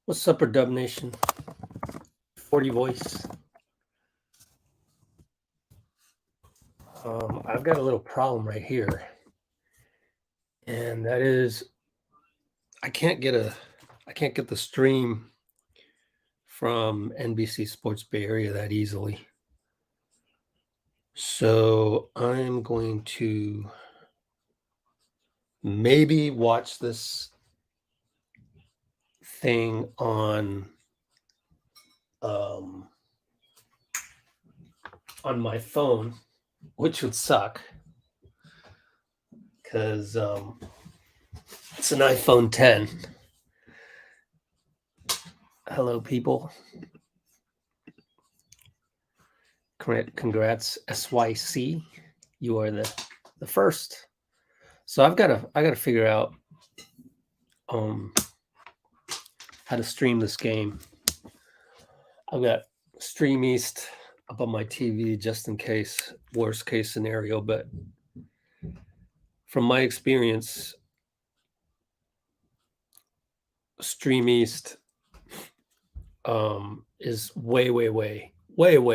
What's up, Dub Nation? 40 voice. I've got a little problem right here, and that is I can't get the stream from NBC Sports Bay Area that easily. So I'm going to maybe watch this thing on my phone, which would suck because it's an iPhone 10. Hello, people. Congrats, SYC. You are the first. So I gotta figure out how to stream this game. I've got Stream East up on my TV just in case, worst case scenario, but from my experience, Stream East is way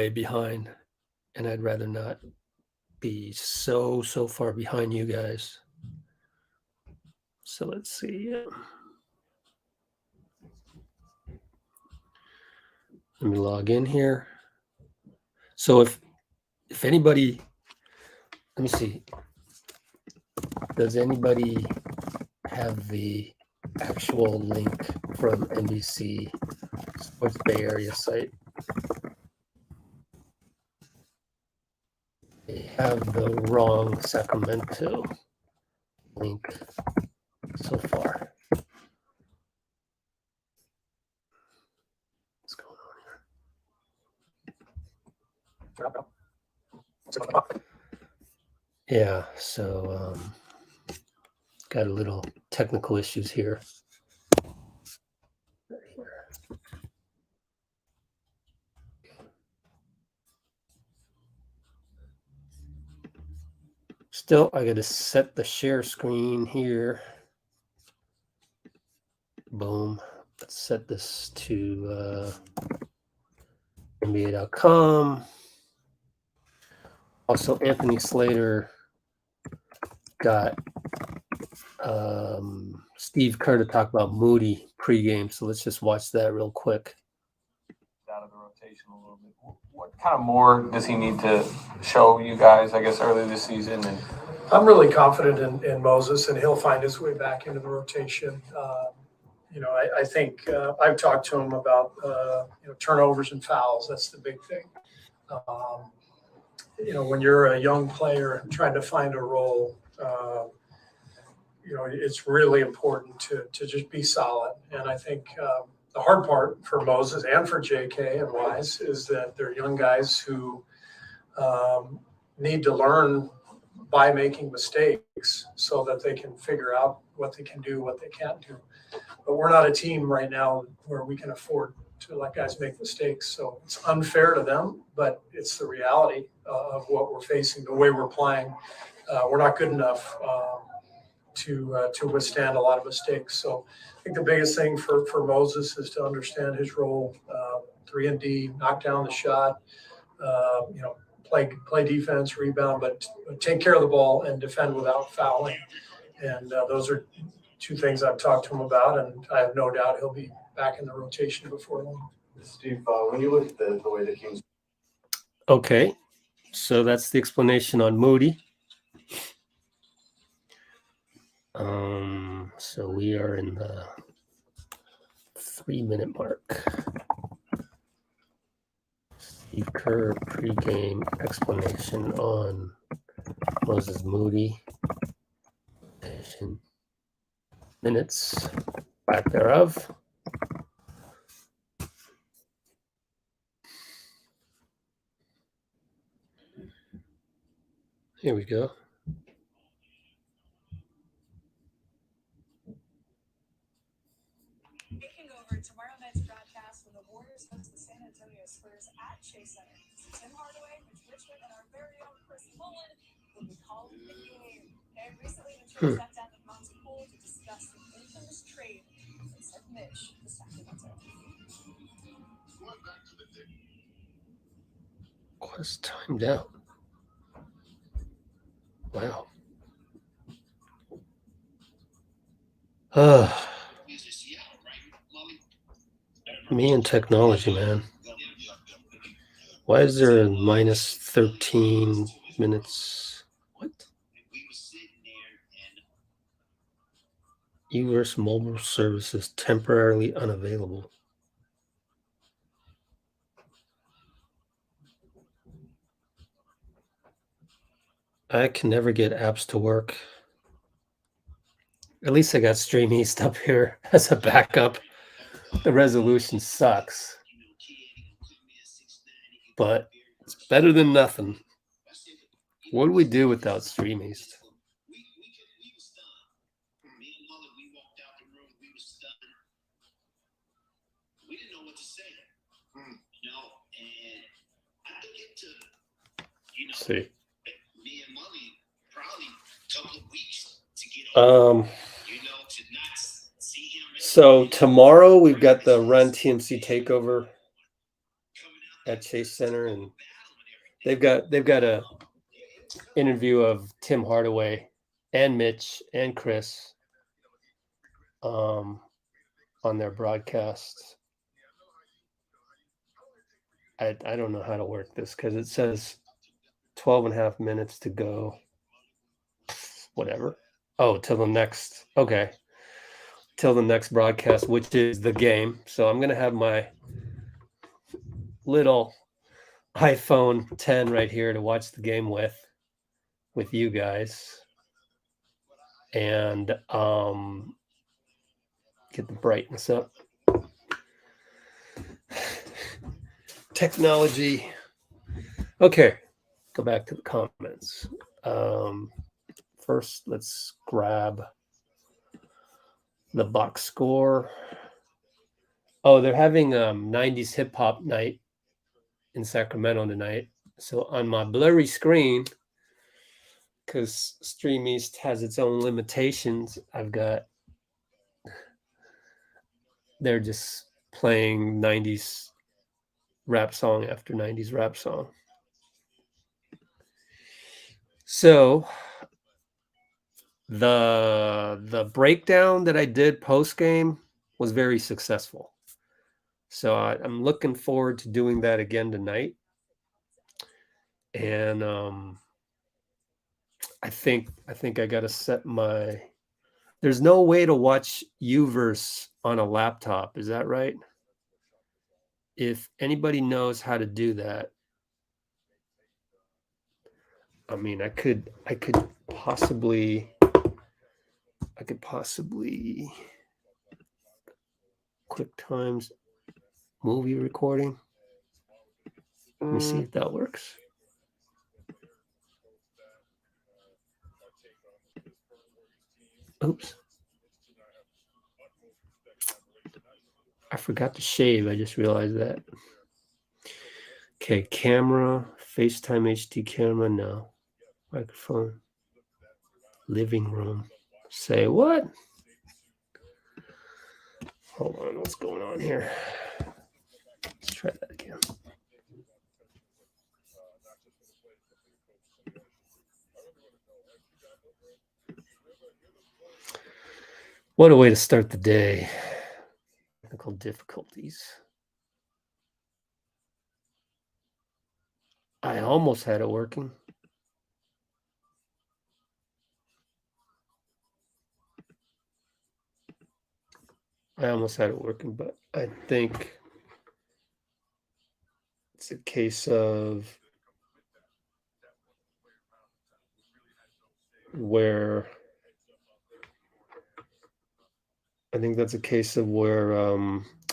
behind, and I'd rather not be so far behind you guys. So let's see. Let me log in here. So if anybody, let me see. Does anybody have the actual link from NBC Sports Bay Area site? They have the wrong Sacramento link so far. What's going on here? Yeah, so got a little technical issues here. Still, I got to set the share screen here. Boom. Let's set this to NBA.com. Also, Anthony Slater got Steve Kerr to talk about Moody pregame. So let's just watch that real quick. Out of the rotation a little bit. What kind of more does he need to show you guys, I guess, early this season? And I'm really confident in Moses, and he'll find his way back into the rotation. I think I've talked to him about turnovers and fouls. That's the big thing. When you're a young player and trying to find a role, it's really important to just be solid. And I think the hard part for Moses and for JK and Wise is that they're young guys who need to learn by making mistakes so that they can figure out what they can do, what they can't do. But we're not a team right now where we can afford to let guys make mistakes. So it's unfair to them, but it's the reality of what we're facing, the way we're playing. We're not good enough to withstand a lot of mistakes. So I think the biggest thing for Moses is to understand his role, 3 and D, knock down the shot, play defense, rebound, but take care of the ball and defend without fouling. And those are two things I've talked to him about, and I have no doubt he'll be back in the rotation before long. Steve, when you look at the way the Kings. Okay, so that's the explanation on Moody. So we are in the 3-minute mark. Steve Kerr pregame explanation on Moses Moody. Minutes back thereof. Here we go. Taking over tomorrow night's broadcast when the Warriors host the San Antonio Spurs at Chase Center. Tim Hardaway, Mitch Richmond, and our very own Chris Mullen will be calling the game. And recently, Mitchell sat down with Monty Poole to discuss the infamous trade and said Mitch to Sacramento. It's timed out. Wow. Me and technology, man. Why is there a minus 13 minutes? What? U.S. mobile services temporarily unavailable. I can never get apps to work. At least I got Stream East up here as a backup. The resolution sucks, but it's better than nothing. What do we do without Stream East? Let's see. So tomorrow we've got the Run TMC takeover at Chase Center, and they've got a interview of Tim Hardaway and Mitch and Chris on their broadcast. I don't know how to work this because it says 12 and a half minutes to go. Whatever. Oh, till the next. Okay. Till the next broadcast, which is the game. So I'm going to have my little iPhone 10 right here to watch the game with you guys. And get the brightness up. Technology. Okay. Go back to the comments. First, let's grab the box score. Oh, they're having 90s hip hop night in Sacramento tonight. So on my blurry screen, because Stream East has its own limitations, they're just playing 90s rap song after 90s rap song. So the breakdown that I did post game was very successful. So I'm looking forward to doing that again tonight. And I think I got to set my. There's no way to watch Uverse on a laptop. Is that right? If anybody knows how to do that, I mean, I could possibly QuickTime's movie recording. Let me see if that works. Oops. I forgot to shave. I just realized that. Okay, camera, FaceTime HD camera, no. Microphone. Living room. Say what? Hold on, what's going on here? Let's try that again. What a way to start the day. Technical difficulties. I almost had it working. But I think it's a case of where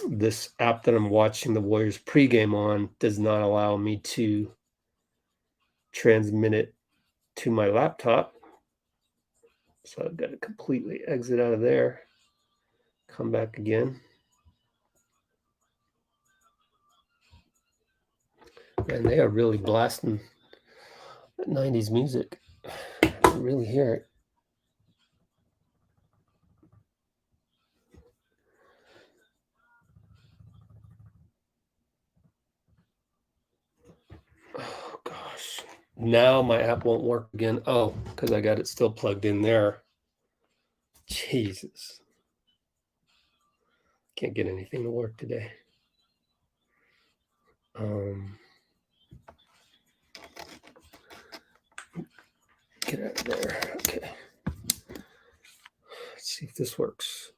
this app that I'm watching the Warriors pregame on does not allow me to transmit it to my laptop. So I've got to completely exit out of there, come back again. And they are really blasting 90s music. I can really hear it. Now my app won't work again. Oh, because I got it still plugged in there. Jesus. Can't get anything to work today. Get out of there. Okay. Let's see if this works.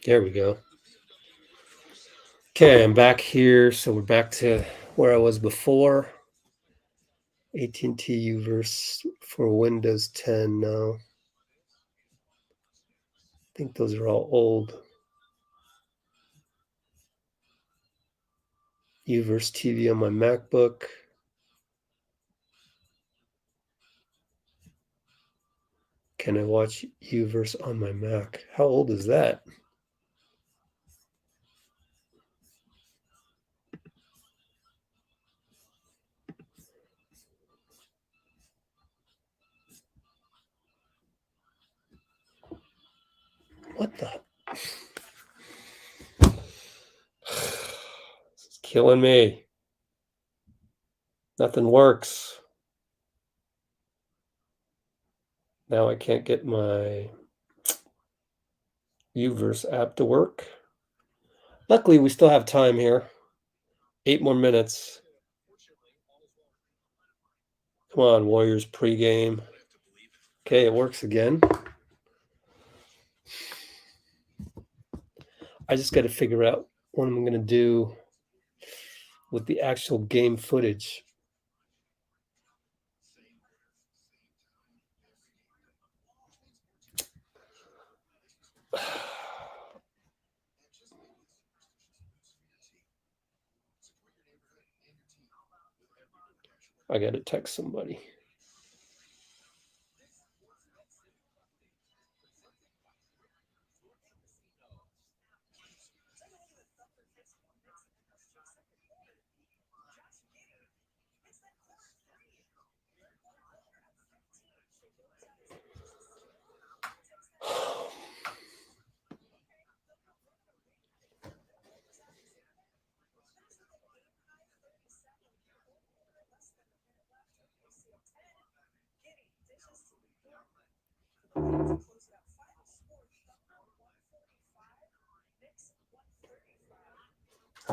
There we go. Okay, I'm back here. So we're back to where I was before. AT&T Uverse for Windows 10 now. I think those are all old. Uverse TV on my MacBook. Can I watch Uverse on my Mac? How old is that? What the? This is killing me. Nothing works. Now I can't get my Uverse app to work. Luckily, we still have time here. 8 more minutes. Come on, Warriors pregame. Okay, it works again. I just got to figure out what I'm going to do with the actual game footage. I got to text somebody.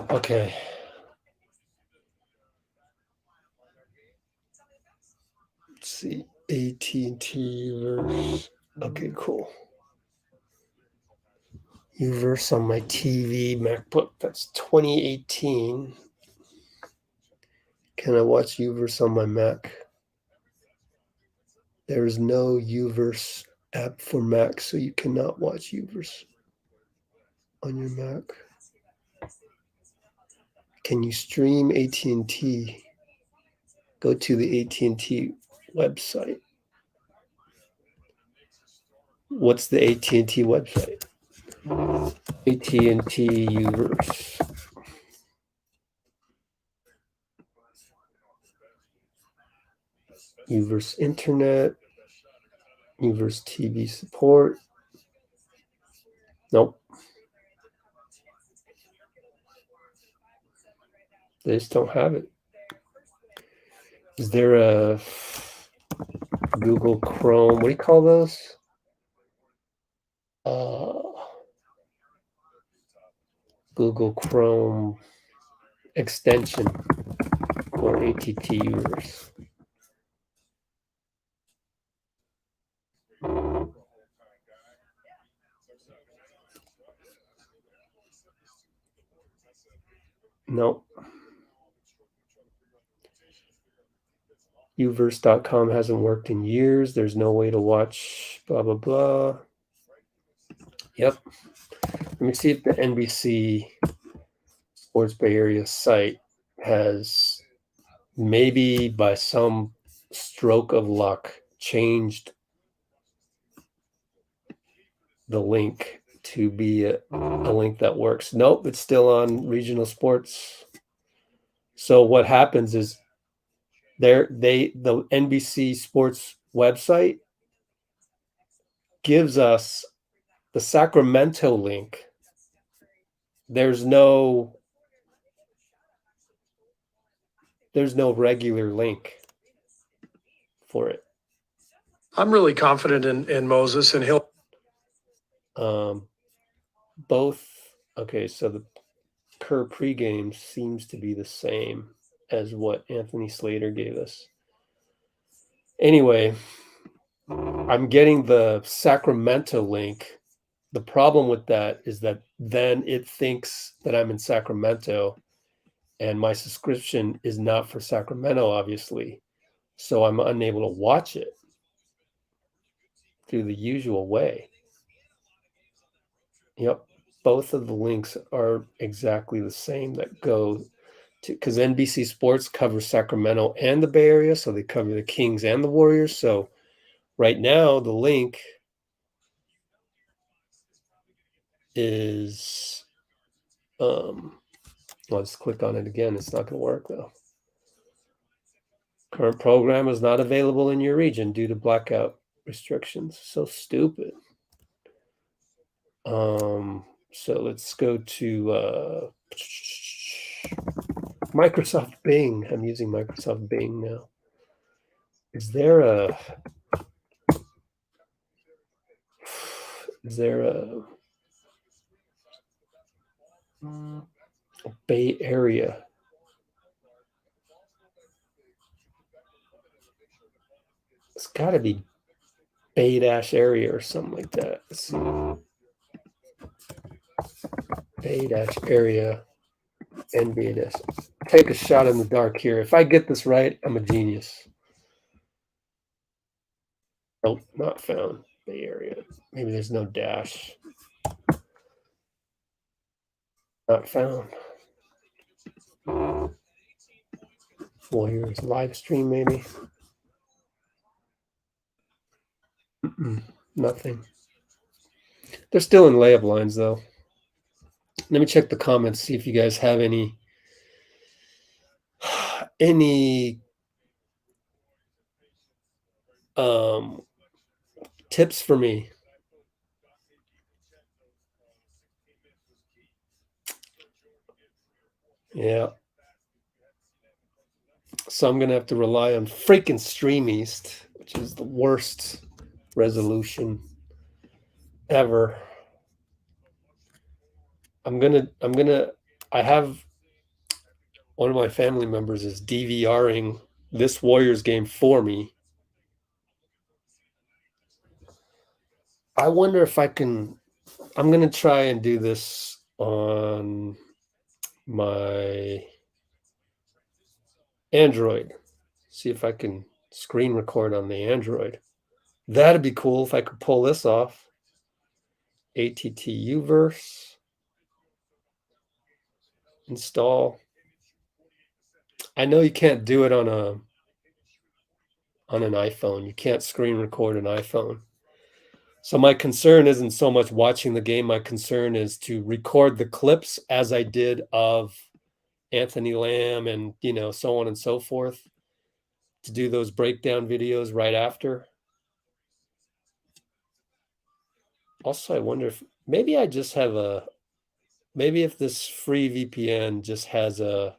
Okay. Let's see. AT&T Uverse. Okay, cool. Uverse on my TV MacBook. That's 2018. Can I watch Uverse on my Mac? There is no Uverse app for Mac, so you cannot watch Uverse on your Mac. Can you stream AT&T? Go to the AT&T website. What's the AT&T website? AT&T Uverse. Uverse Internet. Uverse TV support. Nope. They just don't have it. Is there a Google Chrome? What do you call those? Google Chrome extension for ATT users. Nope. Uverse.com hasn't worked in years. There's no way to watch blah, blah, blah. Yep. Let me see if the NBC Sports Bay Area site has maybe by some stroke of luck changed the link to be a link that works. Nope, it's still on regional sports. So what happens is the NBC Sports website gives us the Sacramento link. There's no regular link for it. I'm really confident in Moses, and he'll. Both. Okay, so the Kerr pregame seems to be the same as what Anthony Slater gave us. Anyway, I'm getting the Sacramento link. The problem with that is that then it thinks that I'm in Sacramento, and my subscription is not for Sacramento, obviously. So I'm unable to watch it through the usual way. Yep. Both of the links are exactly the same that go to, because NBC Sports covers Sacramento and the Bay Area, so they cover the Kings and the Warriors. So right now the link is I'll just click on it again. It's not going to work though. Current program is not available in your region due to blackout restrictions. So stupid. So let's go to Microsoft Bing. I'm using Microsoft Bing now. Is there a Bay Area? It's got to be Bay Dash area or something like that. Let's see. Bay Dash area, NBA Dash. Take a shot in the dark here. If I get this right, I'm a genius. Nope, not found. Bay Area. Maybe there's no dash. Not found. Warriors live stream, maybe. Nothing. They're still in layup lines, though. Let me check the comments, see if you guys have any tips for me. Yeah. So I'm going to have to rely on freaking Stream East, which is the worst resolution ever. I have one of my family members is DVRing this Warriors game for me. I wonder if I'm going to try and do this on my Android. See if I can screen record on the Android. That'd be cool if I could pull this off. ATT Uverse. Install. I know you can't do it on an iPhone. You can't screen record an iPhone. So my concern isn't so much watching the game. My concern is to record the clips as I did of Anthony Lamb and, so on and so forth, to do those breakdown videos right after. Also, I wonder if maybe I just have maybe if this free VPN just has a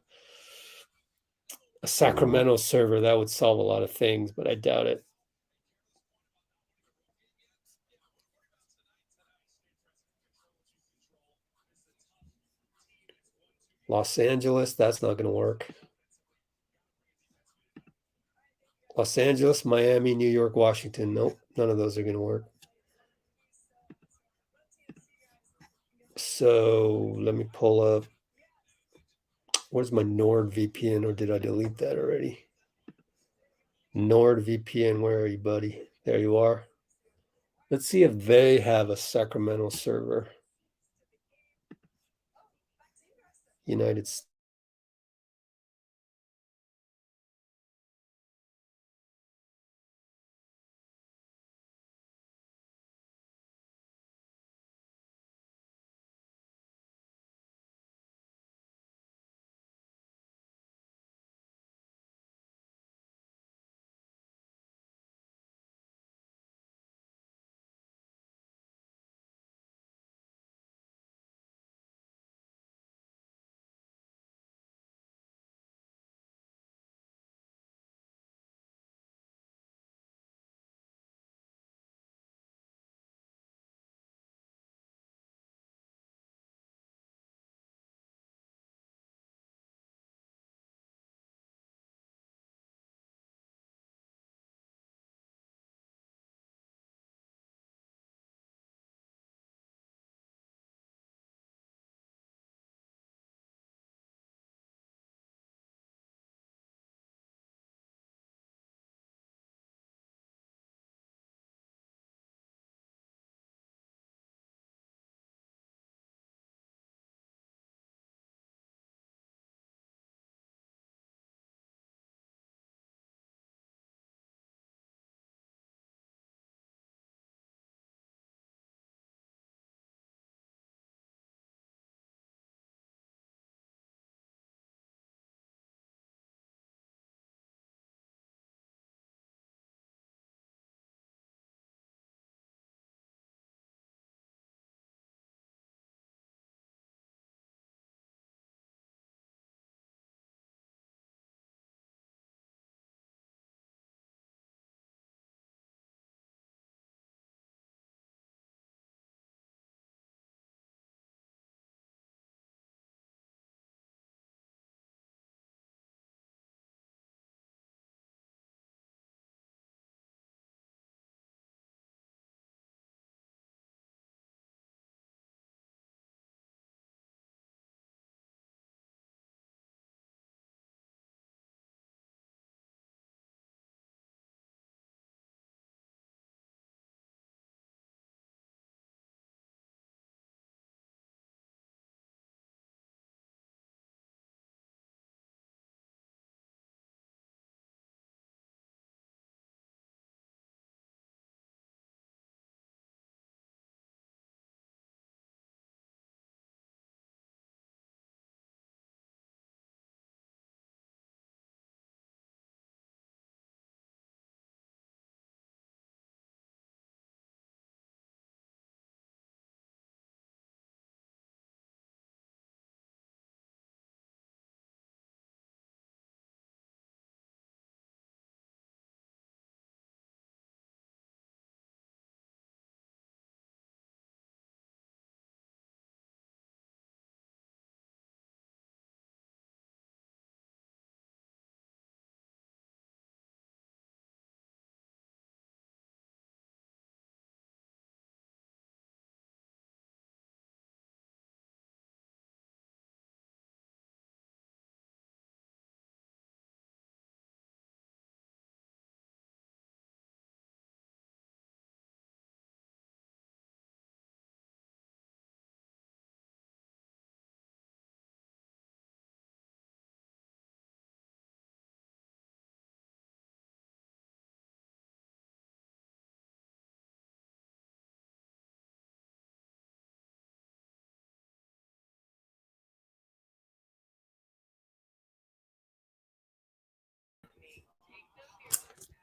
Sacramento server, that would solve a lot of things, but I doubt it. Los Angeles, that's not going to work. Los Angeles, Miami, New York, Washington. Nope, none of those are going to work. So let me pull up. Where's my NordVPN, or did I delete that already? NordVPN, where are you, buddy? There you are. Let's see if they have a Sacramento server. United States.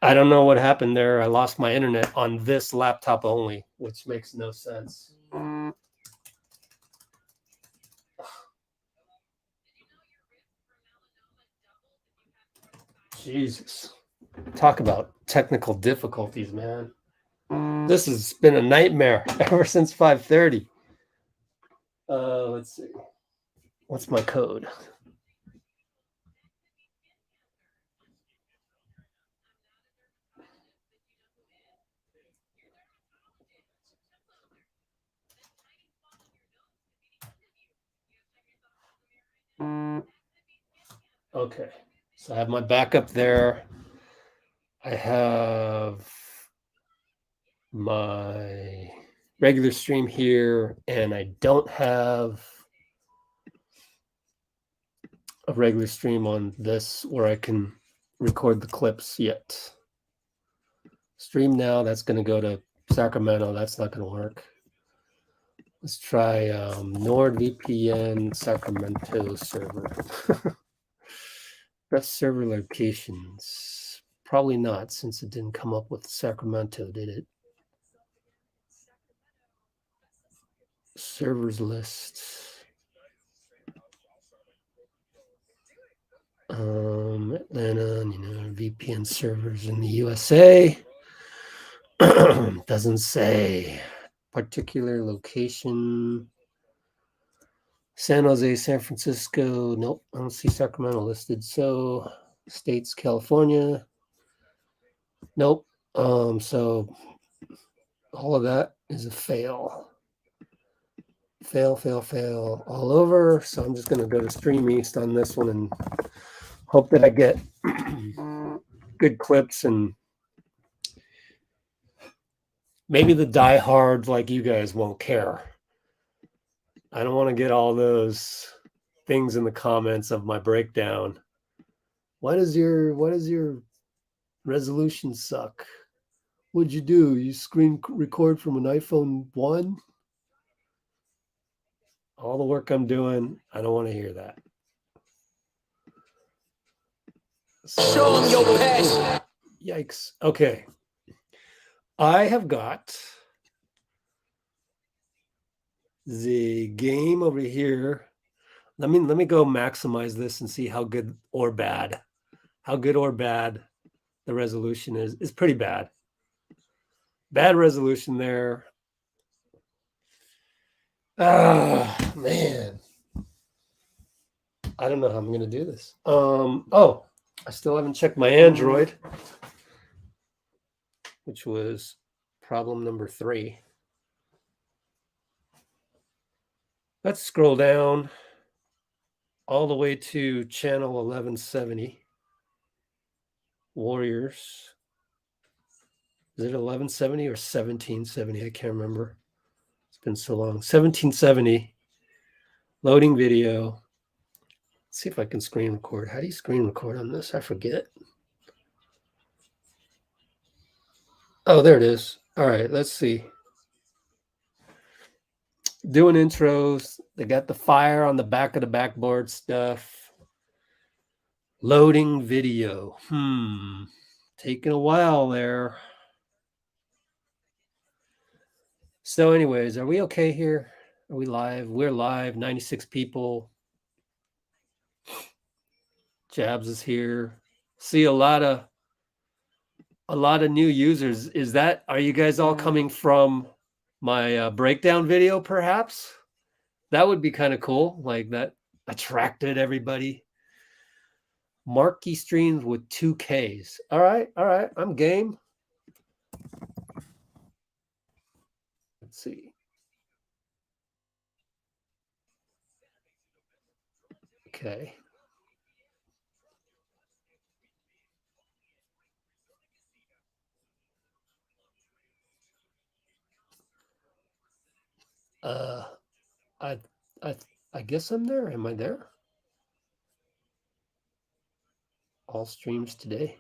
I don't know what happened there. I lost my internet on this laptop only, which makes no sense. Jesus. Talk about technical difficulties, man. This has been a nightmare ever since 5:30. Let's see. What's my code? Okay. So I have my backup there. I have my regular stream here, and I don't have a regular stream on this where I can record the clips yet. Stream now, that's going to go to Sacramento. That's not going to work. Let's try NordVPN Sacramento server. Best server locations. Probably not, since it didn't come up with Sacramento, did it? Servers list. Atlanta, VPN servers in the USA. Doesn't say. Particular location. San Jose, San Francisco. Nope, I don't see Sacramento listed. So states, California. Nope. So all of that is a fail. Fail all over. So I'm just gonna go to Stream East on this one and hope that I get good clips, and maybe the diehards like you guys won't care. I don't want to get all those things in the comments of my breakdown. What does your resolution suck? What'd you do? You screen record from an iPhone 1? All the work I'm doing, I don't want to hear that. So, show them your passion. Yikes. Okay. I have got the game over here. Let me go maximize this and see how good or bad the resolution is. It's pretty bad. Bad resolution there. Ah, man. I don't know how I'm gonna do this. Oh, I still haven't checked my Android, which was problem number 3. Let's scroll down all the way to channel 1170. Warriors. Is it 1170 or 1770? I can't remember. It's been so long. 1770. Loading video. Let's see if I can screen record. How do you screen record on this? I forget. Oh, there it is. All right, let's see. Doing intros. They got the fire on the back of the backboard stuff. Loading video. Taking a while there. So anyways, are we okay here? Are we live? We're live. 96 people. Jabs is here. See a lot of new users. Are you guys all coming from my breakdown video, perhaps? That would be kind of cool. Like that attracted everybody. Marquee streams with 2Ks. All right. I'm game. Let's see. Okay. I guess I'm there. Am I there? All streams today.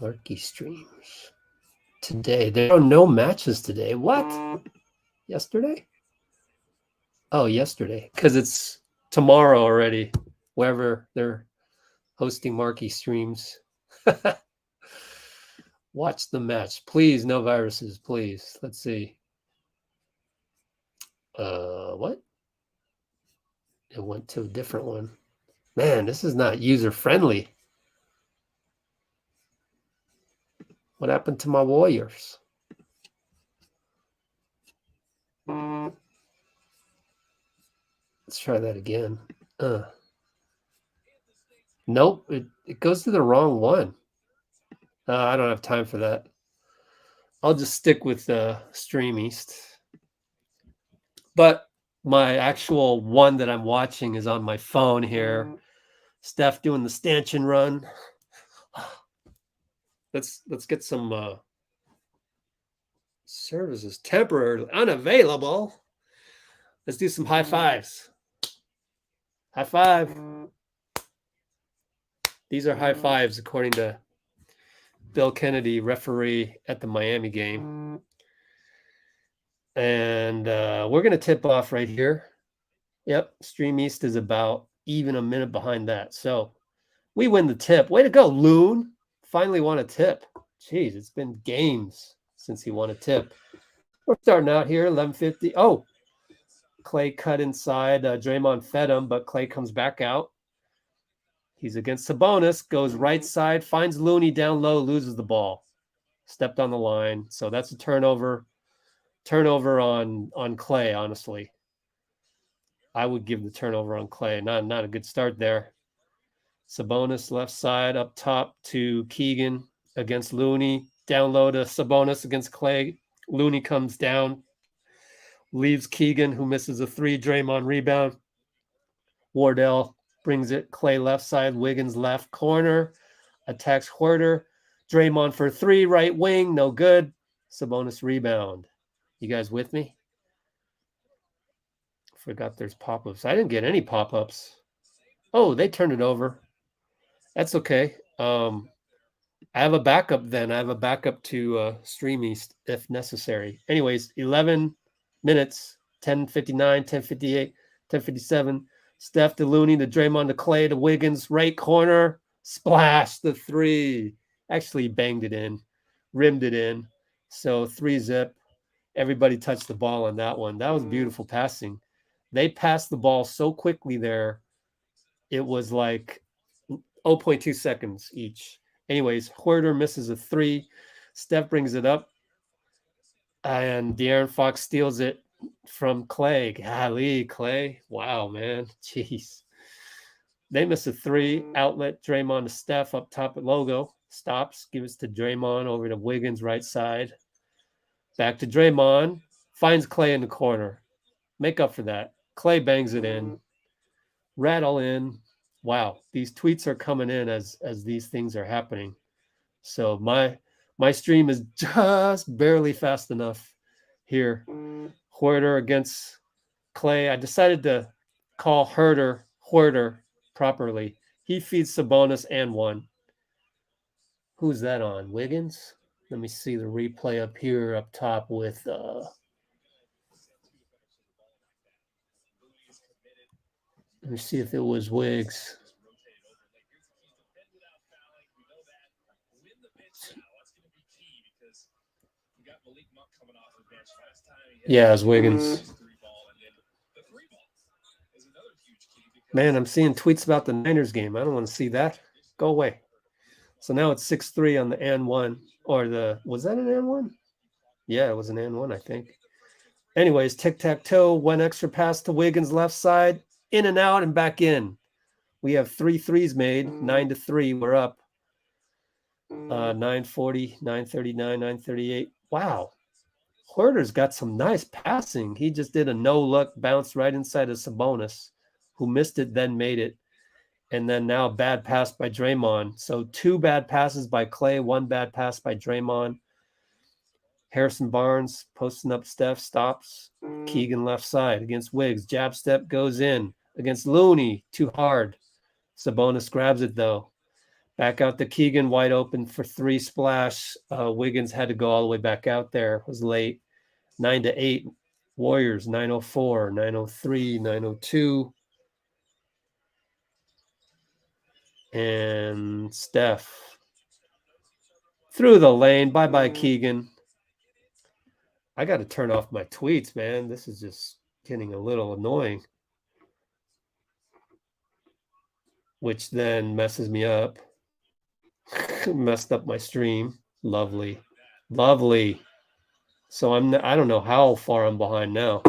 Marquee streams today. There are no matches today. What? Yesterday? Oh, yesterday. Because it's tomorrow already. wherever they're hosting marquee streams. Watch the match. Please, no viruses, please. Let's see. What? It went to a different one. Man, this is not user-friendly. What happened to my Warriors? Let's try that again. Nope, it goes to the wrong one. I don't have time for that. I'll just stick with Stream East. But my actual one that I'm watching is on my phone here. Steph doing the stanchion run. Let's get some services temporarily unavailable. Let's do some high fives. High five. These are high fives according to Bill Kennedy, referee at the Miami game. And we're going to tip off right here. Yep, Stream East is about even a minute behind that. So we win the tip. Way to go, Loon. Finally won a tip. Jeez, it's been games since he won a tip. We're starting out here, 11:50. Oh, Klay cut inside. Draymond fed him, but Klay comes back out. He's against Sabonis, goes right side, finds Looney down low, loses the ball. Stepped on the line. So that's a turnover. Turnover on Klay, honestly. I would give the turnover on Klay. Not a good start there. Sabonis left side up top to Keegan against Looney. Down low to Sabonis against Klay. Looney comes down. Leaves Keegan, who misses a three. Draymond rebound. Wardell brings it. Klay left side. Wiggins left corner. Attacks Huerter. Draymond for three. Right wing. No good. Sabonis rebound. You guys with me? Forgot there's pop-ups. I didn't get any pop-ups. Oh, they turned it over. That's okay. I have a backup then. I have a backup to Stream East if necessary. Anyways, 11 minutes, 10:59, 10:58, 10:57. Steph to Looney to Draymond to Klay to Wiggins, right corner. Splash, the three. Actually banged it in, rimmed it in. So 3-zip. Everybody touched the ball on that one. That was beautiful passing. They passed the ball so quickly there. It was like 0.2 seconds each. Anyways, Huerter misses a three. Steph brings it up. And De'Aaron Fox steals it from Klay. Golly, Klay. Wow, man. Jeez. They miss a three. Outlet, Draymond to Steph up top at logo. Stops. Gives to Draymond over to Wiggins right side. Back to Draymond. Finds Klay in the corner. Make up for that. Klay bangs it in. Rattle in. Wow, these tweets are coming in as these things are happening. So my stream is just barely fast enough here. Huerter against Klay. I decided to call Huerter properly. He feeds Sabonis and one. Who's that on? Wiggins? Let me see the replay up here up top with let me see if it was Wiggs. Yeah, it was Wiggins. Man, I'm seeing tweets about the Niners game. I don't want to see that. Go away. So now it's 6-3 on the and one. Or was that an and one? Yeah, it was an and one, I think. Anyways, tic-tac-toe, one extra pass to Wiggins left side, in and out and back in. We have 3 threes made, 9-3. We're up. 9:40, 9:39, 9:38. Wow. Huerter's got some nice passing. He just did a no-look bounce right inside of Sabonis, who missed it, then made it. And then now a bad pass by Draymond. So 2 bad passes by Klay, 1 bad pass by Draymond. Harrison Barnes posting up Steph, stops. Keegan left side against Wiggs. Jab step goes in against Looney. Too hard. Sabonis grabs it, though. Back out to Keegan, wide open for 3 splash. Wiggins had to go all the way back out there. Was late. 9-8. Warriors, 9:04, 9:03, 9:02. and Steph. Through the lane. Bye-bye, Keegan. I got to turn off my tweets, man. This is just getting a little annoying. Which then messes me up. Messed up my stream. Lovely. Lovely. So I don't know how far I'm behind now.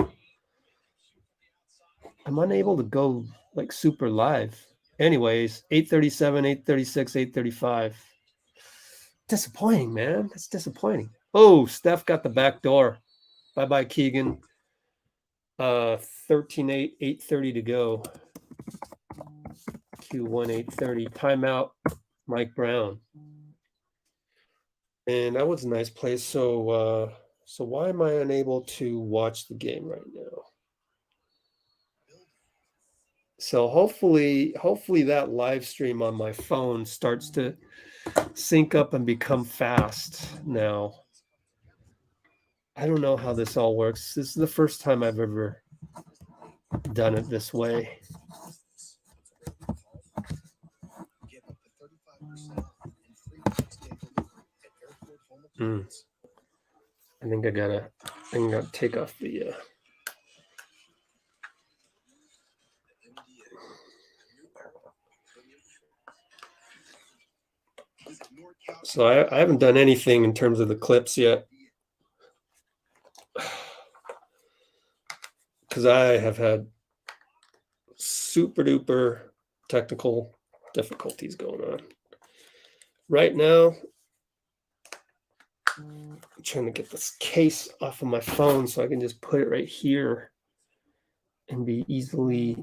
I'm unable to go like super live. Anyways, 8:37, 8:36, 8:35. Disappointing, man. That's disappointing. Oh, Steph got the back door. Bye-bye, Keegan. 13-8, 8:30 to go. Q1, 8:30. Timeout, Mike Brown. And that was a nice play. So why am I unable to watch the game right now? So hopefully that live stream on my phone starts to sync up and become fast now. I don't know how this all works. This is the first time I've ever done it this way. I think I gotta take off the So I haven't done anything in terms of the clips yet, because I have had super duper technical difficulties going on. Right now, I'm trying to get this case off of my phone so I can just put it right here and be easily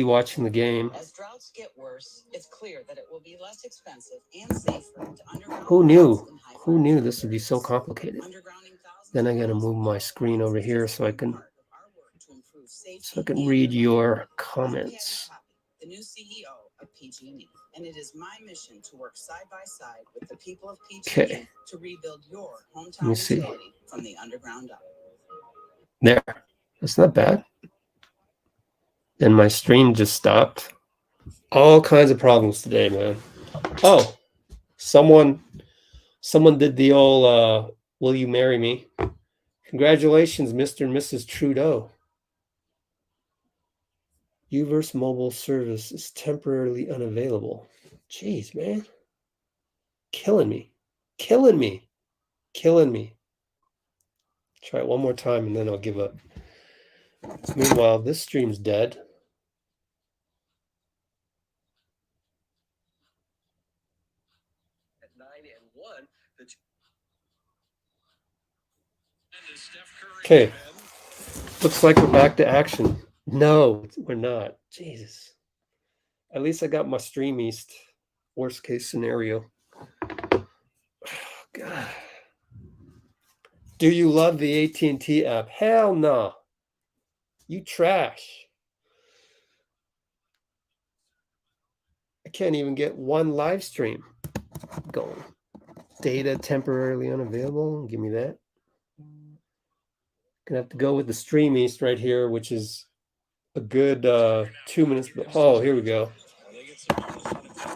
watching the game. As droughts get worse, it's clear that it will be less expensive and safer to underground. Who knew this would be so complicated? Then I got to move my screen over here so I can read your comments. The new CEO of PG&E, and it is my mission to work side by side with the people of PG&E to rebuild your hometown utility from the underground up. There, that's not bad. And my stream just stopped. All kinds of problems today, man. Oh, someone did the old will you marry me? Congratulations, Mr. and Mrs. Trudeau. Uverse mobile service is temporarily unavailable. Jeez, man. Killing me. Try it one more time and then I'll give up. Meanwhile, this stream's dead. At 9-1, Okay. Looks like we're back to action. No, we're not. Jesus. At least I got my Stream East. Worst case scenario. Oh, God. Do you love the AT&T app? Hell no. You trash. I can't even get one live stream going. Data temporarily unavailable. Give me that. Gonna have to go with the Stream East right here, which is a good 2 minutes. Oh, here we go.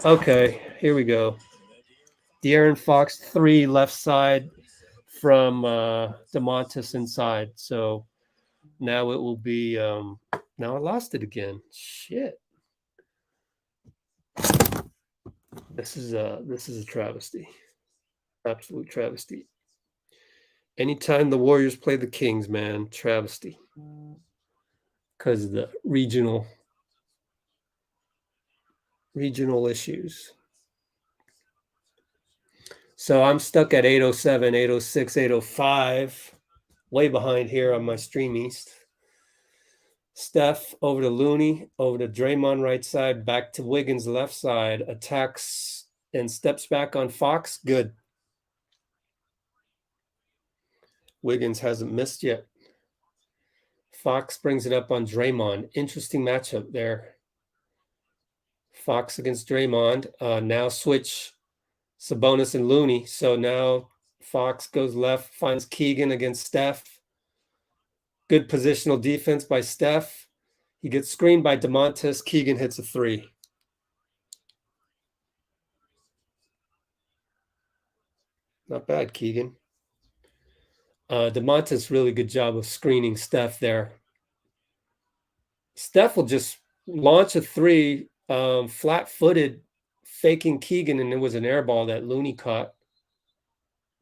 Okay, here we go. De'Aaron Fox 3 left side from DeMontis inside. So now it will be now I lost it again. Shit. This is a travesty. Absolute travesty. Anytime the Warriors play the Kings, man, travesty. Because of the regional issues. So I'm stuck at 807, 806, 805. Way behind here on my Stream East. Steph over to Looney, over to Draymond right side, back to Wiggins left side, attacks and steps back on Fox. Good. Wiggins hasn't missed yet. Fox brings it up on Draymond. Interesting matchup there. Fox against Draymond. Now switch Sabonis and Looney. So now Fox goes left, finds Keegan against Steph. Good positional defense by Steph. He gets screened by DeMontis. Keegan hits a 3. Not bad, Keegan. DeMonte's really good job of screening Steph there. Steph will just launch a three, flat-footed, faking Keegan, and it was an air ball that Looney caught.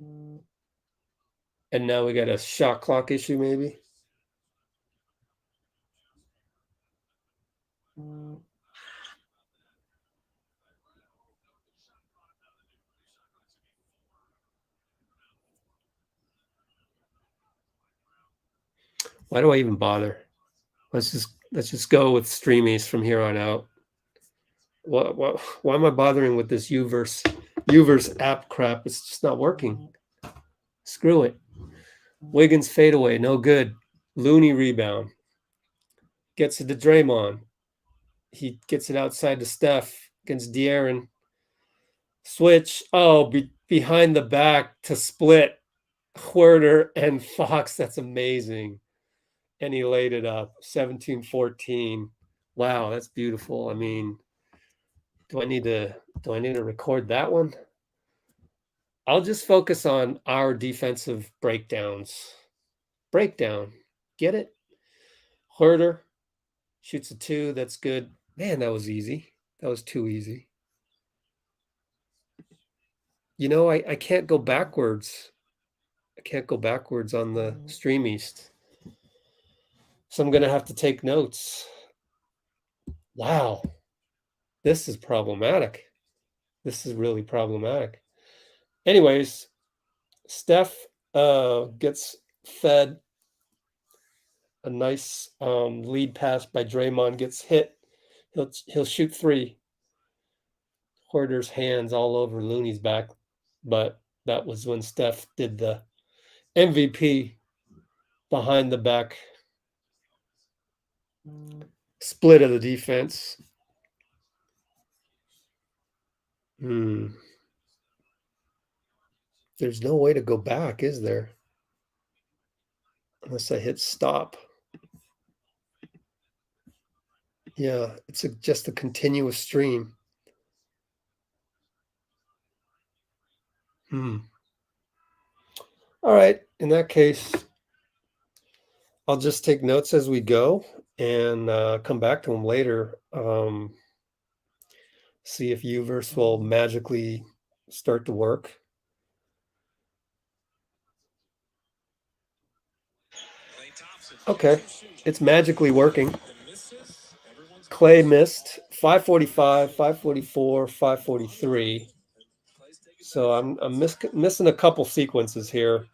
And now we got a shot clock issue, maybe. Why do I even bother? Let's just go with streamies from here on out. Why am I bothering with this Uverse app crap? It's just not working. Screw it. Wiggins fadeaway, no good. Looney rebound. Gets it to Draymond. He gets it outside to Steph against De'Aaron. Switch. Oh, behind the back to split. Huerter and Fox. That's amazing. And he laid it up. 17-14. Wow, that's beautiful. I mean, do I need to record that one? I'll just focus on our defensive breakdowns. Breakdown. Get it? Huerter shoots a 2. That's good. Man, that was easy. That was too easy. You know, I can't go backwards. I can't go backwards on the Stream East. So I'm going to have to take notes. Wow. This is problematic. This is really problematic. Anyways, Steph gets fed a nice lead pass by Draymond, gets hit. He'll shoot 3. Huerter's hands all over Looney's back, but that was when Steph did the MVP behind the back split of the defense. There's no way to go back, is there? Unless I hit stop. Yeah, it's just a continuous stream. All right, in that case, I'll just take notes as we go and come back to them later. See if Uverse will magically start to work. Okay, it's magically working. Klay missed 545, 544, 543. So I'm missing a couple sequences here.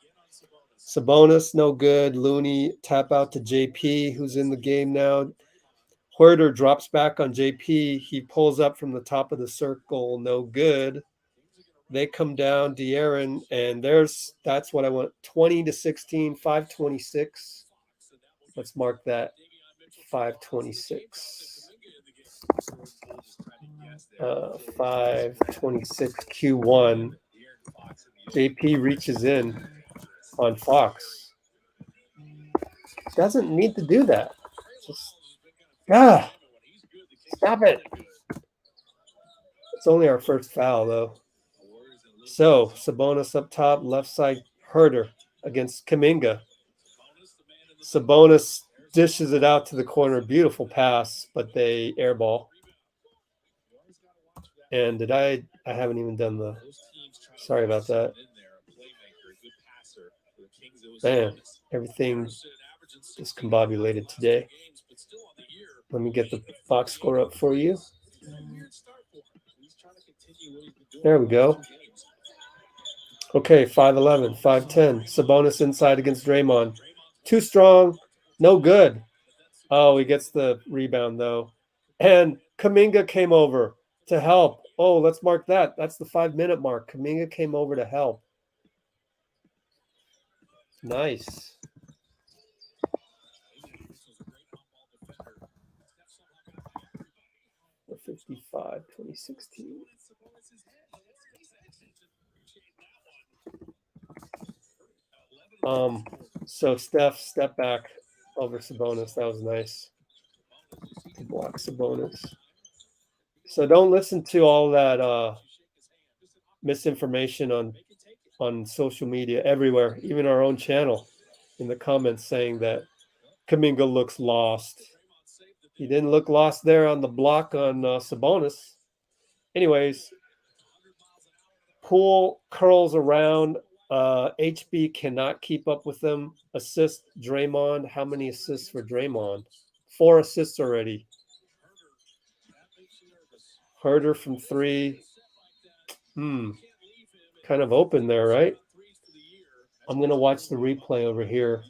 Sabonis, no good. Looney, tap out to JP, who's in the game now. Huerter drops back on JP. He pulls up from the top of the circle, no good. They come down, De'Aaron, and that's what I want. 20-16, 526. Let's mark that. 526. 526 Q1. JP reaches in on Fox. Doesn't need to do that. Just stop it. It's only our first foul though. So Sabonis up top, left side Huerter against Kuminga. Sabonis dishes it out to the corner. Beautiful pass, but they airball. And I haven't even done the, sorry about that. Man, everything is combobulated today. Let me get the box score up for you. There we go. Okay, 5'11", 5'10". Sabonis inside against Draymond. Too strong, no good. Oh, he gets the rebound, though. And Kuminga came over to help. Oh, let's mark that. That's the 5-minute mark. Kuminga came over to help. Nice. The 55, 2016. So Steph step back over Sabonis. That was nice. To block Sabonis. So don't listen to all that misinformation on social media everywhere, even our own channel, in the comments saying that Kuminga looks lost. He didn't look lost there on the block on Sabonis. Anyways, Poole curls around. HB cannot keep up with them. Assist Draymond. How many assists for Draymond? 4 assists already. Huerter from 3. Kind of open there, right? I'm going to watch the replay over here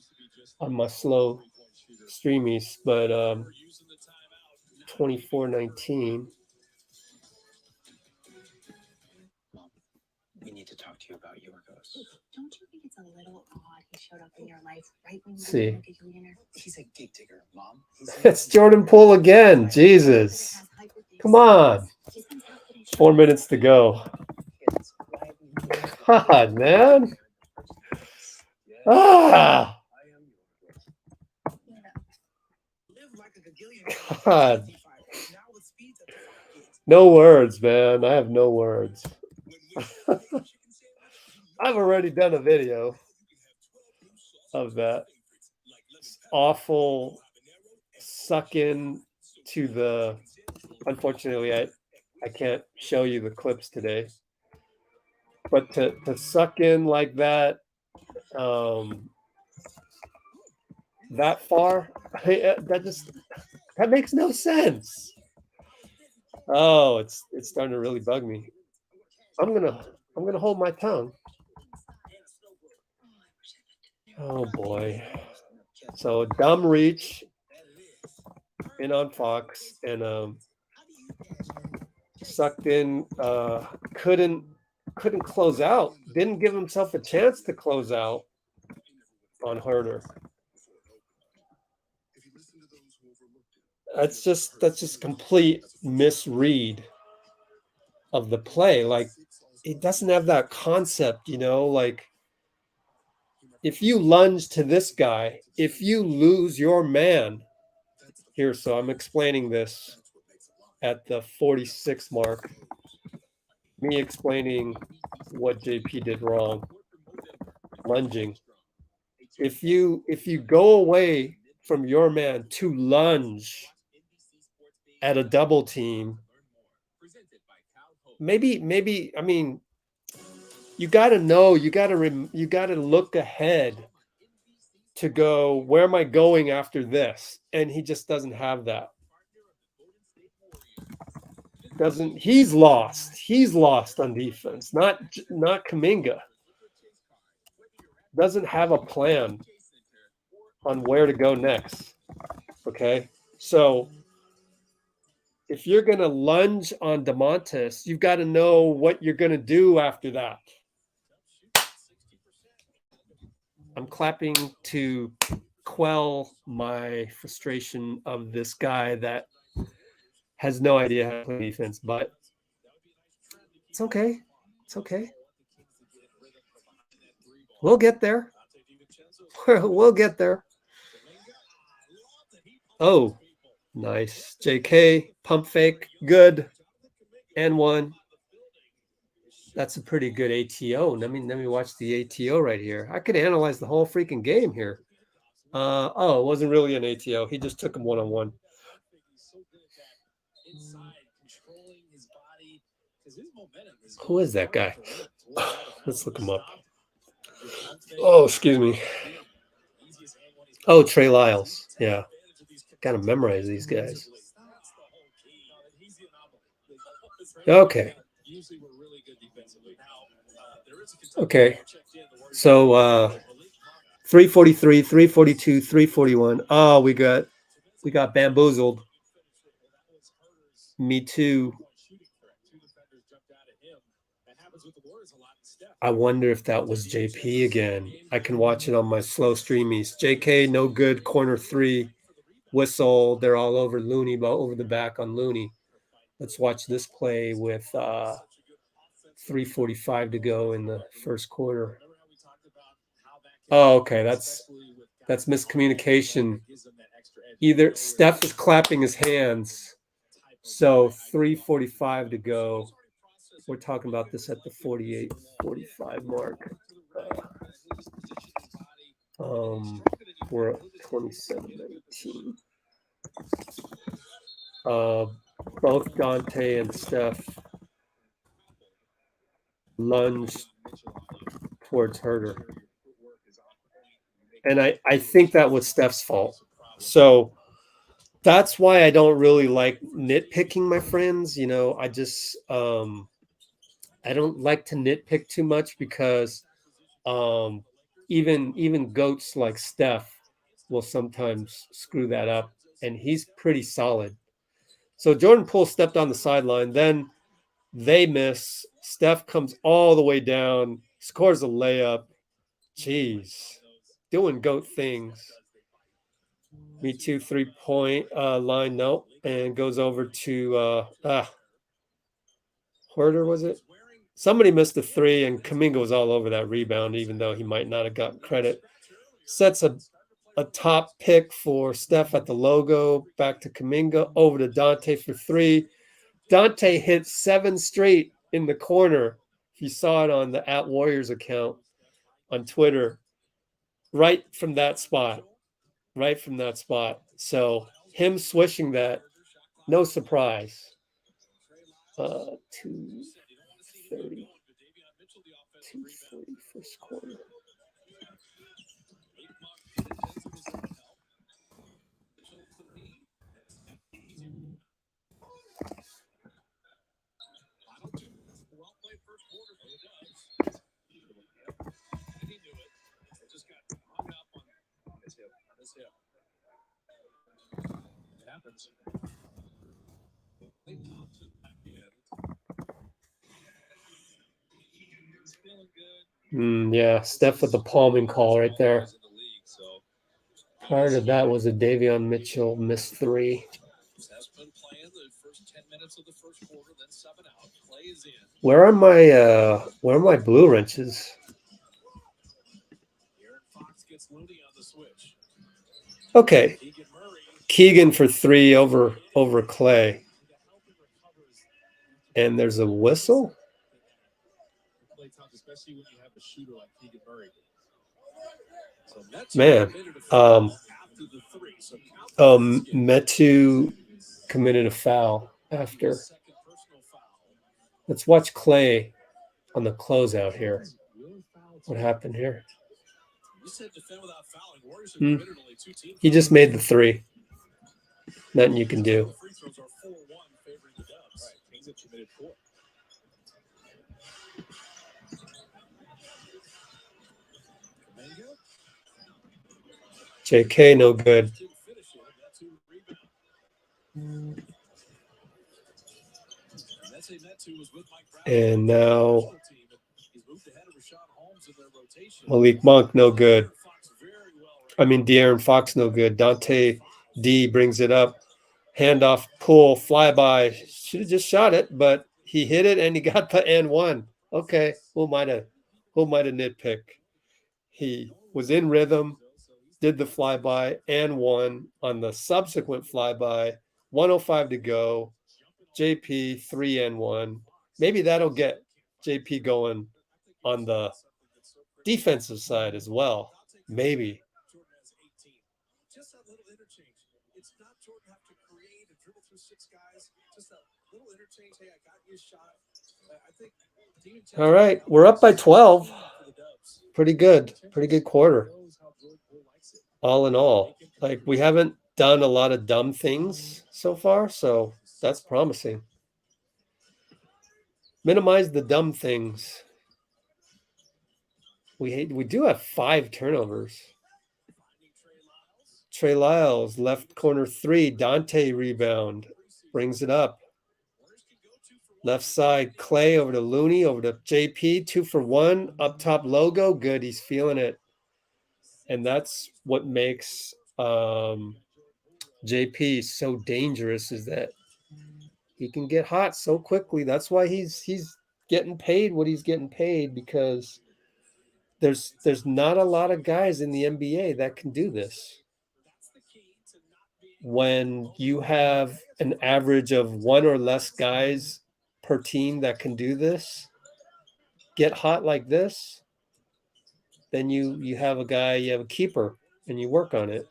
on my slow streamies, but 24-19. We need to talk to you about Yorgos. Don't you think it's a little odd he showed up in your life right when you See. were a millionaire? He's a gig digger, Mom. It's Jordan Poole again. Jesus. Come on. 4 minutes to go. God, man. Ah. God. No words, man. I have no words. I've already done a video of that awful suck in to the. Unfortunately, I can't show you the clips today, but to suck in like that, that far, that makes no sense. Oh, it's starting to really bug me. I'm gonna hold my tongue. Oh boy. So dumb reach in on Fox and sucked in, couldn't close out, didn't give himself a chance to close out on Huerter. That's just complete misread of the play. Like, it doesn't have that concept, like, if you lunge to this guy, if you lose your man here, so I'm explaining this at the 46 mark, me explaining what JP did wrong, lunging. If you go away from your man to lunge at a double team, maybe I mean, you got to know, you got to look ahead to go, where am I going after this? And he just doesn't have that. He's lost on defense, not Kuminga. Doesn't have a plan on where to go next. Okay, so if you're gonna lunge on DeMontis, you've got to know what you're gonna do after that. I'm clapping to quell my frustration of this guy that has no idea how to play defense, but it's okay. It's okay. We'll get there. We'll get there. Oh, nice. JK, pump fake, good. And 1. That's a pretty good ATO. Let me watch the ATO right here. I could analyze the whole freaking game here. It wasn't really an ATO. He just took him one-on-one. Who is that guy? Let's look him up. Oh, excuse me. Oh, Trey Lyles. Yeah. Got to memorize these guys. Okay. Okay. So 343, 342, 341. Oh, we got bamboozled. Me too. I wonder if that was JP again. I can watch it on my slow streamies. JK, no good, corner 3, whistle. They're all over Looney, over the back on Looney. Let's watch this play with 3:45 to go in the first quarter. Oh, okay, that's miscommunication. Either Steph is clapping his hands, so 3:45 to go. we're talking about this at the 48, 45 mark. We're at 27-19. Both Donte and Steph lunge towards Huerter. And I think that was Steph's fault. So that's why I don't really like nitpicking, my friends. You know, I just I don't like to nitpick too much because even goats like Steph will sometimes screw that up, and he's pretty solid. So Jordan Poole stepped on the sideline, then they miss. Steph comes all the way down, scores a layup. Jeez, doing goat things. Metu 3-point line, no, and goes over to Huerter, was it? Somebody missed a three, and Kuminga was all over that rebound, even though he might not have gotten credit. Sets a top pick for Steph at the logo, back to Kuminga, over to Donte for three. Donte hit 7 straight in the corner. If you saw it on the @Warriors account on Twitter, right from that spot. So him swishing that, no surprise. 2:30, 2:40 first quarter. Yeah, Steph with the palming call right there. Prior to that was a Davion Mitchell missed three. Where are my blue wrenches? Okay. Keegan for three over Klay. And there's a whistle. Man, Metu committed a foul after. Let's watch Klay on the closeout here. What happened here? He just made the three. Nothing you can do. JK, no good. And now Malik Monk, no good. I mean, De'Aaron Fox, no good. Donte D brings it up. Handoff, pull, flyby. Should have just shot it, but he hit it and he got the and one. Okay, who might have nitpick? He was in rhythm, did the flyby and one on the subsequent flyby. 105 to go. JP 3 and 1. Maybe that'll get JP going on the defensive side as well. Maybe. All right, we're up by 12. Pretty good quarter. All in all, like we haven't done a lot of dumb things so far, so that's promising. Minimize the dumb things. We do have 5 turnovers. Trey Lyles, left corner 3, Donte rebound, brings it up. Left side, Klay over to Looney, over to JP, 2 for 1, up top logo, good, he's feeling it. And that's what makes JP so dangerous, is that he can get hot so quickly. That's why he's getting paid what he's getting paid, because there's not a lot of guys in the NBA that can do this. When you have an average of 1 or less guys per team that can do this, get hot like this, then you have a guy, you have a keeper, and you work on it.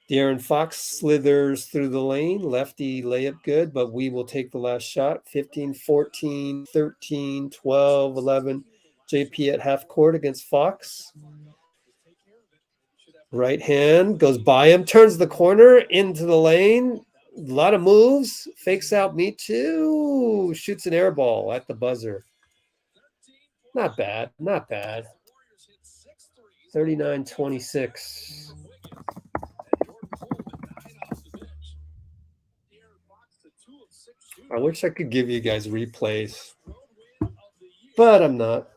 De'Aaron Fox slithers through the lane, lefty layup good, but we will take the last shot. 15, 14, 13, 12, 11. JP at half court against Fox. Right hand goes by him, turns the corner into the lane. A lot of moves, fakes out Metu, shoots an air ball at the buzzer. Not bad, not bad. 39-26. I wish I could give you guys replays, but I'm not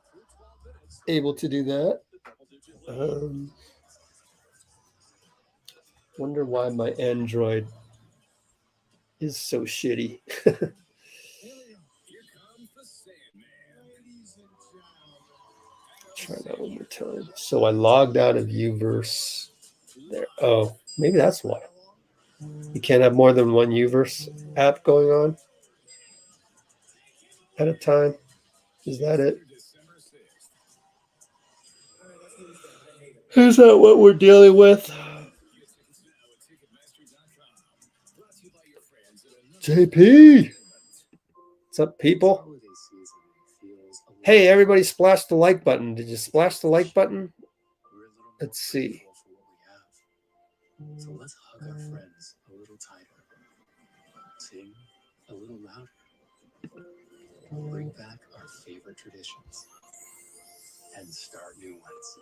able to do that. Wonder why my Android is so shitty. Try that one more time. So I logged out of Uverse there. Oh, maybe that's why. You can't have more than one Uverse app going on at a time. Is that it? Is that what we're dealing with? JP! What's up, people? Hey, everybody splash the like button. Did you splash the like button? Let's see. So let's hug our friends a little tighter. Sing a little louder. Bring back our favorite traditions. And start new ones.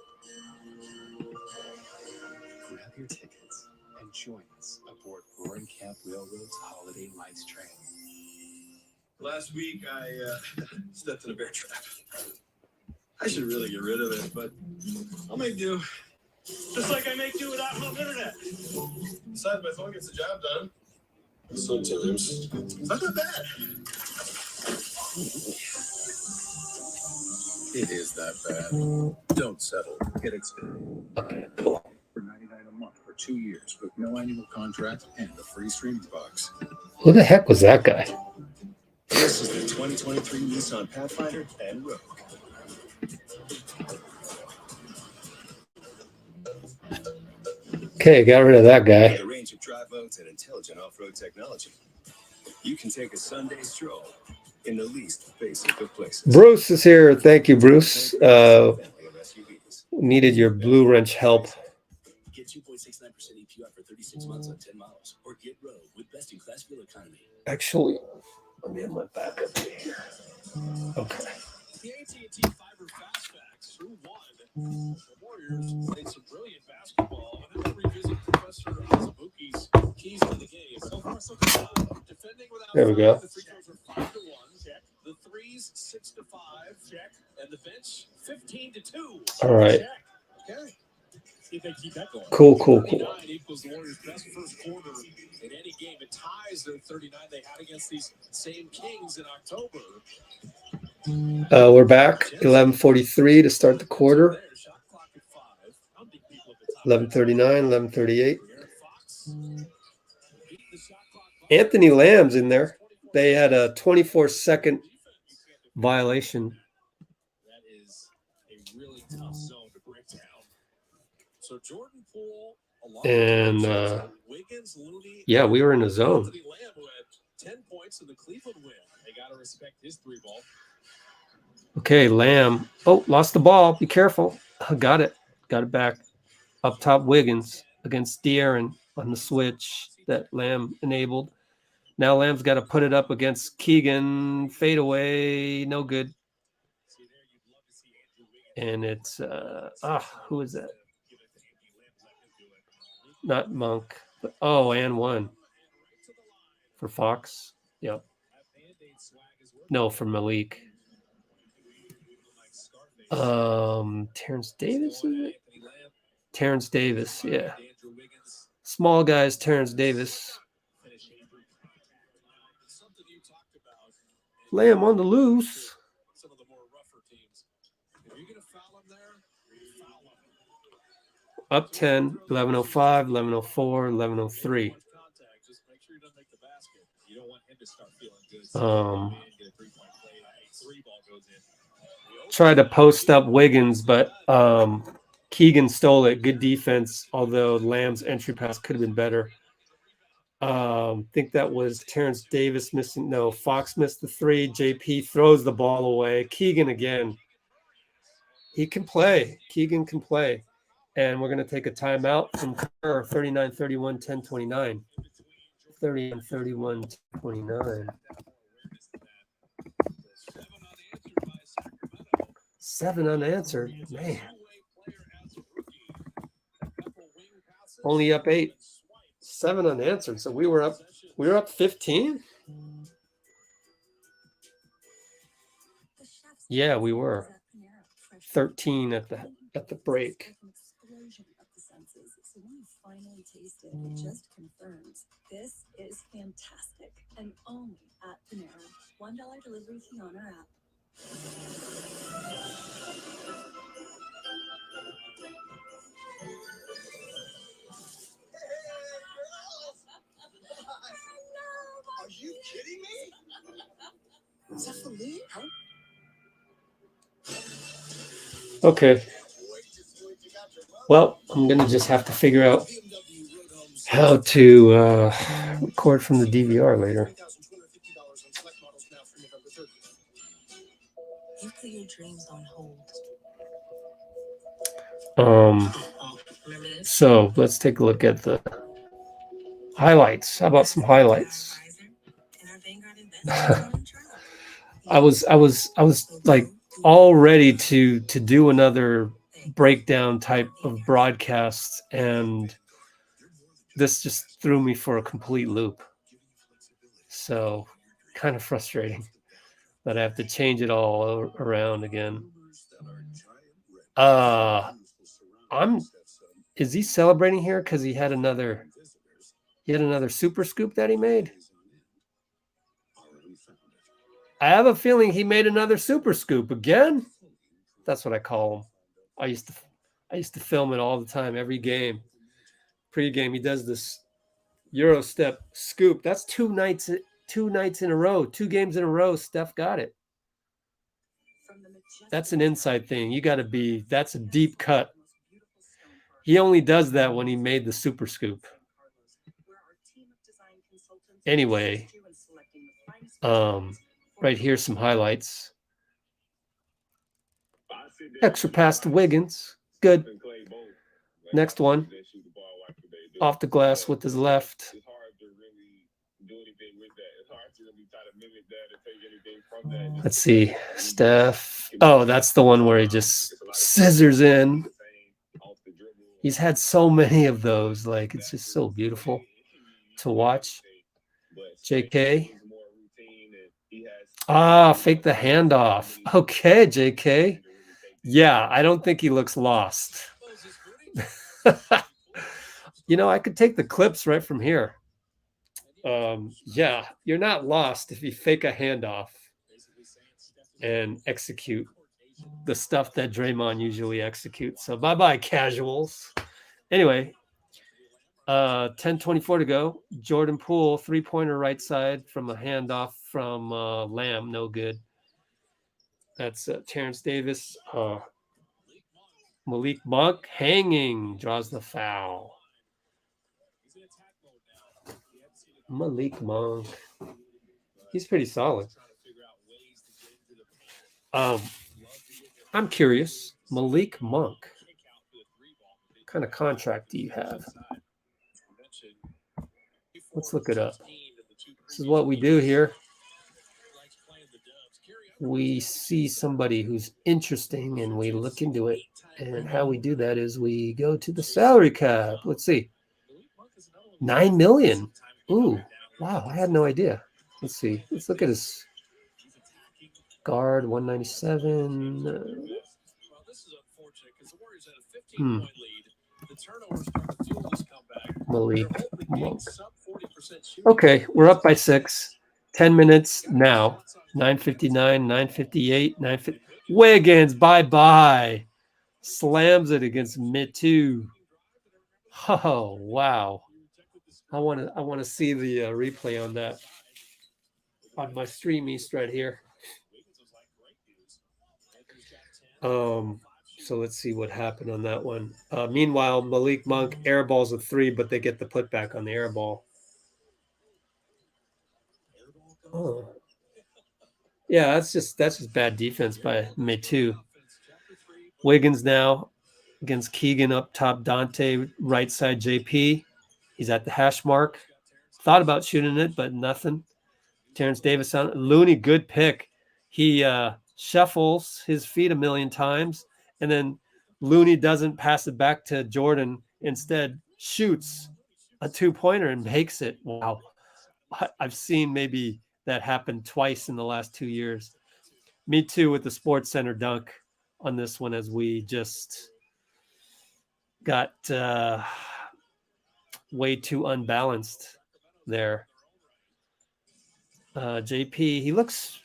Grab your tickets and join us aboard Roaring Camp Railroad's Holiday Lights train. Last week, I stepped in a bear trap. I should really get rid of it, but I'll make do. Just like I make do without home internet. Besides, my phone gets the job done. Sometimes. It's not that bad. It is that bad. Don't settle. Get Xfinity. Okay, cool. For $99 a month for 2 years with no annual contract and a free streaming box. Who the heck was that guy? This is the 2023 Nissan Pathfinder and Rogue. Okay, got rid of that guy. With a range of drive modes and intelligent off-road technology, you can take a Sunday stroll in the least basic of places. Bruce is here. Thank you, Bruce. Needed your blue wrench help. Get 2.69% APR for 36 months on 10 miles, or get Rogue with best-in-class fuel economy. Actually, let me have my backup here. Okay. The AT&T Fiber Fastbacks, who won? The Warriors played some brilliant basketball, and then we'll revisit Professor Azubuki's keys to the game. So far, so good. Defending without there we go. The free throws are 5-1, check. The threes 6-5, check. And the bench 15-2. All right. Check. Okay. See if they keep that going. Cool. 39 equals the Warriors' best first quarter in any game. It ties their 39 they had against these same Kings in October. We're back. 11:43 to start the quarter. 11:39, 11:38. Anthony Lamb's in there. They had a 24-second violation. That is a really tough zone to break down. So Jordan Poole, And Wiggins, Looney, yeah, we were in a zone. Anthony Lamb, who had 10 points in the Cleveland win. They got to respect his three ball. Okay, Lamb. Oh, lost the ball. Be careful. Got it. Got it back. Up top, Wiggins against De'Aaron on the switch that Lamb enabled. Now Lamb's got to put it up against Keegan. Fade away. No good. And it's, who is that? Not Monk. But, and one. For Fox. Yep. No, for Malik. Terrence Davis, is it? Terrence Davis, yeah. Small guys, Terrence Davis. Lamb on the loose. Up 10, 11:05, 11:04, 11:03. Tried to post up Wiggins, but Keegan stole it. Good defense, although Lamb's entry pass could have been better. Think that was Terrence Davis missing. No, Fox missed the three. JP throws the ball away. Keegan again. He can play. Keegan can play. And we're going to take a timeout from Kerr, 39-31, 10-29. 39-31, 10-29. 7 unanswered. Man. Only up 8. 7 unanswered. So we were up 15? Yeah, we were. 13 at the break. Finally tasted, it just confirms this is fantastic and only at Panera. $1 delivery fee on our app. Are you kidding me? Is that for me? Okay. Well, I'm going to just have to figure out how to record from the DVR later. You put your dreams on hold. So let's take a look at the highlights. How about some highlights? I was like all ready to do another breakdown type of broadcast, and this just threw me for a complete loop. So kind of frustrating that I have to change it all around again. Is he celebrating here because he had another super scoop that he made? I have a feeling he made another super scoop again. That's what I call him. I used to film it all the time, every game. Pre-game, he does this Euro step scoop. That's two nights in a row, 2 games in a row. Steph got it. That's an inside thing. That's a deep cut. He only does that when he made the super scoop. Anyway, right here, some highlights. Extra pass to Wiggins. Good. Next one. Off the glass with his left. Let's see. Steph. Oh, that's the one where he just scissors in. He's had so many of those. Like, it's just so beautiful to watch. JK. Fake the handoff. Okay, JK. Yeah, I don't think he looks lost. I could take the clips right from here. Yeah, you're not lost if you fake a handoff and execute the stuff that Draymond usually executes. So bye-bye, casuals. Anyway, 10:24 to go. Jordan Poole, 3-pointer right side from a handoff from Lamb. No good. That's Terrence Davis. Malik Monk hanging, draws the foul. Malik Monk. He's pretty solid. I'm curious. Malik Monk. What kind of contract do you have? Let's look it up. This is what we do here. We see somebody who's interesting and we look into it. And how we do that is we go to the salary cap. Let's see. $9 million. Ooh, wow. I had no idea. Let's see. Let's look at his guard, 197. Malik Monk. Okay, we're up by 6. 10 minutes now. 9:59, 9:58, 9:50. Wiggins, bye-bye. Slams it against Metu. Oh, wow. I want to see the replay on that. on my stream East right here. So let's see what happened on that one. Meanwhile, Malik Monk airballs a 3, but they get the putback on the airball. Oh, yeah, that's just bad defense by Metu. Wiggins now against Keegan up top. Donte right side. JP. He's at the hash mark. Thought about shooting it, but nothing. Terrence Davis on Looney. Good pick. He shuffles his feet a million times, and then Looney doesn't pass it back to Jordan. Instead, shoots a 2-pointer and makes it. Wow. I've seen maybe that happen twice in the last 2 years. Me too with the Sports Center dunk on this one, as we just got way too unbalanced there. JP, he looks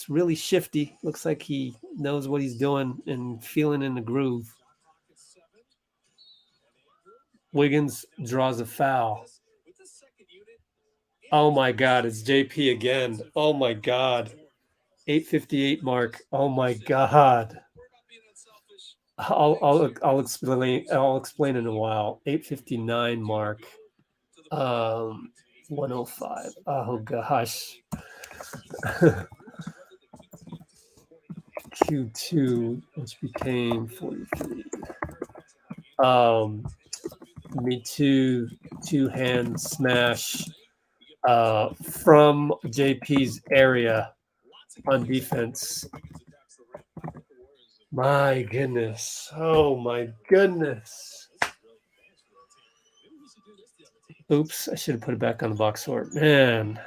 really shifty. Looks like he knows what he's doing and feeling in the groove. Wiggins draws a foul. Oh my God, it's JP again. Oh my God. 8:58 mark. Oh my God. I'll explain in a while. 8:59 mark. 105. Oh gosh. Q2, which became 43. Me too. 2-hand smash from JP's area on defense. My goodness. Oh my goodness. Oops, I should have put it back on the box score. Man.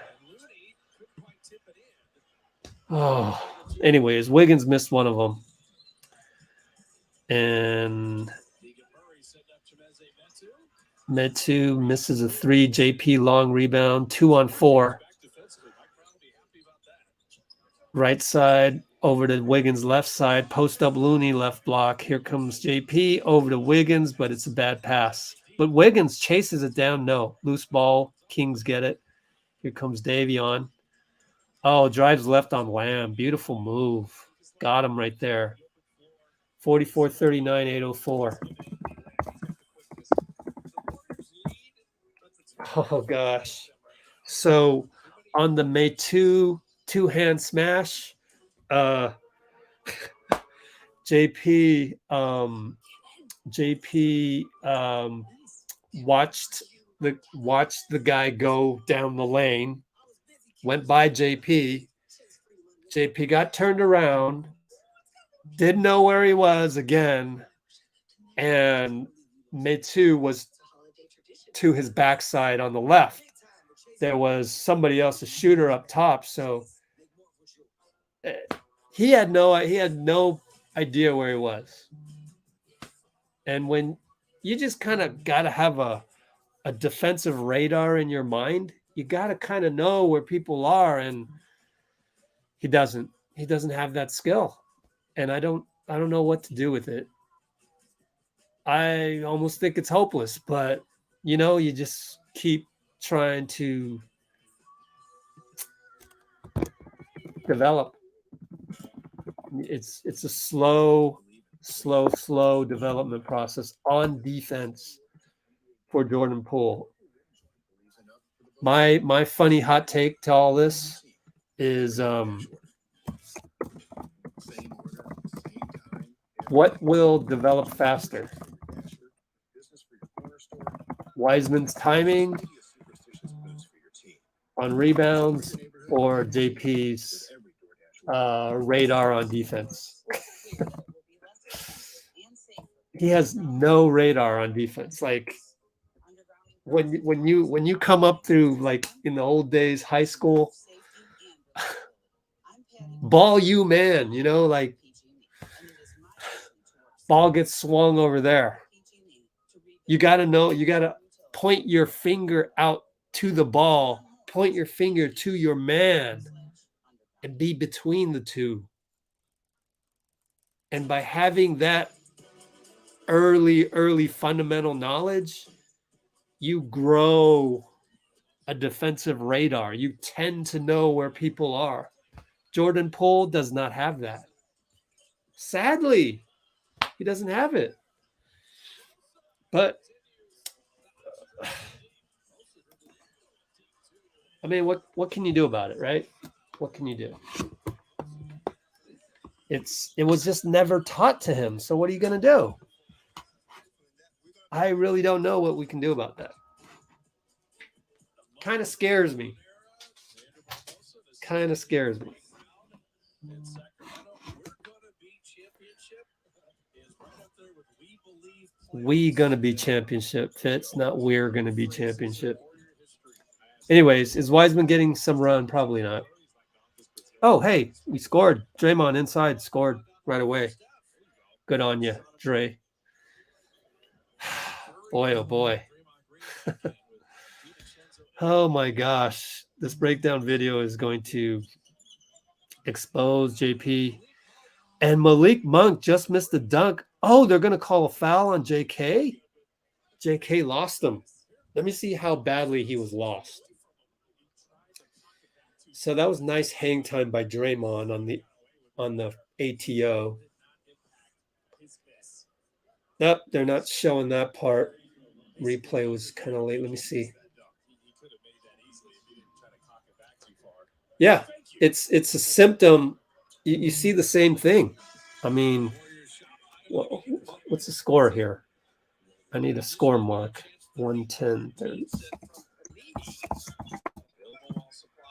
Oh, anyways, Wiggins missed one of them. And Metu misses a 3. JP long rebound, 2-on-4. Right side over to Wiggins' left side. Post up Looney left block. Here comes JP over to Wiggins, but it's a bad pass. But Wiggins chases it down. No. Loose ball. Kings get it. Here comes Davion. Oh, drives left on Lamb. Beautiful move. Got him right there. 44-39, 804. Oh, gosh. So on the Metu 2-hand smash, JP watched the guy go down the lane, went by JP. JP got turned around, didn't know where he was again, and Metu was to his backside on the left. There was somebody else, a shooter up top, so he had no idea where he was. And when you just kind of got to have a defensive radar in your mind, you got to kind of know where people are, and he doesn't have that skill. And I don't know what to do with it. I almost think it's hopeless, but you just keep trying to develop. It's a slow development process on defense for Jordan Poole. My funny hot take to all this is what will develop faster? Wiseman's timing on rebounds or JP's radar on defense? He has no radar on defense. Like when you come up through, like in the old days, high school, ball you man, like ball gets swung over there. You got to point your finger out to the ball, point your finger to your man, and be between the two. And by having that early fundamental knowledge, you grow a defensive radar. You tend to know where people are. Jordan Poole does not have that. Sadly, he doesn't have it. But I mean, what can you do about it, right? What can you do? It was just never taught to him. So what are you going to do? I really don't know what we can do about that. Kind of scares me. Kind of scares me. We gonna be championship, Fitz, not we're gonna be championship. Anyways, is Wiseman getting some run? Probably not. Oh, hey, we scored. Draymond inside scored right away. Good on you, Dray. Boy, oh boy. Oh my gosh. This breakdown video is going to expose JP. And Malik Monk just missed a dunk. Oh, they're going to call a foul on JK? JK lost him. Let me see how badly he was lost. So that was nice hang time by Draymond on the ATO. Nope, they're not showing that part. Replay was kind of late. Let me see. Yeah, it's a symptom. You see the same thing. I mean, what's the score here? I need a score mark. 110.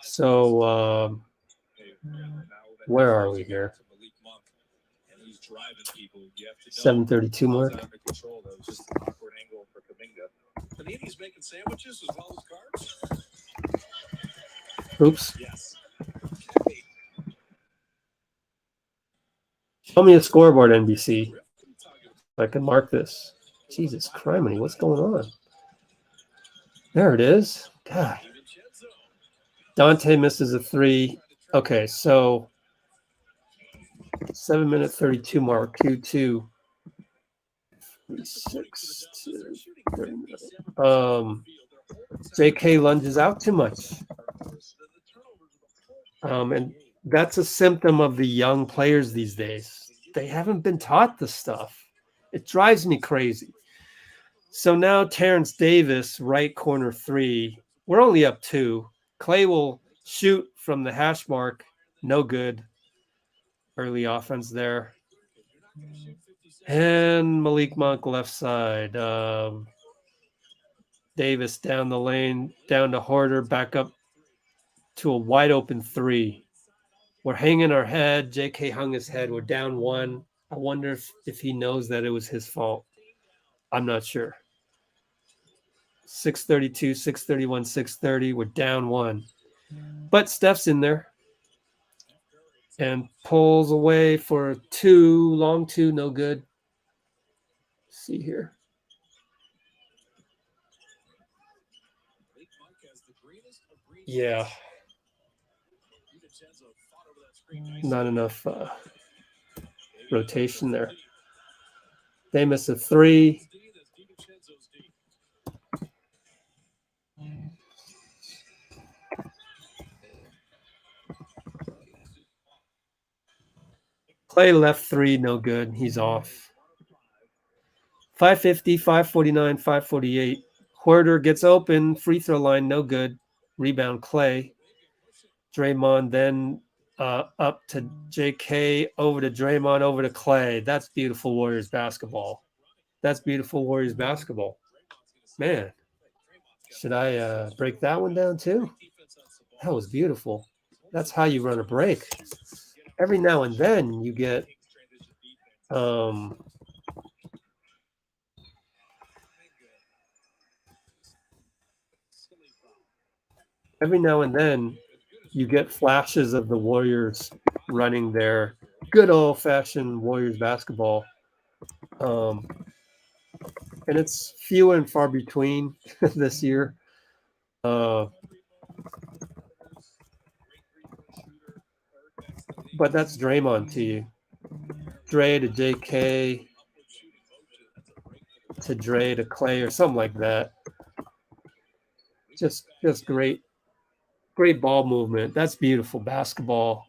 So where are we here? 7:32 mark. Oops. Show me a scoreboard, NBC. I can mark this. Jesus criminy, what's going on? There it is. God. Donte misses a 3. Okay, so 7:32 mark, Q2. 6 JK lunges out too much. And that's a symptom of the young players these days. They haven't been taught this stuff. It drives me crazy. So now Terrence Davis, right corner 3. We're only up 2. Klay will shoot from the hash mark. No good. Early offense there. And Malik Monk left side. Davis down the lane, down to Huerter, back up to a wide open 3. We're hanging our head. JK hung his head. We're down 1. I wonder if he knows that it was his fault. I'm not sure. 6:32, 6:31, 6:30. We're down 1. But Steph's in there. And pulls away for 2. Long 2, no good. Let's see here. Yeah. Not enough rotation there. They miss a 3. Klay left 3, no good. He's off. 550, 549, 548. Huerter gets open. Free throw line, no good. Rebound Klay. Draymond then up to JK, over to Draymond, over to Klay. That's beautiful Warriors basketball. That's beautiful Warriors basketball. Man, should I break that one down too? That was beautiful. That's how you run a break. Every now and then you get flashes of the Warriors running their good old-fashioned Warriors basketball. And it's few and far between this year. But that's Draymond to you. Dray to JK to Dray to Klay or something like that. Just great ball movement. That's beautiful basketball.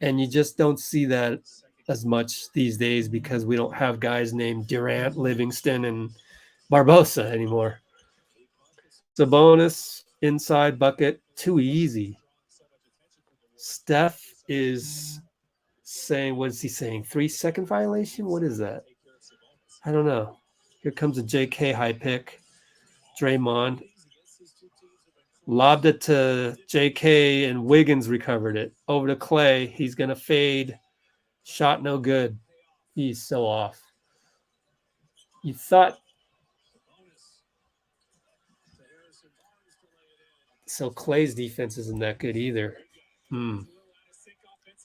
And you just don't see that as much these days because we don't have guys named Durant, Livingston, and Barbosa anymore. Sabonis, inside bucket, too easy. Steph is saying, what is he saying? 3-second violation? What is that? I don't know. Here comes a JK high pick. Draymond lobbed it to JK and Wiggins recovered it. Over to Klay. He's going to fade. Shot no good. He's so off. You thought. So Klay's defense isn't that good either.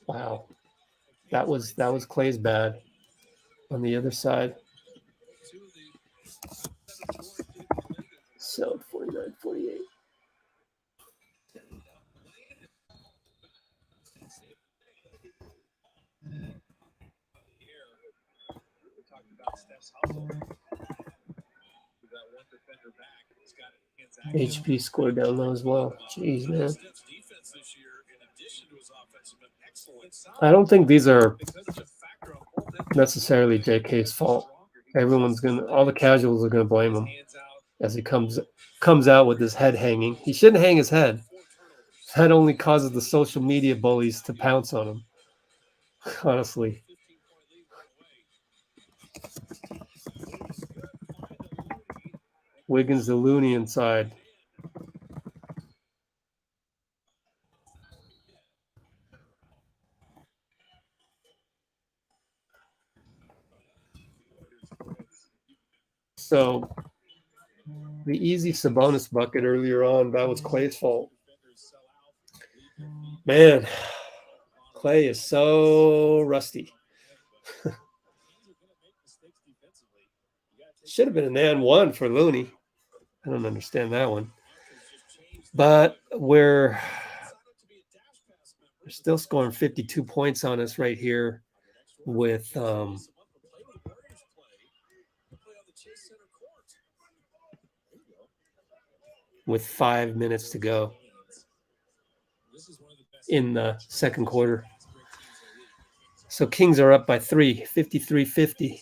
Wow. That was Klay's bad on the other side. So 49-48. HP scored down low as well. Jeez, man. I don't think these are necessarily JK's fault. All the casuals are gonna blame him as he comes out with his head hanging. He shouldn't hang his head. That only causes the social media bullies to pounce on him. Honestly. Wiggins the loony inside. So the easy Sabonis bucket earlier on, that was Klay's fault. Man, Klay is so rusty. Should have been an and one for Looney. I don't understand that one. But we're still scoring 52 points on us right here with 5 minutes to go in the second quarter. So Kings are up by 3, 53-50.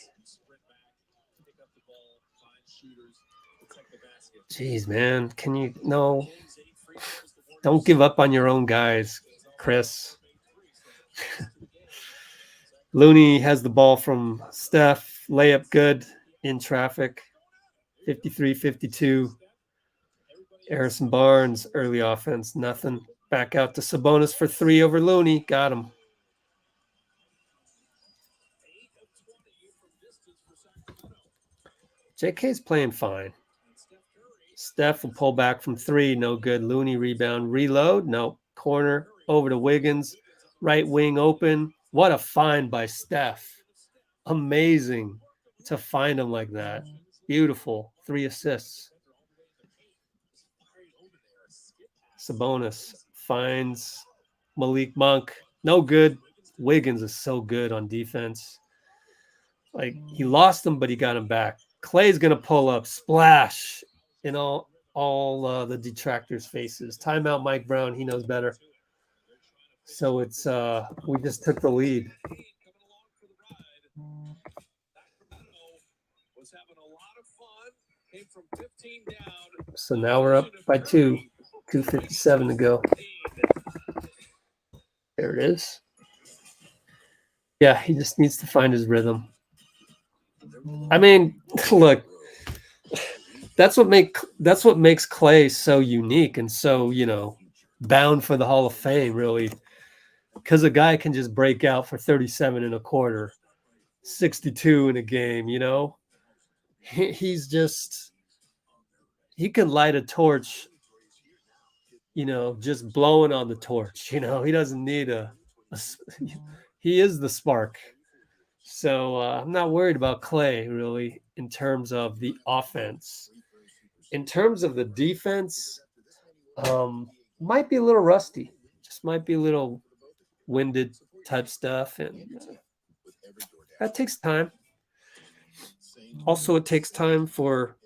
Jeez, man. Don't give up on your own guys, Chris. Looney has the ball from Steph. Layup good in traffic. 53-52. Harrison Barnes, early offense, nothing. Back out to Sabonis for 3 over Looney. Got him. JK's playing fine. Steph will pull back from 3. No good. Looney rebound. Reload. No. Corner. Over to Wiggins. Right wing open. What a find by Steph. Amazing to find him like that. Beautiful. 3 assists. Sabonis finds Malik Monk. No good. Wiggins is so good on defense. Like, he lost him, but he got him back. Klay's going to pull up. Splash in all the detractors' faces. Timeout, Mike Brown. He knows better. So it's we just took the lead. So now we're up by 2. 2:57 to go. There it is. Yeah, he just needs to find his rhythm. I mean, look, that's what makes Klay so unique and so, bound for the Hall of Fame, really. Because a guy can just break out for 37 and a quarter, 62 in a game, He's just, he can light a torch, just blowing on the torch, He doesn't need he is the spark. So I'm not worried about Klay, really, in terms of the offense. In terms of the defense, might be a little rusty. Just might be a little winded type stuff. And that takes time. Also, it takes time for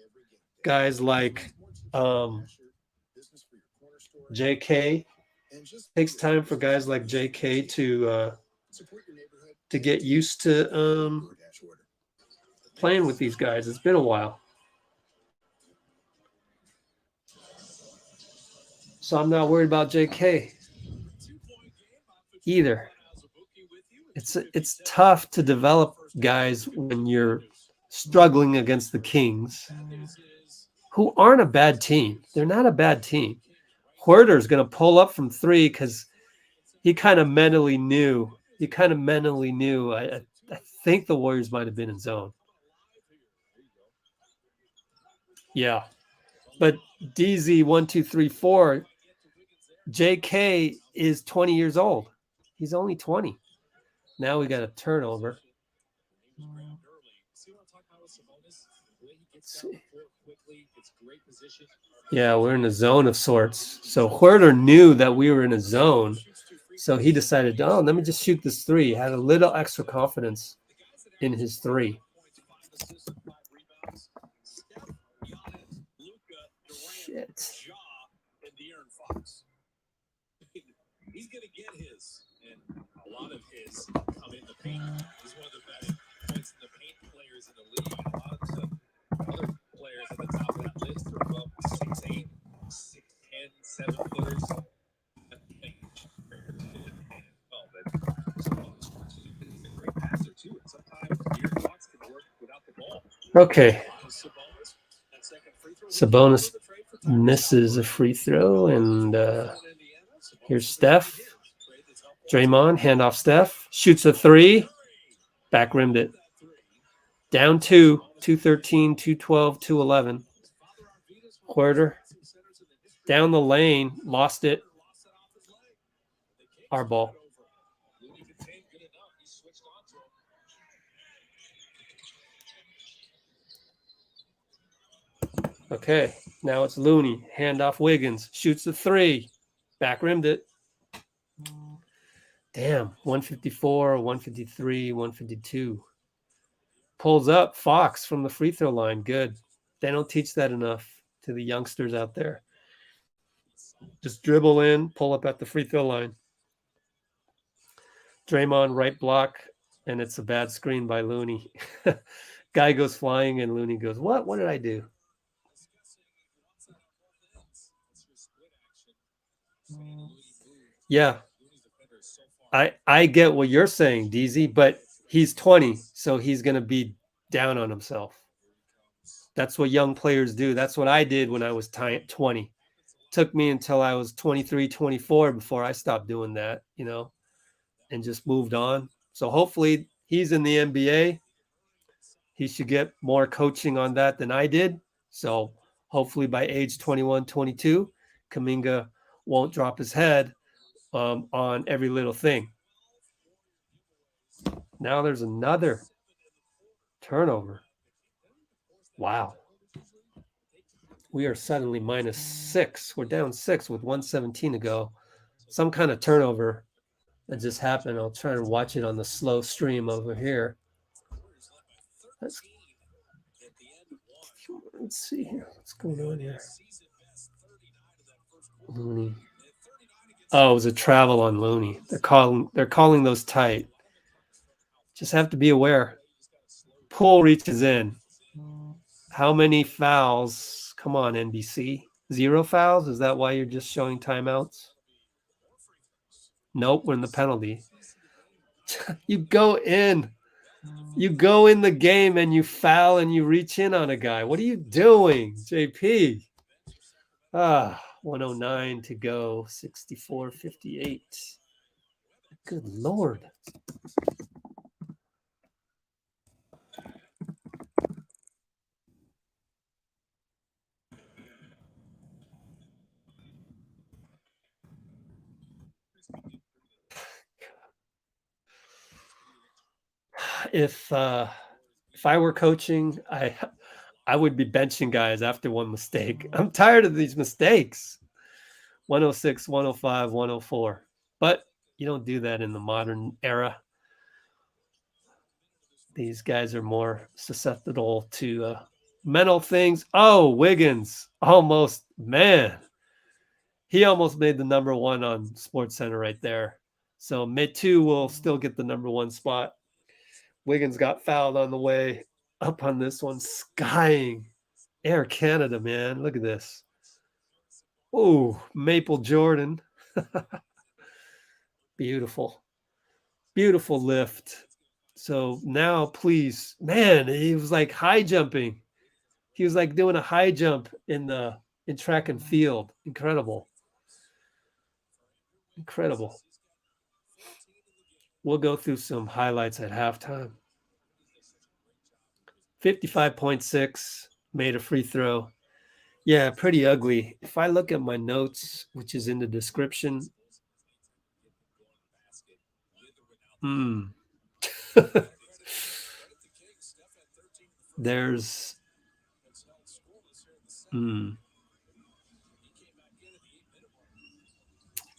guys like JK. Takes time for guys like JK to get used to playing with these guys. It's been a while. So I'm not worried about JK either. It's tough to develop guys when you're struggling against the Kings, who aren't a bad team. They're not a bad team. Huerter is going to pull up from 3 because he kind of mentally knew. I think the Warriors might have been in zone. Yeah. But DZ 1, 2, 3, 4, JK is 20 years old. He's only 20. Now we got a turnover. Yeah, we're in a zone of sorts. So Huerter knew that we were in a zone. So he decided, let me just shoot this 3. Had a little extra confidence in his 3. Shit. He's going to get his, and a lot of his come in the paint. He's one of the best points in the paint players in the league. A lot of the other players at the top of that list are above 6'8", 6'10", 7-footers. Well, but he's a great passer too, and sometimes De'Aaron Fox can work without the ball. Okay. Sabonis misses a free throw, and here's Steph. Draymond, handoff Steph. Shoots a 3. Back rimmed it. Down 2. 213, 212, 211. Huerter. Down the lane. Lost it. Our ball. Okay. Now it's Looney. Handoff Wiggins. Shoots the 3. Back rimmed it. Damn, 154, 153, 152. Pulls up Fox from the free throw line. Good. They don't teach that enough to the youngsters out there. Just dribble in, pull up at the free throw line. Draymond right block, and it's a bad screen by Looney. Guy goes flying, and Looney goes, "What? What did I do?" Yeah. I get what you're saying, DZ, but he's 20, so he's going to be down on himself. That's what young players do. That's what I did when I was 20. Took me until I was 23, 24 before I stopped doing that, and just moved on. So hopefully he's in the NBA. He should get more coaching on that than I did. So hopefully by age 21, 22, Kuminga won't drop his head on every little thing. Now there's another turnover. Wow. We are suddenly -6. We're down 6 with 1:17 to go. Some kind of turnover that just happened. I'll try to watch it on the slow stream over here. Let's see here. What's going on here? Looney. Oh, it was a travel on Looney. They're calling those tight. Just have to be aware. Poole reaches in. How many fouls? Come on, NBC. 0 fouls? Is that why you're just showing timeouts? Nope, we're in the penalty. You go in. You go in the game and you foul and you reach in on a guy. What are you doing, JP? 109 to go. 64-58. Good Lord. If I were coaching, I would be benching guys after one mistake. I'm tired of these mistakes. 106, 105, 104. But you don't do that in the modern era. These guys are more susceptible to mental things. Oh, Wiggins. Almost, man. He almost made the number one on Sports Center right there. So Metu will still get the number one spot. Wiggins got fouled on the way up on this one. Skying. Air Canada, man. Look at this. Oh, Maple Jordan. Beautiful. Beautiful lift. So now, please, man, he was like high jumping. He was like doing a high jump in track and field. Incredible. Incredible. We'll go through some highlights at halftime. 55.6, made a free throw. Yeah, pretty ugly. If I look at my notes, which is in the description. There's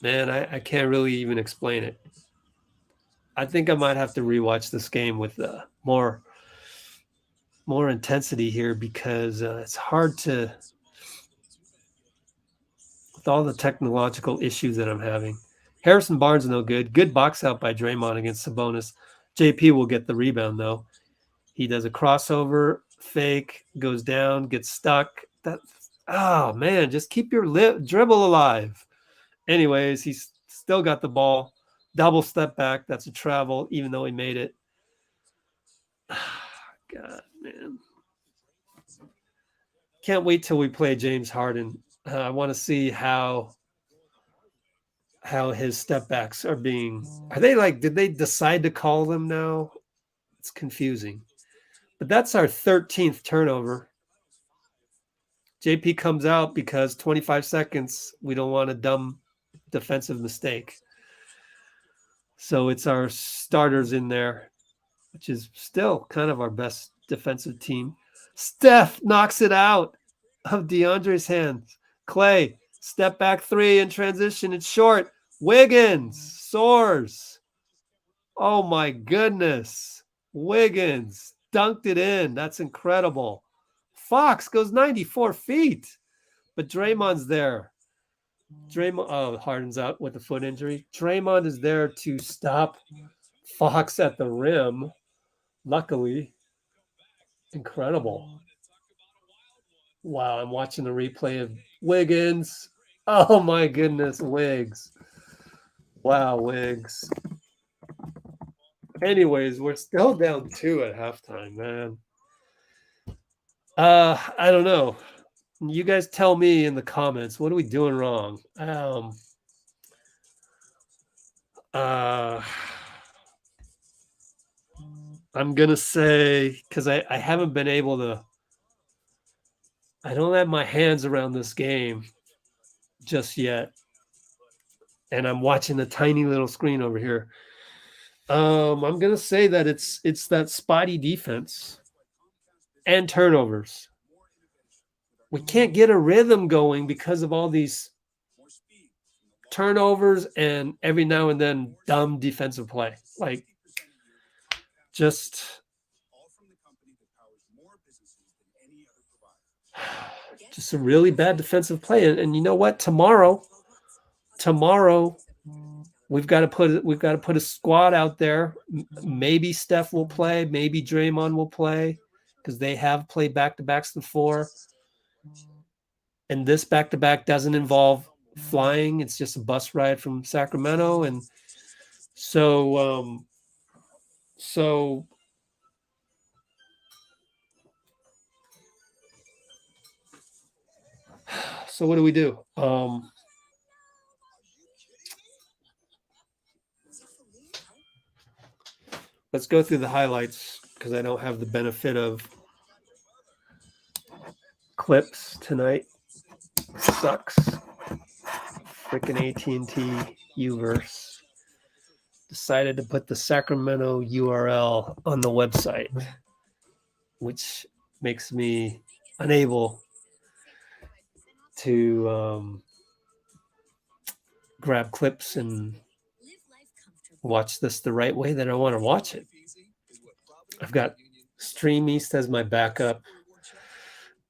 man, I can't really even explain it. I think I might have to rewatch this game with more intensity here because it's hard to, with all the technological issues that I'm having. Harrison Barnes no good. Good box out by Draymond against Sabonis. JP will get the rebound though. He does a crossover, fake, goes down, gets stuck. Oh man, just keep your dribble alive. Anyways, he's still got the ball. Double step back. That's a travel, even though he made it. God, man. Can't wait till we play James Harden. I want to see how his step backs are being. Are they like, did they decide to call them now? It's confusing. But that's our 13th turnover. JP comes out because 25 seconds, we don't want a dumb defensive mistake. So it's our starters in there, which is still kind of our best defensive team. Steph knocks it out of DeAndre's hands. Klay, step back three in transition. It's short. Wiggins soars. Oh my goodness. Wiggins dunked it in. That's incredible. Fox goes 94 feet, but Draymond's there. Harden's out with a foot injury. Draymond is there to stop Fox at the rim. Luckily, incredible. Wow, I'm watching the replay of Wiggins. Oh my goodness, Wiggs. Wow, Wiggs. Anyways, we're still down 2 at halftime, man. I don't know. You guys tell me in the comments, what are we doing wrong? I'm gonna say, because I haven't been able to, I don't have my hands around this game just yet. And I'm watching the tiny little screen over here. I'm gonna say that it's that spotty defense and turnovers. We can't get a rhythm going because of all these turnovers and every now and then dumb defensive play. Like just a really bad defensive play. And you know what? Tomorrow we've got to put a squad out there. Maybe Steph will play, maybe Draymond will play because they have played back-to-backs before. And this back-to-back doesn't involve flying. It's just a bus ride from Sacramento. And so what do we do? Let's go through the highlights because I don't have the benefit of clips tonight. Sucks. Freaking AT&T Uverse decided to put the Sacramento URL on the website, which makes me unable to grab clips and watch this the right way that I want to watch it. I've got Stream East as my backup.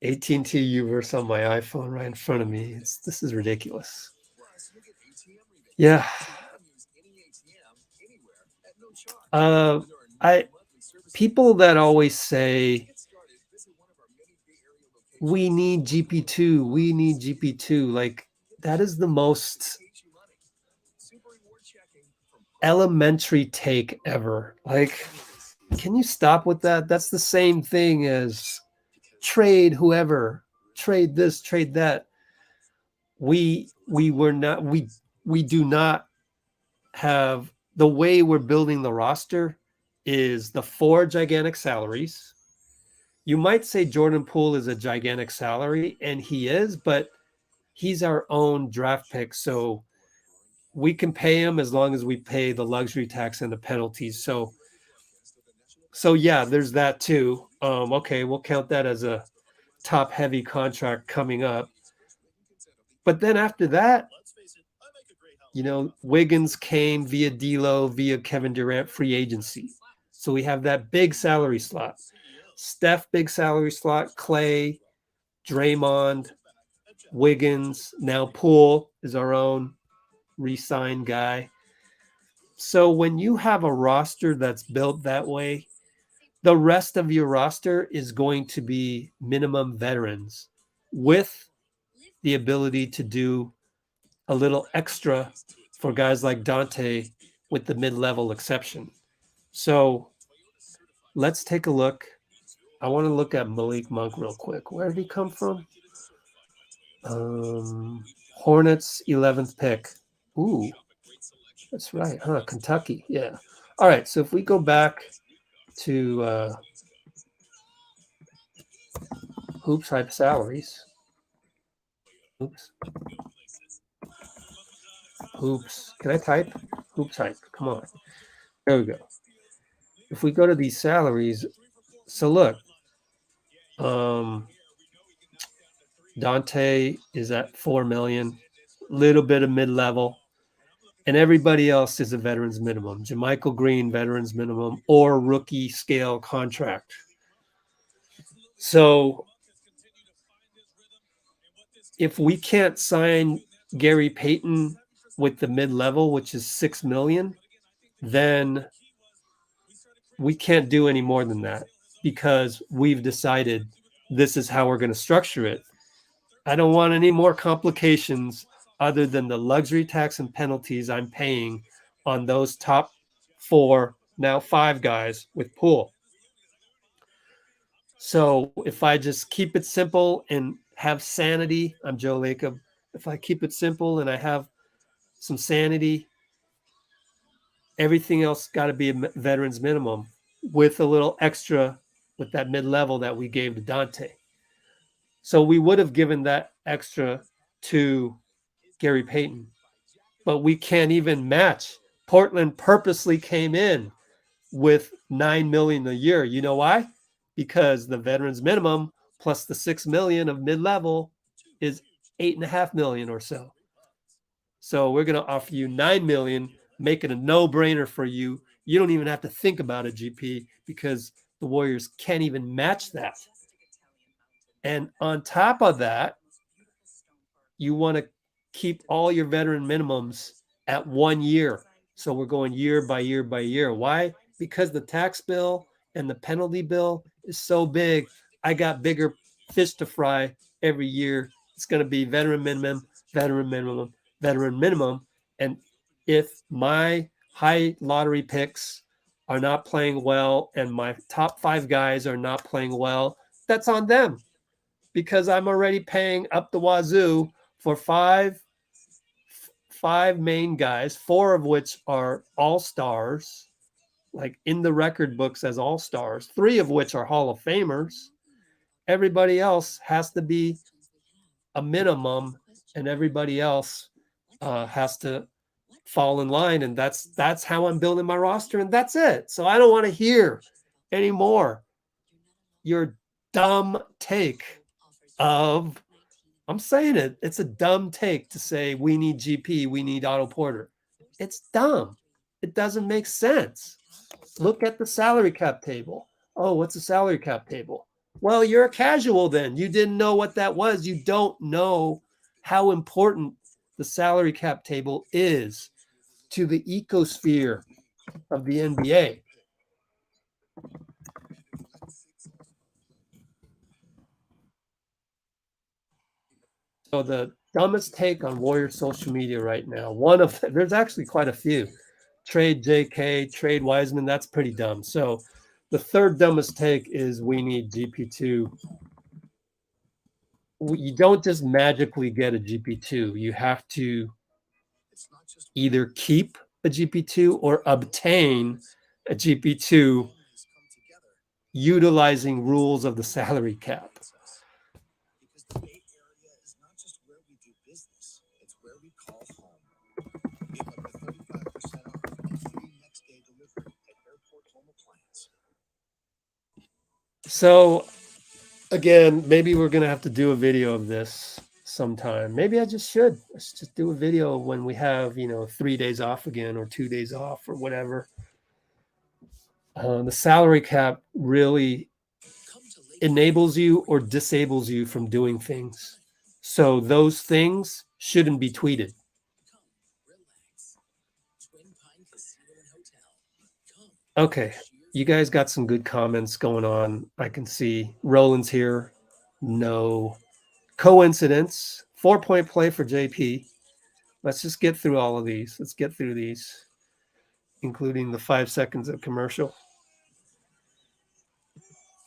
AT&T Uverse on my iPhone right in front of me. This is ridiculous. Yeah. People that always say we need GP2, we need GP2, like that is the most elementary take ever. Like, can you stop with that? That's the same thing as trade whoever, trade this, trade that. We do not have, the way we're building the roster is the 4 gigantic salaries. You might say Jordan Poole is a gigantic salary, and he is, but he's our own draft pick, so we can pay him as long as we pay the luxury tax and the penalties. So yeah, there's that too. Okay, we'll count that as a top heavy contract coming up. But then after that, Wiggins came via D'Lo, via Kevin Durant free agency. So we have that big salary slot. Steph, big salary slot. Klay, Draymond, Wiggins. Now Poole is our own re-signed guy. So when you have a roster that's built that way, the rest of your roster is going to be minimum veterans with the ability to do a little extra for guys like Donte with the mid-level exception. So let's take a look. I want to look at Malik Monk real quick. Where did he come from? Hornets 11th pick. Ooh, that's right, huh? Kentucky, yeah. All right, so if we go back to hoops hype salaries. Oops. Hoops. Can I type? Hoops hype. Come on. There we go. If we go to these salaries, so look, Donte is at $4 million, little bit of mid-level, and everybody else is a veterans minimum. JaMychal Green, veterans minimum, or rookie scale contract. So if we can't sign Gary Payton with the mid-level, which is $6 million, then we can't do any more than that because we've decided this is how we're going to structure it. I don't want any more complications other than the luxury tax and penalties I'm paying on those top 4, now 5 guys with Poole. So if I just keep it simple and have sanity, I'm Joe Lacob. If I keep it simple and I have some sanity, everything else got to be a veterans minimum with a little extra with that mid-level that we gave to Donte. So we would have given that extra to Gary Payton, but we can't even match. Portland purposely came in with $9 million a year. You know why? Because the veterans minimum plus the $6 million of mid-level is $8.5 million or so. So we're going to offer you $9 million, make it a no-brainer for you. You don't even have to think about it, GP, because the Warriors can't even match that. And on top of that, you want to keep all your veteran minimums at 1 year. So we're going year by year by year. Why? Because the tax bill and the penalty bill is so big. I got bigger fish to fry every year. It's going to be veteran minimum, veteran minimum, veteran minimum. And if my high lottery picks are not playing well and my top 5 guys are not playing well, that's on them. Because I'm already paying up the wazoo for five main guys, 4 of which are all-stars, like in the record books as all-stars, 3 of which are Hall of Famers. Everybody else has to be a minimum, and everybody else has to fall in line, and that's how I'm building my roster, and that's it. So I don't want to hear anymore your dumb take of, I'm saying it, it's a dumb take to say we need GP, we need Otto Porter. It's dumb. It doesn't make sense. Look at the salary cap table. Oh, what's a salary cap table? Well, you're a casual then. You didn't know what that was. You don't know how important the salary cap table is to the ecosphere of the NBA. So the dumbest take on Warrior social media right now, there's actually quite a few. Trade JK, trade Wiseman, that's pretty dumb. So the third dumbest take is we need GP2. You don't just magically get a GP2. You have to either keep a GP2 or obtain a GP2 utilizing rules of the salary cap. Because the Bay Area is not just where we do business, it's where we call home. Get up to 35% off and free next day delivery at airport home appliance. So again, maybe we're going to have to do a video of this sometime. Maybe I just should. Let's just do a video when we have, 3 days off again or 2 days off or whatever. The salary cap really enables you or disables you from doing things. So those things shouldn't be tweeted. Okay. You guys got some good comments going on. I can see Roland's here. No coincidence. 4-point play for JP. Let's just get through all of these. Let's get through these, including the 5 seconds of commercial.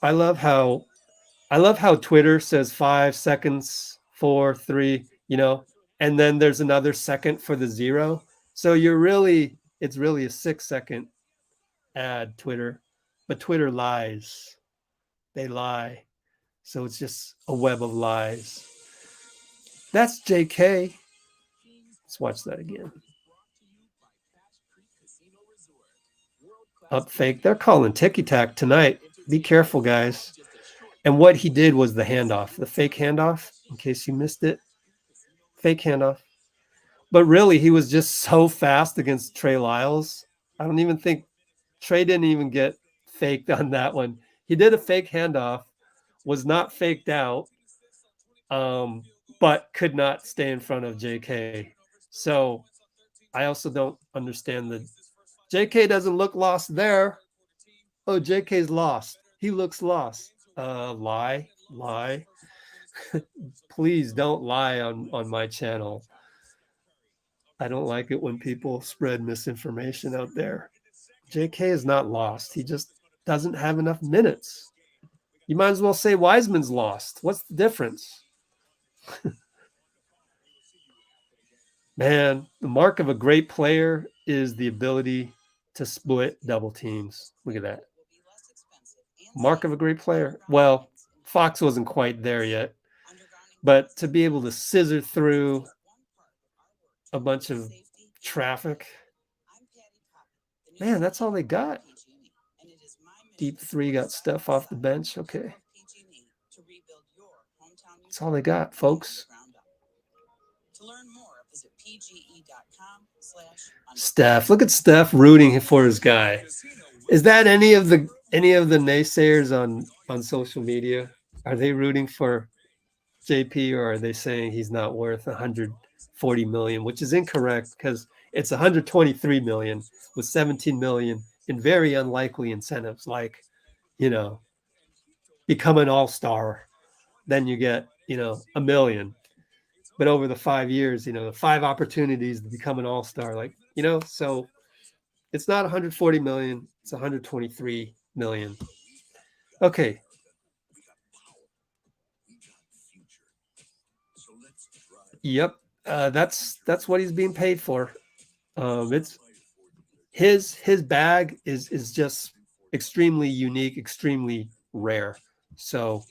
I love how Twitter says 5 seconds, 4, 3, and then there's another second for the 0. So it's really a 6-second ad, Twitter, but Twitter lies. They lie. So it's just a web of lies. That's JK. Let's watch that again. Up fake. They're calling ticky-tack tonight. Be careful, guys. And what he did was the handoff, the fake handoff, in case you missed it. Fake handoff. But really, he was just so fast against Trey Lyles. I don't even think Trey didn't even get faked on that one. He did a fake handoff, was not faked out, but could not stay in front of JK. So I also don't understand the JK doesn't look lost there. Oh, JK's lost. He looks lost. Lie. Please don't lie on my channel. I don't like it when people spread misinformation out there. JK is not lost. He just doesn't have enough minutes. You might as well say Wiseman's lost. What's the difference? Man, the mark of a great player is the ability to split double teams. Look at that. Mark of a great player. Well, Fox wasn't quite there yet, but to be able to scissor through a bunch of traffic, man, that's all they got. Deep 3 got Steph off the bench. Okay. That's all they got, folks. Steph. Look at Steph rooting for his guy. Is that any of the naysayers on social media? Are they rooting for JP, or are they saying he's not worth 140 million, which is incorrect because it's 123 million with 17 million in very unlikely incentives, like, become an all-star. Then you get, $1 million. But over the 5 years, 5 opportunities to become an all-star, so it's not 140 million, it's 123 million. Okay. Yep. That's what he's being paid for. It's his bag is just extremely unique, extremely rare. So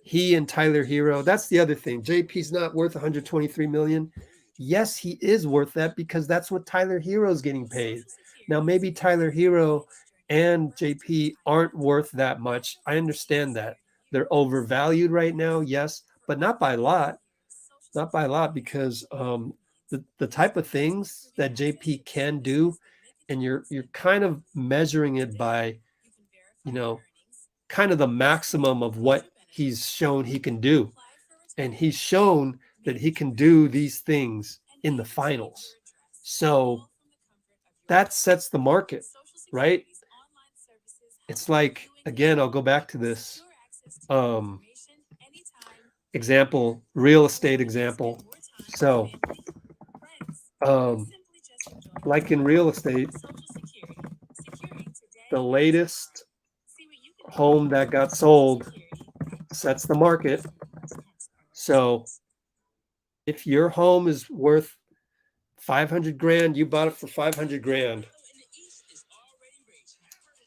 he and Tyler Hero, that's the other thing. JP's not worth 123 million. Yes, he is worth that because that's what Tyler Hero's getting paid. Now, maybe Tyler Hero and JP aren't worth that much. I understand that. They're overvalued right now, yes, but not by a lot. Not by a lot, because the type of things that JP can do, and you're kind of measuring it by, kind of the maximum of what he's shown he can do. And he's shown that he can do these things in the finals. So that sets the market, right? It's like, again, I'll go back to this example, real estate example. So, like in real estate, the latest home that got sold sets the market. So if your home is worth 500 grand, you bought it for 500 grand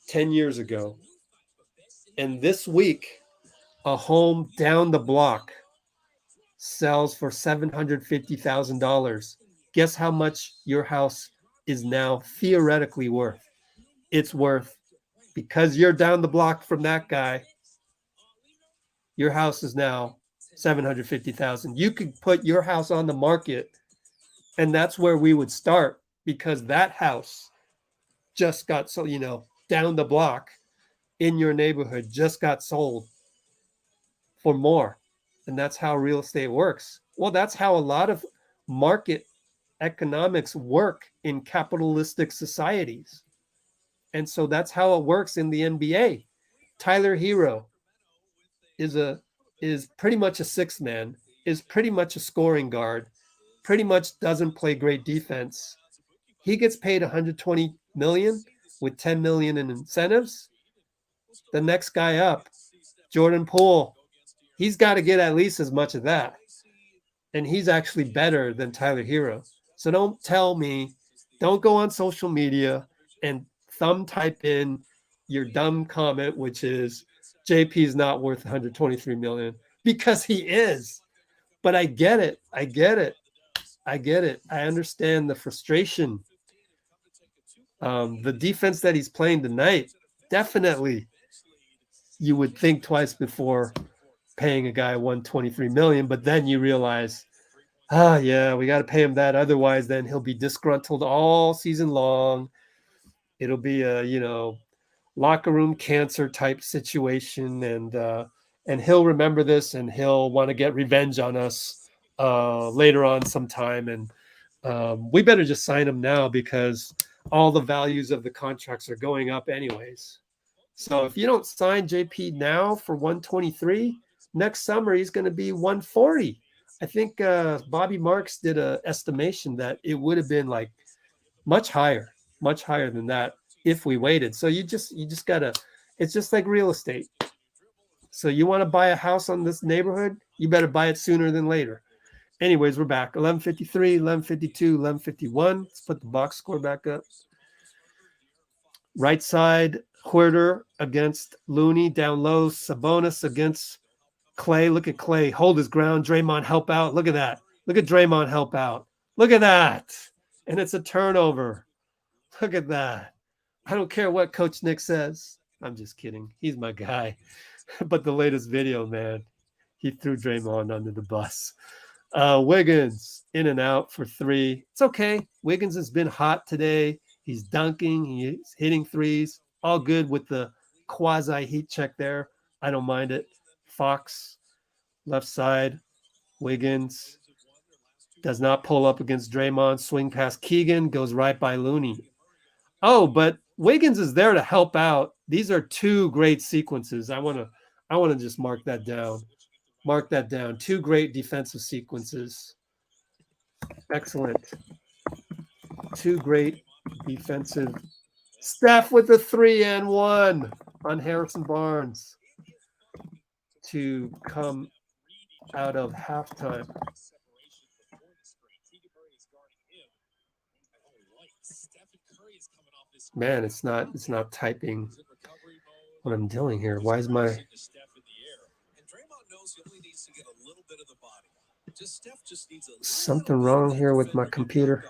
10 years ago. And this week, a home down the block sells for $750,000. Guess how much your house is now theoretically worth? It's worth, because you're down the block from that guy, your house is now 750,000. You could put your house on the market, and that's where we would start, because that house just got sold, down the block in your neighborhood just got sold for more. And that's how real estate works. Well, that's how a lot of market economics work in capitalistic societies. And so that's how it works in the NBA. Tyler Hero is pretty much a sixth man, is pretty much a scoring guard, pretty much doesn't play great defense. He gets paid $120 million with $10 million in incentives. The next guy up, Jordan Poole, he's got to get at least as much of that. And he's actually better than Tyler Hero. So don't tell me, don't go on social media and thumb type in your dumb comment, which is JP's not worth 123 million, because he is. But I get it. I understand the frustration. The defense that he's playing tonight, definitely you would think twice before paying a guy 123 million, but then you realize, yeah, we got to pay him that. Otherwise, then he'll be disgruntled all season long. It'll be a, locker room cancer type situation. And he'll remember this, and he'll want to get revenge on us later on sometime. And we better just sign him now, because all the values of the contracts are going up anyways. So if you don't sign JP now for 123, next summer he's going to be 140. I think Bobby Marks did an estimation that it would have been like much higher than that if we waited. So you just gotta, it's just like real estate. So you want to buy a house on this neighborhood, you better buy it sooner than later. Anyways, we're back. 11:53, 11:52, 11:51. Let's put the box score back up. Right side, Huerter against Looney. Down low, Sabonis against Klay. Look at Klay. Hold his ground. Draymond help out. Look at that. Look at Draymond help out. Look at that. And it's a turnover. Look at that. I don't care what Coach Nick says. I'm just kidding. He's my guy. But the latest video, man, he threw Draymond under the bus. Wiggins in and out for three. It's okay. Wiggins has been hot today. He's dunking. He's hitting threes. All good with the quasi heat check there. I don't mind it. Fox, left side. Wiggins does not pull up against Draymond. Swing past Keegan. Goes right by Looney. Oh, but Wiggins is there to help out. These are two great sequences. I want to just mark that down. Mark that down. Two great defensive sequences. Excellent. Two great defensive. Steph with a 3-and-1 on Harrison Barnes to come out of halftime. Man, it's not typing what I'm doing here. Why is my something wrong here with my computer?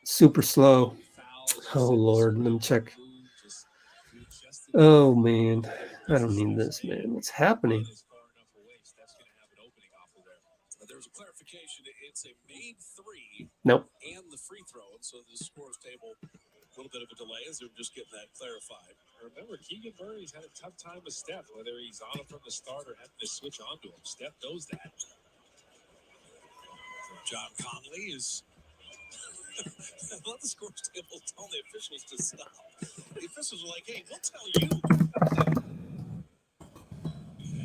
Super slow. Oh Lord, let me check. Oh man, I don't need this, man. What's happening? Nope. And the free throw, so the scores table a little bit of a delay as they're just getting that clarified. Remember, Keegan Murray's had a tough time with Steph, whether he's on him from the start or having to switch onto him. Steph knows that. John Conley is. I love the scores table telling the officials to stop. The officials are like, "Hey, we'll tell you."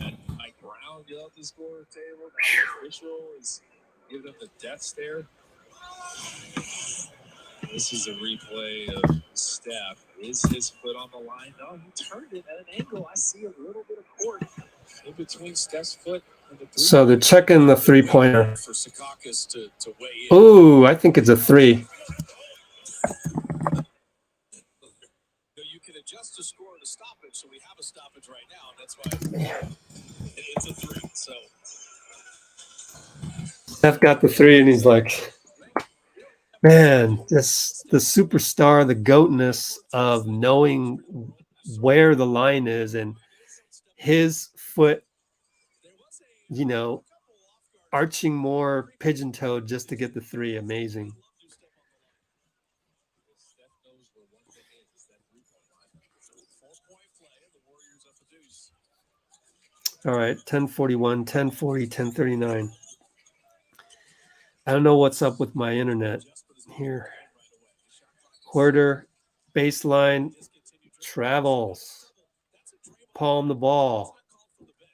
And Mike Brown get out the score table. The official is giving up the death stare. This is a replay of Steph. Is his foot on the line? No, he turned it at an angle. I see a little bit of court in between Steph's foot and the three. So they're checking the 3-pointer. For Secaucus to weigh in. Ooh, I think it's a 3. You can adjust the score to stoppage, so we have a stoppage right now. That's why it's a 3. So Steph got the 3, and he's like, man, this the superstar, the goatness of knowing where the line is, and his foot, you know, arching more pigeon-toed just to get the 3. Amazing. All right, 10:41, 10:40, 10:39. I don't know what's up with my internet here. Huerter, baseline, travels, palm the ball.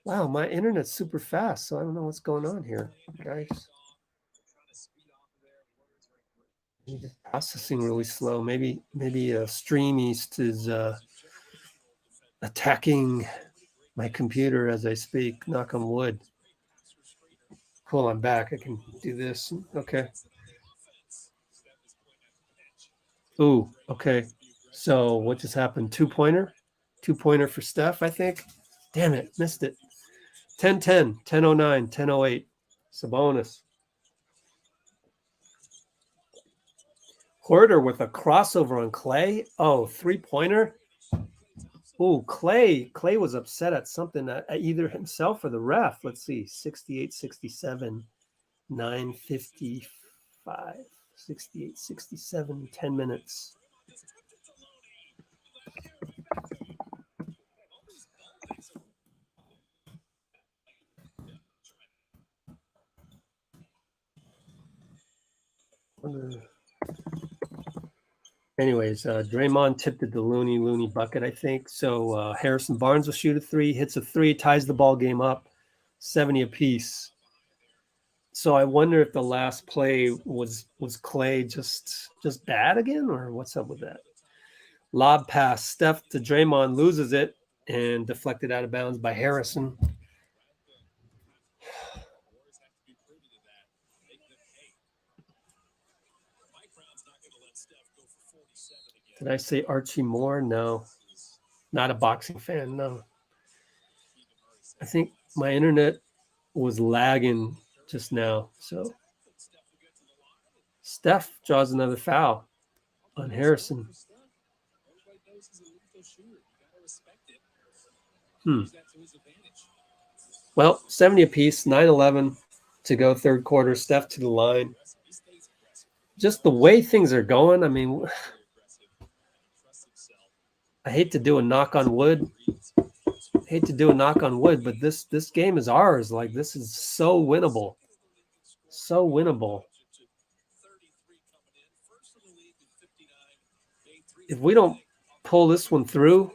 Wow, my internet's super fast, so I don't know what's going on here, guys. Processing really slow. Maybe Stream East is attacking my computer as I speak. Knock on wood. Cool, I'm back. I can do this. Okay. Ooh, okay. So what just happened? 2-pointer? 2-pointer for Steph, I think. Damn it, missed it. 10-10, 10-09, 10-08. Sabonis. Huerter with a crossover on Klay. Oh, 3-pointer. Ooh, Klay. Klay was upset at something, either himself or the ref. Let's see. 68-67, 9:55. 68-67, 10 minutes. Anyways, Draymond tipped it to Looney bucket, I think. So Harrison Barnes will shoot a 3, hits a 3, ties the ball game up, 70 apiece. So I wonder if the last play was Klay just bad again, or what's up with that? Lob pass, Steph to Draymond, loses it and deflected out of bounds by Harrison. Did I say Archie Moore? No, not a boxing fan. No, I think my internet was lagging just now. So Steph draws another foul on Harrison. Well, 70 apiece, 9-11 to go third quarter. Steph to the line. Just the way things are going, I mean, I hate to do a knock on wood. But this game is ours. Like, this is so winnable. So winnable. If we don't pull this one through,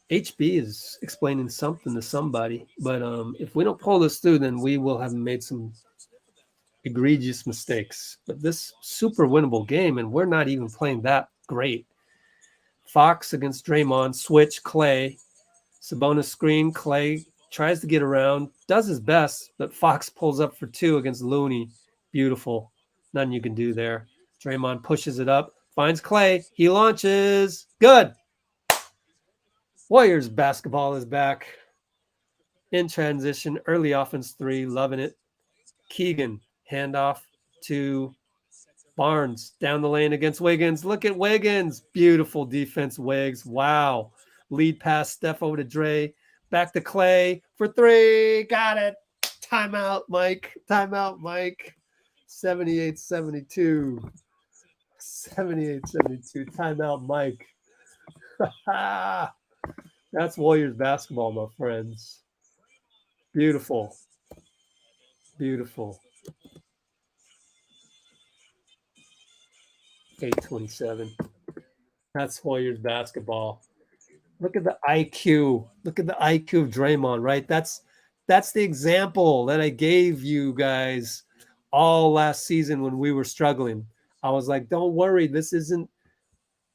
HB is explaining something to somebody. But if we don't pull this through, then we will have made some egregious mistakes. But this super winnable game, and we're not even playing that great. Fox against Draymond, switch, Klay. Sabonis screen, Klay tries to get around, does his best, but Fox pulls up for 2 against Looney. Beautiful. Nothing you can do there. Draymond pushes it up, finds Klay. He launches. Good. Warriors basketball is back. In transition, early offense 3, loving it. Keegan, handoff to Barnes, down the lane against Wiggins. Look at Wiggins. Beautiful defense, Wiggs. Wow. Lead pass, Steph over to Dray. Back to Klay for 3. Got it. Timeout, Mike. 78-72. 78-72. Timeout, Mike. That's Warriors basketball, my friends. Beautiful. 827. That's Warriors basketball. Look at the IQ. Look at the IQ of Draymond, right? That's the example that I gave you guys all last season when we were struggling. I was like, don't worry, this isn't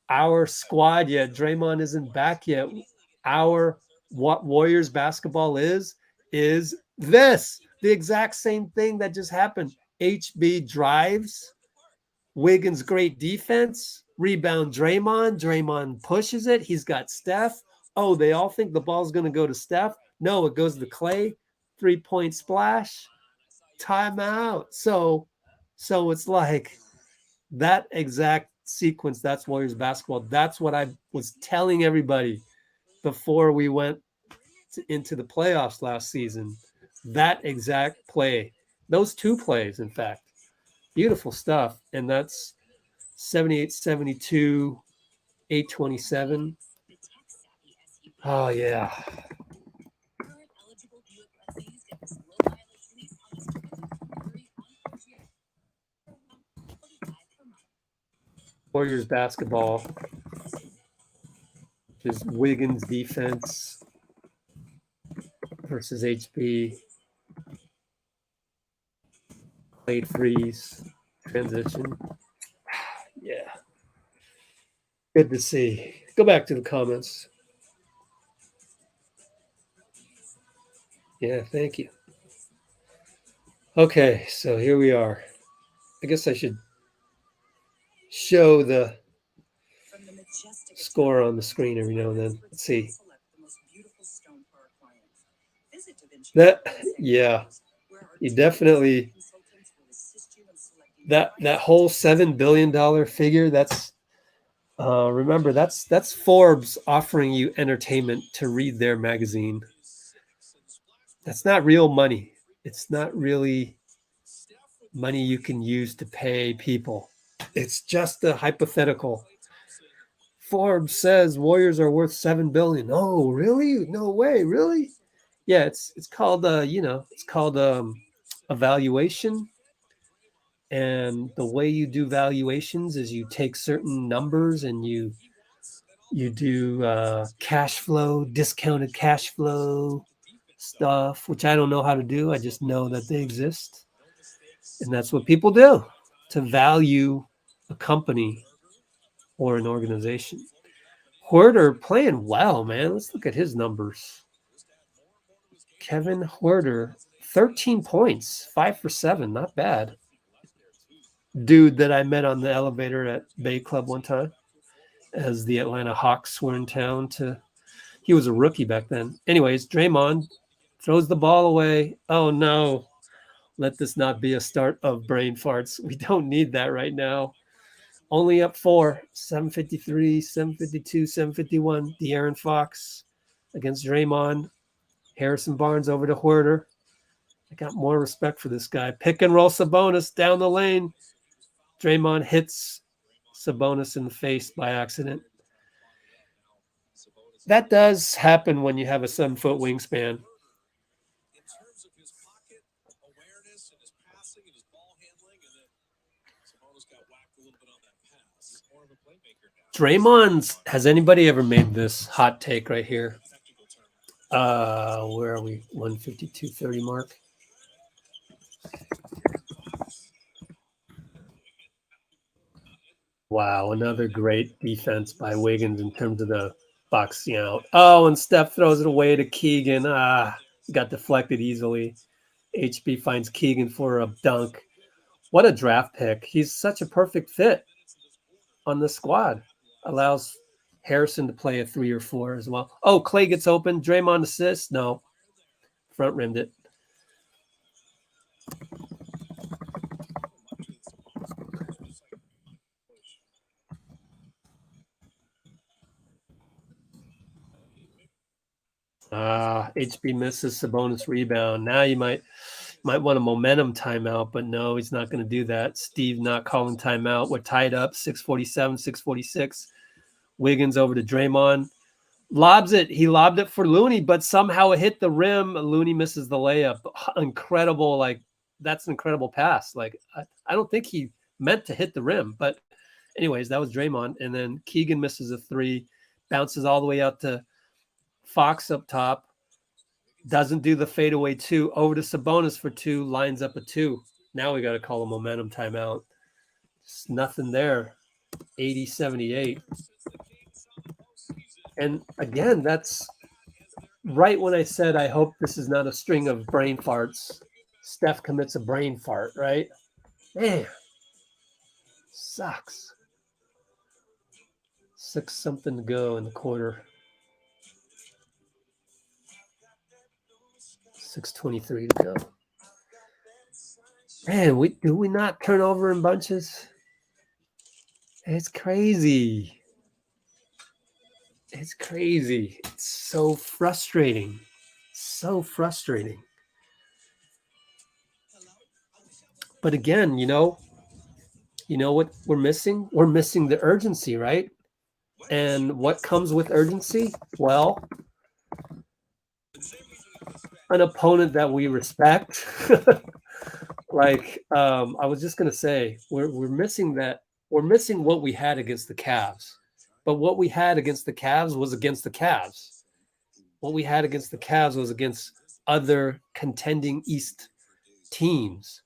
our squad yet. Draymond isn't back yet. What Warriors basketball is this. The exact same thing that just happened. HB drives, Wiggins great defense, rebound Draymond pushes it. He's got Steph. Oh, they all think the ball's going to go to Steph. No, it goes to Klay. 3-point splash, timeout. So it's like that exact sequence. That's Warriors basketball. That's what I was telling everybody before we went into the playoffs last season. That exact play, those two plays, in fact, beautiful stuff. And that's 78-72, 827. Oh, yeah. Warriors basketball is Wiggins defense versus HB. Played freeze, transition. Yeah. Good to see. Go back to the comments. Yeah, thank you. Okay, so here we are. I guess I should show the score on the screen every now and then. Let's see. That, yeah, you definitely, that whole $7 billion figure, that's, remember, that's Forbes offering you entertainment to read their magazine. That's not real money. It's not really money you can use to pay people. It's just a hypothetical. Forbes says Warriors are worth $7 billion. Oh, really? No way, really? Yeah, it's called it's called evaluation. And the way you do valuations is you take certain numbers and you do cash flow, discounted cash flow stuff, which I don't know how to do. I just know that they exist. And that's what people do to value a company or an organization. Huerter playing well, man. Let's look at his numbers. Kevin Huerter, 13 points, 5 for 7. Not bad. Dude that I met on the elevator at Bay Club one time as the Atlanta Hawks were in town. He was a rookie back then. Anyways, Draymond throws the ball away. Oh, no. Let this not be a start of brain farts. We don't need that right now. Only up 4, 753, 752, 751. De'Aaron Fox against Draymond. Harrison Barnes over to Huerter. I got more respect for this guy. Pick and roll Sabonis down the lane. Draymond hits Sabonis in the face by accident. That does happen when you have a 7-foot wingspan. Draymond's, has anybody ever made this hot take right here? Where are we? 152.30 mark. Wow, another great defense by Wiggins in terms of the boxing out. Oh, and Steph throws it away to Keegan. Got deflected easily. HB finds Keegan for a dunk. What a draft pick. He's such a perfect fit on the squad. Allows Harrison to play a 3 or 4 as well. Oh, Klay gets open. Draymond assists. No. Front rimmed it. HB misses Sabonis rebound. Now you might want a momentum timeout, but no, he's not going to do that. Steve not calling timeout. We're tied up, 6:47, 6:46. Wiggins over to Draymond. Lobs it. He lobbed it for Looney, but somehow it hit the rim. Looney misses the layup. Incredible. That's an incredible pass. I don't think he meant to hit the rim, but Anyways, that was Draymond. And then Keegan misses a 3, bounces all the way out to Fox up top, doesn't do the fadeaway 2, over to Sabonis for 2, lines up a 2. Now we got to call a momentum timeout. Just nothing there. 80-78. And again, that's right when I said I hope this is not a string of brain farts. Steph commits a brain fart, right? Man, sucks. 6-something to go in the quarter. 6:23 to go. Man, do we not turn over in bunches? It's crazy. It's crazy. It's so frustrating. So frustrating. But again, you know what we're missing? We're missing the urgency, right? And what comes with urgency? Well, an opponent that we respect. Like I was just gonna say, we're missing that. We're missing what we had against the Cavs. But what we had against the Cavs was against the Cavs. What we had against the Cavs was against other contending East teams.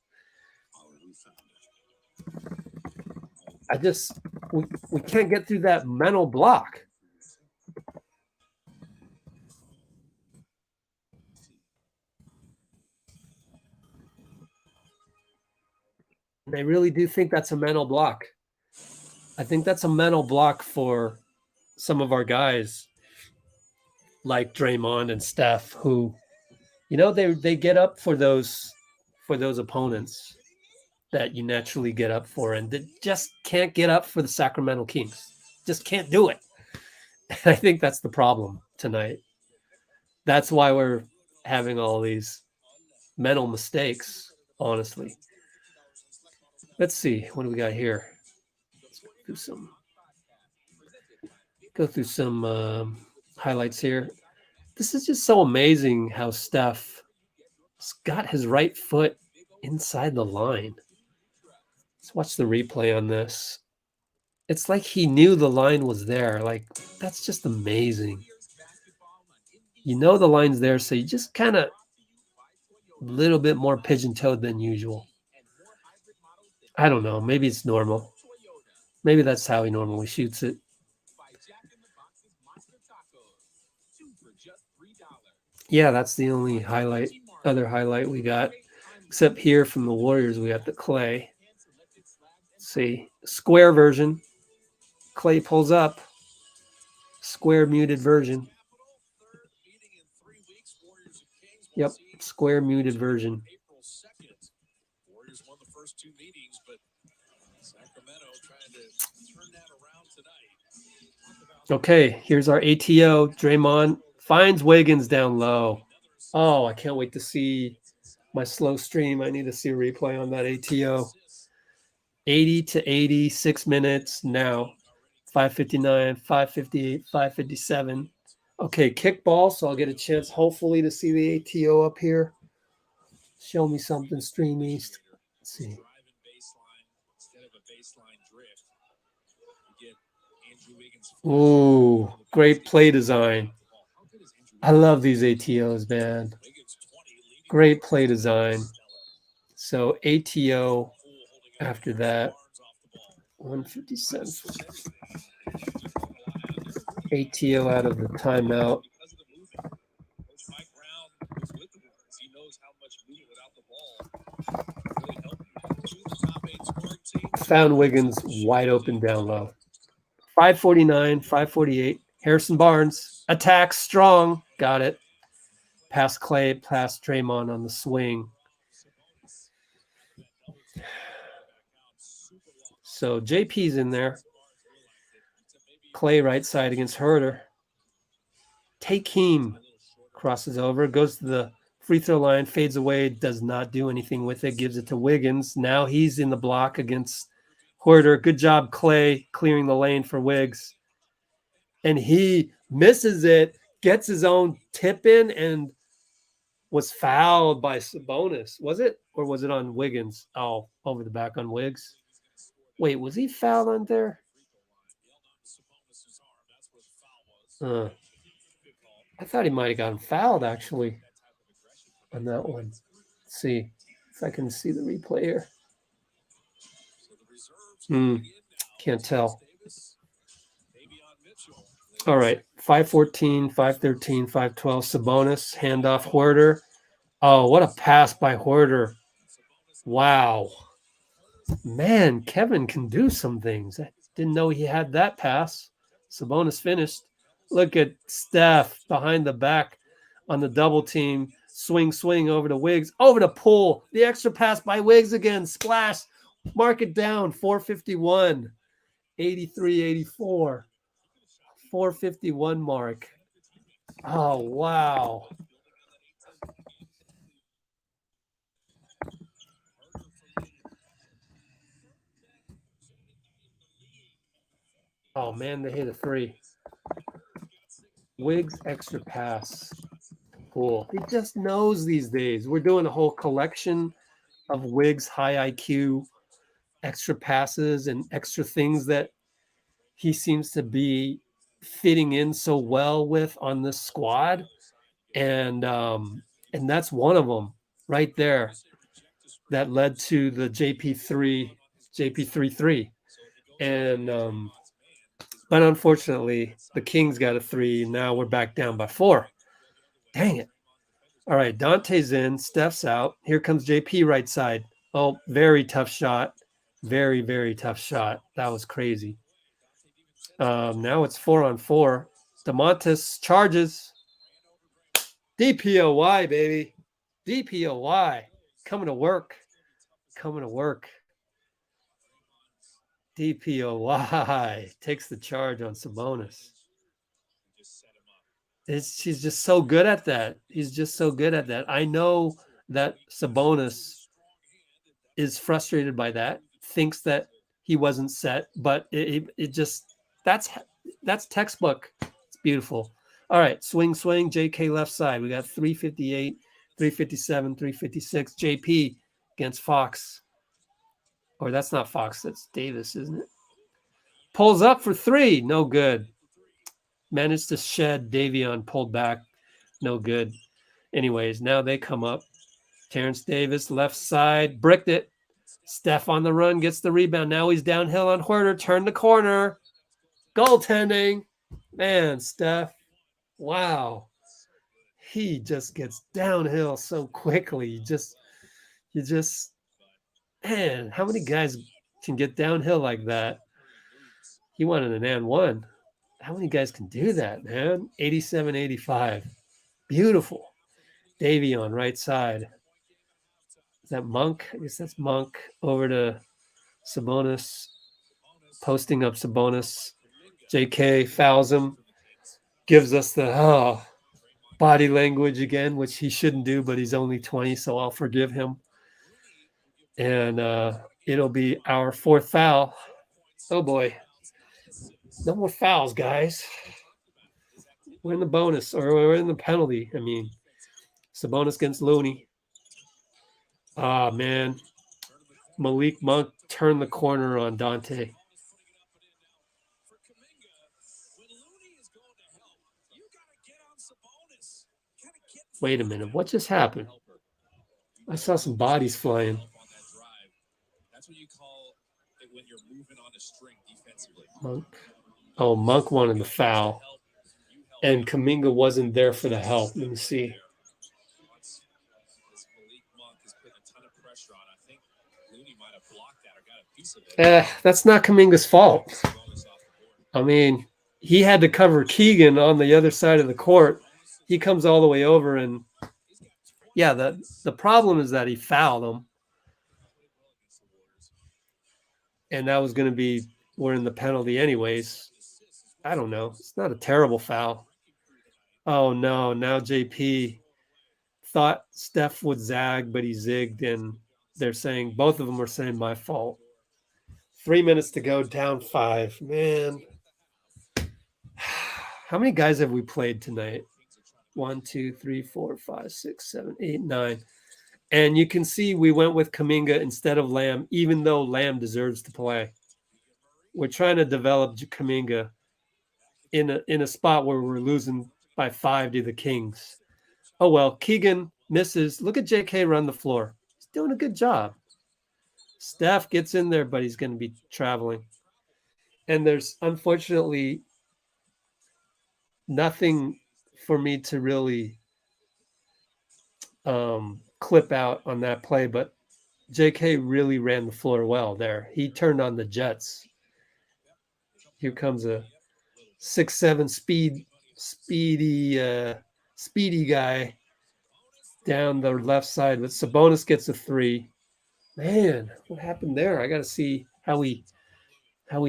We can't get through that mental block. And I really do think that's a mental block. I think that's a mental block for some of our guys like Draymond and Steph, who, they get up for those opponents that you naturally get up for, and they just can't get up for the Sacramento Kings. Just can't do it. And I think that's the problem tonight. That's why we're having all these mental mistakes, honestly. Let's see. What do we got here? Let's go through some highlights here. This is just so amazing how Steph got his right foot inside the line. Let's watch the replay on this. It's like he knew the line was there. Like, that's just amazing. You know the line's there, so you just kind of a little bit more pigeon-toed than usual. I don't know. Maybe it's normal. Maybe that's how he normally shoots it. Yeah, that's the only other highlight we got. Except here from the Warriors, we got the Klay. Let's see. Square version. Klay pulls up. Square muted version. Yep, square muted version. Okay, here's our ATO. Draymond finds Wiggins down low. Oh, I can't wait to see my slow stream. I need to see a replay on that ATO. 80-80, 6 minutes now. 5:59, 5:58, 5:57. Okay, kickball, so I'll get a chance hopefully to see the ATO up here. Show me something, Stream East. Let's see. Ooh, great play design. I love these ATOs, man. Great play design. So ATO after that. 157. ATO out of the timeout. Found Wiggins wide open down low. 5:49, 5:48. Harrison Barnes attacks strong. Got it. Past Klay, past Draymond on the swing. So JP's in there. Klay right side against Huerter. Take him. Crosses over, goes to the free throw line, fades away, does not do anything with it, gives it to Wiggins. Now he's in the block against Huerter. Good job, Klay, clearing the lane for Wiggs. And he misses it, gets his own tip in, and was fouled by Sabonis. Was it? Or was it on Wiggins? Oh, over the back on Wiggs. Wait, was he fouled on there? I thought he might have gotten fouled, actually, on that one. Let's see if I can see the replay here. Can't tell. All right, 5-14, 5-13, 5-12. Sabonis, handoff, Huerter. Oh, what a pass by Huerter. Wow. Man, Kevin can do some things. I didn't know he had that pass. Sabonis finished. Look at Steph behind the back on the double team. Swing over to Wiggs. Over to Poole. The extra pass by Wiggs again. Splash. Mark it down. 451. 83-84. 451 mark. Oh, wow. Oh, man, they hit a three. Wiggs extra pass. Cool. He just knows these days. We're doing a whole collection of Wiggs high IQ extra passes and extra things that he seems to be fitting in so well with on this squad. And that's one of them right there that led to the JP3. And but unfortunately, the Kings got a 3. Now we're back down by 4. Dang it. All right, Donte's in. Steph's out. Here comes JP right side. Oh, very tough shot. Very, very tough shot. That was crazy. Now it's 4-on-4. DeMontis charges. DPOY, baby. DPOY. Coming to work. DPOY takes the charge on Sabonis. She's just so good at that. He's just so good at that. I know that Sabonis is frustrated by that, thinks that he wasn't set, but it just that's textbook. It's beautiful. All right, swing, JK left side. We got 358, 357, 356. JP against Fox. Or that's not Fox, that's Davis, isn't it? Pulls up for 3, no good. Managed to shed. Davion pulled back, no good. Anyways, now they come up. Terrence Davis, left side, bricked it. Steph on the run, gets the rebound. Now he's downhill on Huerter, turn the corner. Goaltending. Man, Steph, wow. He just gets downhill so quickly. You just, man, how many guys can get downhill like that? He wanted an and one. How many guys can do that, man? 87-85. Beautiful. Davion, right side. Is that Monk? I guess that's Monk. Over to Sabonis. Posting up Sabonis. JK fouls him. Gives us the body language again, which he shouldn't do, but he's only 20, so I'll forgive him. And it'll be our 4th foul. Oh, boy. No more fouls, guys. We're in the bonus, or we're in the penalty. I mean, Sabonis against Looney. Ah, man. Malik Monk turned the corner on Donte. Wait a minute. What just happened? I saw some bodies flying. That's what you call it when you're moving on a string defensively. Monk. Oh, Monk wanted the foul. And Kuminga wasn't there for the help. Let me see. That's not Kuminga's fault. I mean, he had to cover Keegan on the other side of the court. He comes all the way over, and yeah, the problem is that he fouled him. And that was going to be, we're in the penalty anyways. I don't know. It's not a terrible foul. Oh, no. Now JP thought Steph would zag, but he zigged, and they're saying, both of them are saying my fault. 3 minutes to go, down 5. Man. How many guys have we played tonight? 1, 2, 3, 4, 5, 6, 7, 8, 9. And you can see we went with Kuminga instead of Lamb, even though Lamb deserves to play. we're trying to develop Kuminga in a spot where we're losing by 5 to the Kings. Oh well, Keegan misses. Look at JK run the floor. He's doing a good job. Steph gets in there, but he's going to be traveling. And there's unfortunately nothing for me to really clip out on that play, but JK really ran the floor well there. He turned on the Jets. Here comes a 6'7" speedy guy down the left side, but Sabonis gets a 3. Man, what happened there? I got to see how we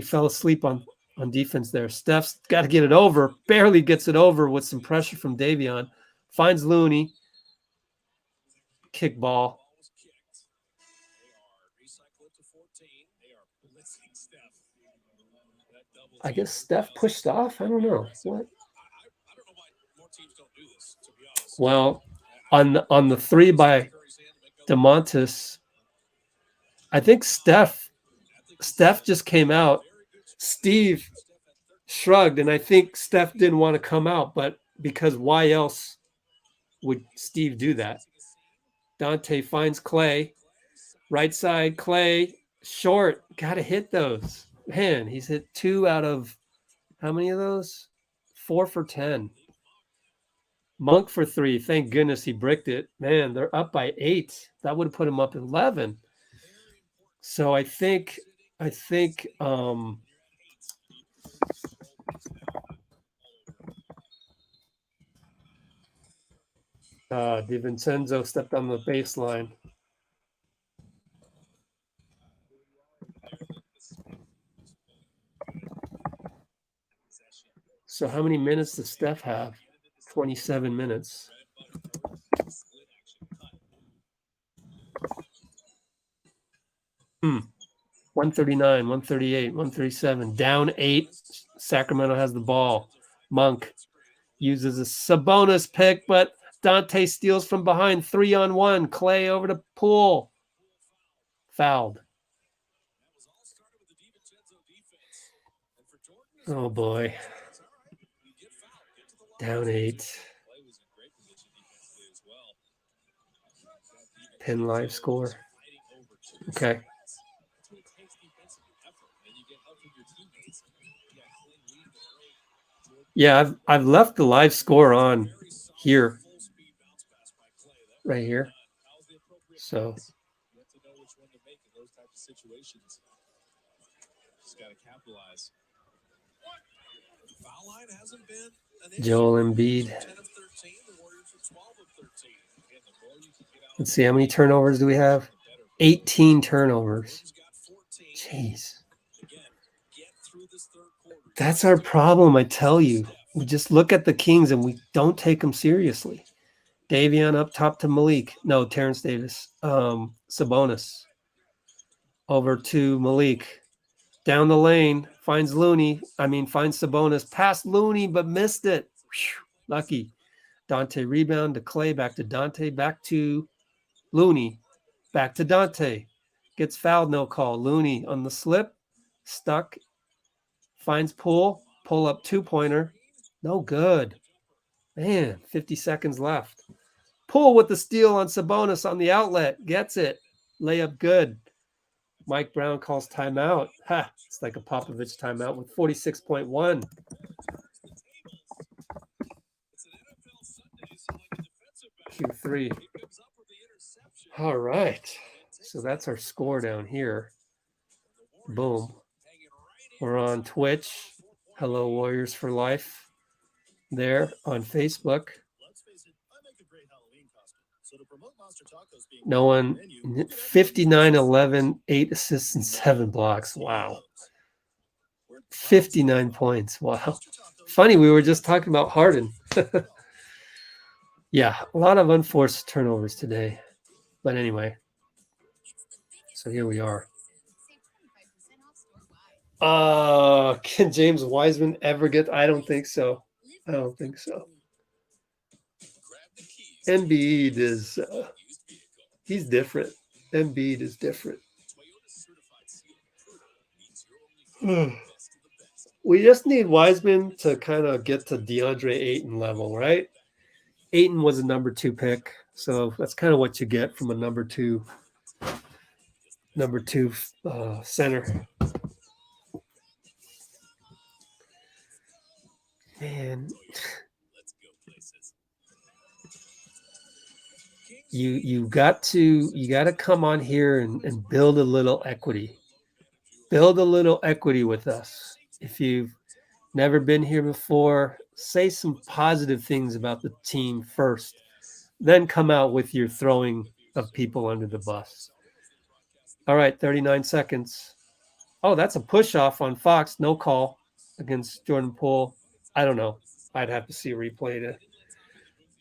fell asleep on defense there. Steph's got to get it over. Barely gets it over with some pressure from Davion. Finds Looney. Kick ball. I guess Steph pushed off. I don't know. What? Well, on the 3 by DeMontis, I think Steph just came out. Steve shrugged, and I think Steph didn't want to come out, but because why else would Steve do that? Donte finds Klay. Right side, Klay. Short. Got to hit those. Man, he's hit 2 out of how many of those? 4 for 10. Monk for 3. Thank goodness he bricked it. Man, they're up by 8. That would have put him up 11. So I think DiVincenzo stepped on the baseline. So how many minutes does Steph have? 27 minutes. Hmm. 139, 138, 137. Down 8. Sacramento has the ball. Monk uses a Sabonis pick, but Donte steals from behind. 3-on-1. Klay over to Poole. Fouled. Oh, boy. Down 8. Pin live score. Okay. Yeah, I've left the live score on here. Right here. So Joel Embiid. Let's see, how many turnovers do we have? 18 turnovers. Jeez. That's our problem, I tell you. We just look at the Kings and we don't take them seriously. Davion up top to Malik. No, Terrence Davis. Sabonis. Over to Malik. Down the lane. Finds Sabonis. Past Looney, but missed it. Whew, lucky. Donte rebound to Klay. Back to Donte. Back to Looney. Back to Donte. Gets fouled, no call. Looney on the slip. Stuck. Finds Poole. Pull up 2-pointer. No good. Man, 50 seconds left. Poole with the steal on Sabonis on the outlet. Gets it. Layup good. Mike Brown calls timeout. Ha! It's like a Popovich timeout with 46.1. Q3. All right. So that's our score down here. Boom. We're on Twitch. Hello, Warriors for Life. There on Facebook. No one. 59-11, 8 assists and 7 blocks. Wow. 59 points. Wow. Funny, we were just talking about Harden. Yeah, a lot of unforced turnovers today. But anyway. So here we are. Can James Wiseman ever get? I don't think so. Embiid is he's different. Embiid is different. We just need Wiseman to kind of get to DeAndre Ayton level, right? Ayton was a number 2 pick, so that's kind of what you get from a number two center. Man, you got to come on here and build a little equity. Build a little equity with us. If you've never been here before, say some positive things about the team first, then come out with your throwing of people under the bus. All right, 39 seconds. Oh, that's a push off on Fox. No call against Jordan Poole. I don't know. I'd have to see a replay to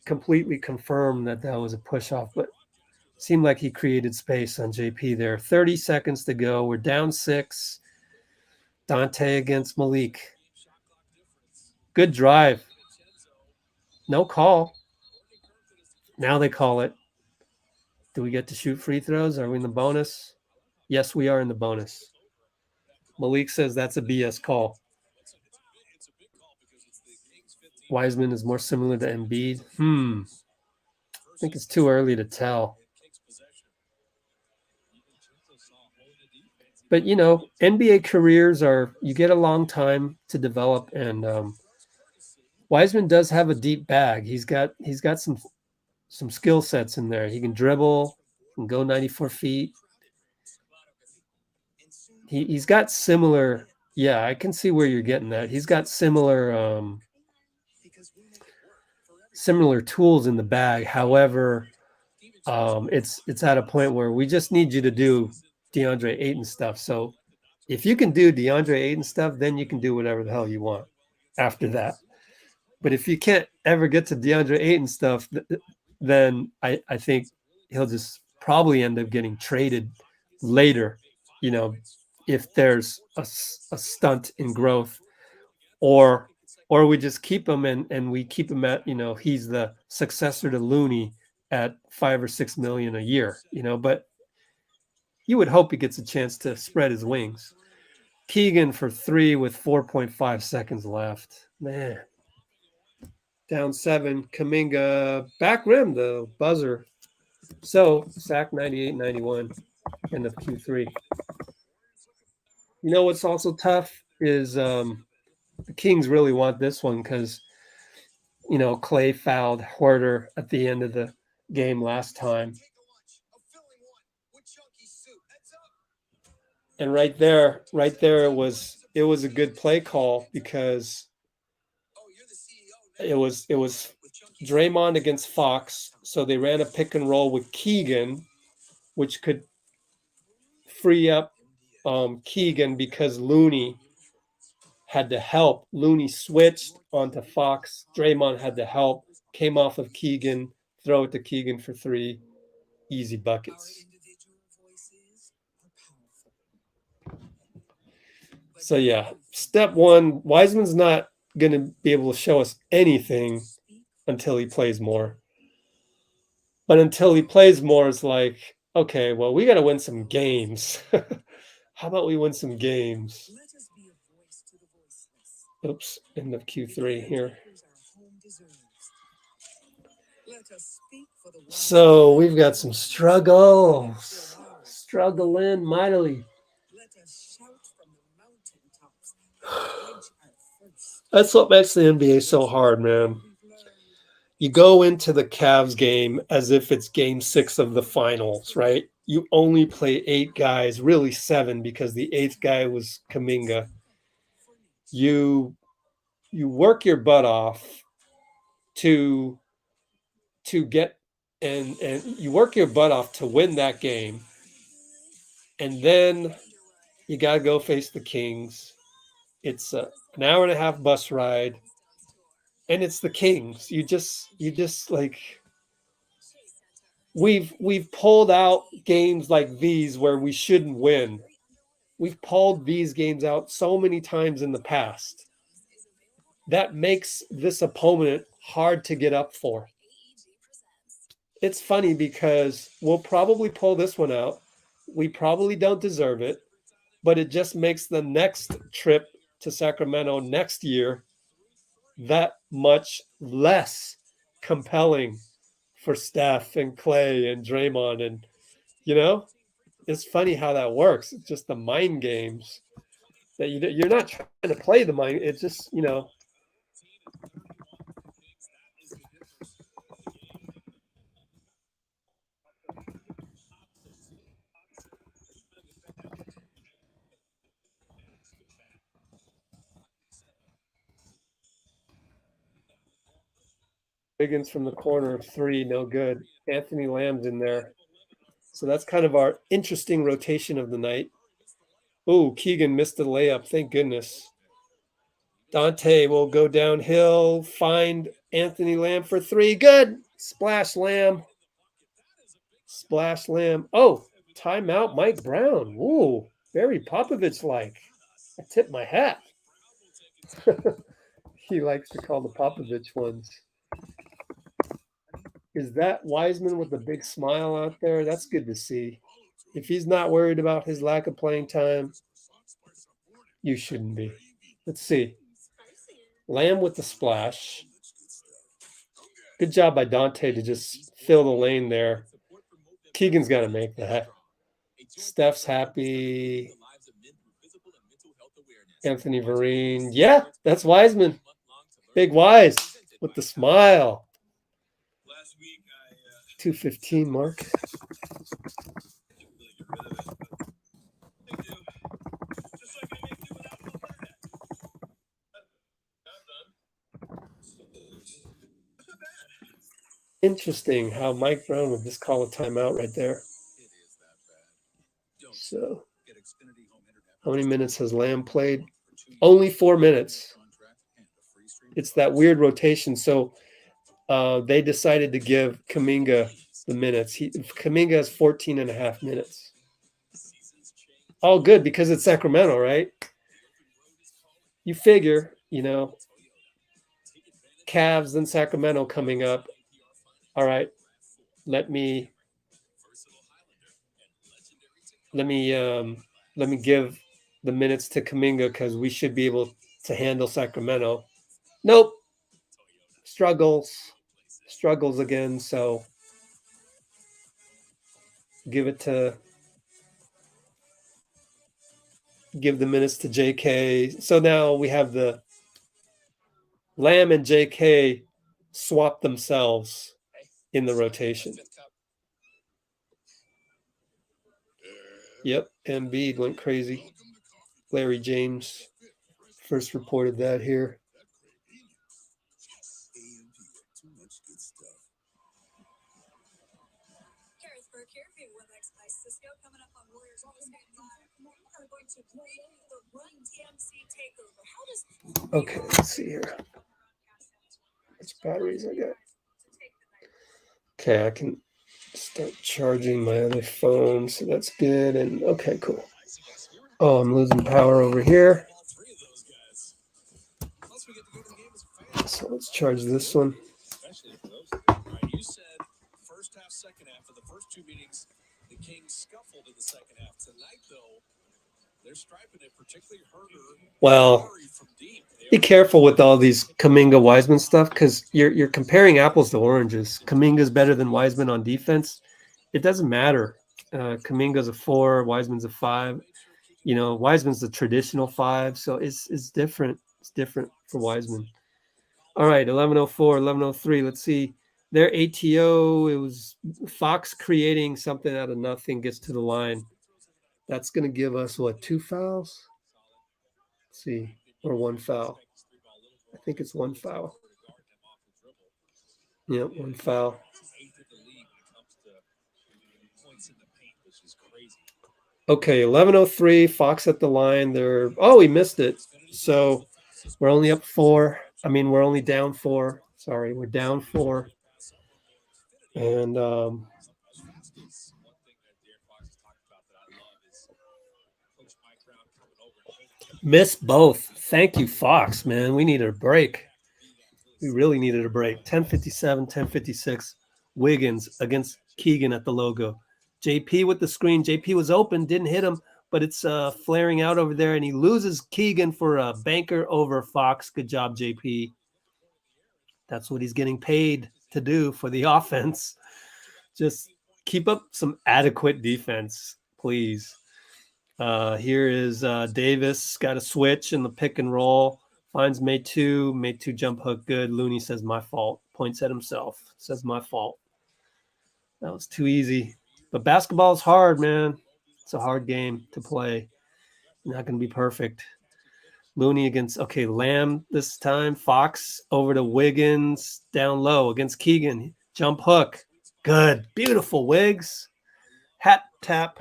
completely confirm that was a push off, but it seemed like he created space on JP there. 30 seconds to go. We're down 6. Donte against Malik. Good drive. No call. Now they call it. Do we get to shoot free throws? Are we in the bonus? Yes, we are in the bonus. Malik says that's a BS call. Wiseman is more similar to Embiid. I think it's too early to tell. But, NBA careers you get a long time to develop, and Wiseman does have a deep bag. He's got some skill sets in there. He can dribble, can go 94 feet. He's got similar. Yeah, I can see where you're getting that. He's got similar tools in the bag. However, it's at a point where we just need you to do DeAndre Ayton stuff. So if you can do DeAndre Ayton stuff, then you can do whatever the hell you want after that. But if you can't ever get to DeAndre Ayton stuff, then I think he'll just probably end up getting traded later, if there's a stunt in growth, or we just keep him and we keep him at, he's the successor to Looney at $5 or $6 million a year, but you would hope he gets a chance to spread his wings. Keegan for 3 with 4.5 seconds left. Man. Down 7. Kuminga, back rim, the buzzer. So, sack 98-91, end of Q3. What's also tough is the Kings really want this one because, Klay fouled Huerter at the end of the game last time. And right there it was a good play call because it was Draymond against Fox, so they ran a pick and roll with Keegan, which could free up Keegan because Looney had to help. Looney switched onto Fox. Draymond had to help. Came off of Keegan, throw it to Keegan for 3. Easy buckets. So, yeah, step 1, Wiseman's not going to be able to show us anything until he plays more. But until he plays more, it's like, okay, well, we got to win some games. How about we win some games? Oops, end of Q3 here. So we've got some struggles. Struggling mightily. That's what makes the NBA so hard, man. You go into the Cavs game as if it's game 6 of the finals, right? You only play 8 guys, really 7, because the 8th guy was Kuminga. You work your butt off to get and you work your butt off to win that game, and then you got to go face the Kings. It's an hour and a half bus ride, and it's the Kings. You just like, we've pulled out games like these where we shouldn't win. We've pulled these games out so many times in the past. That makes this opponent hard to get up for. It's funny because we'll probably pull this one out. We probably don't deserve it. but it just makes the next trip to Sacramento next year that much less compelling for Steph and Klay and Draymond. And, it's funny how that works. It's just the mind games that you're not trying to play the mind. It's just, Wiggins from the corner, 3, no good. Anthony Lamb's in there. So that's kind of our interesting rotation of the night. Oh, Keegan missed the layup. Thank goodness. Donte will go downhill, find Anthony Lamb for 3. Good. Splash Lamb. Splash Lamb. Oh, timeout Mike Brown. Ooh, very Popovich-like. I tip my hat. He likes to call the Popovich ones. Is that Wiseman with the big smile out there? That's good to see. If he's not worried about his lack of playing time, you shouldn't be. Let's see. Lamb with the splash. Good job by Donte to just fill the lane there. Keegan's got to make that. Steph's happy. Anthony Vereen. Yeah, that's Wiseman. Big Wise with the smile. 2:15 mark. Interesting how Mike Brown would just call a timeout right there. So, how many minutes has Lamb played? Only 4 minutes. It's that weird rotation. So, they decided to give Kuminga the minutes. Kuminga has 14 and a half minutes. All good because it's Sacramento, right? You figure, Cavs and Sacramento coming up. All right, let me give the minutes to Kuminga because we should be able to handle Sacramento. Nope. Struggles again. So give the minutes to JK. So now we have the Lamb and JK swap themselves in the rotation. Yep, Embiid went crazy. Larry James first reported that here. Okay, let's see here. Which batteries I got? Okay, I can start charging my other phone, so that's good. And okay, cool. Oh, I'm losing power over here. So let's charge this one. You said first half, second half of the first 2 meetings, the Kings scuffled in the second half. Tonight, though, they're striping it, particularly Huerter. Well, be careful with all these Kuminga Wiseman stuff because you're comparing apples to oranges. Kuminga's better than Wiseman on defense. It doesn't matter. Kuminga's a 4, Wiseman's a 5. Wiseman's the traditional 5, so it's different. It's different for Wiseman. All right, 11:04, 11:03. Let's see. Their ATO, it was Fox creating something out of nothing, gets to the line. That's going to give us, 2 fouls? Let's see, or 1 foul. I think it's 1 foul. Yeah, 1 foul. Okay, 11:03, Fox at the line. He missed it. So we're only up 4. We're only down 4. Sorry, we're down 4. And missed both. Thank you, Fox, man. We needed a break. We really needed a break. 10:57, 10:56. Wiggins against Keegan at the logo. JP with the screen. JP was open, didn't hit him. but it's flaring out over there, and he loses Keegan for a banker over Fox. Good job, JP. That's what he's getting paid to do for the offense. Just keep up some adequate defense, please. Here is Davis, got a switch in the pick and roll. Finds Metu. Metu jump hook, good. Looney says, my fault. Points at himself. Says, my fault. That was too easy. But basketball is hard, man. It's a hard game to play. Not going to be perfect. Looney against, okay, Lamb this time. Fox over to Wiggins, down low against Keegan. Jump hook. Good. Beautiful, Wiggs. Hat tap.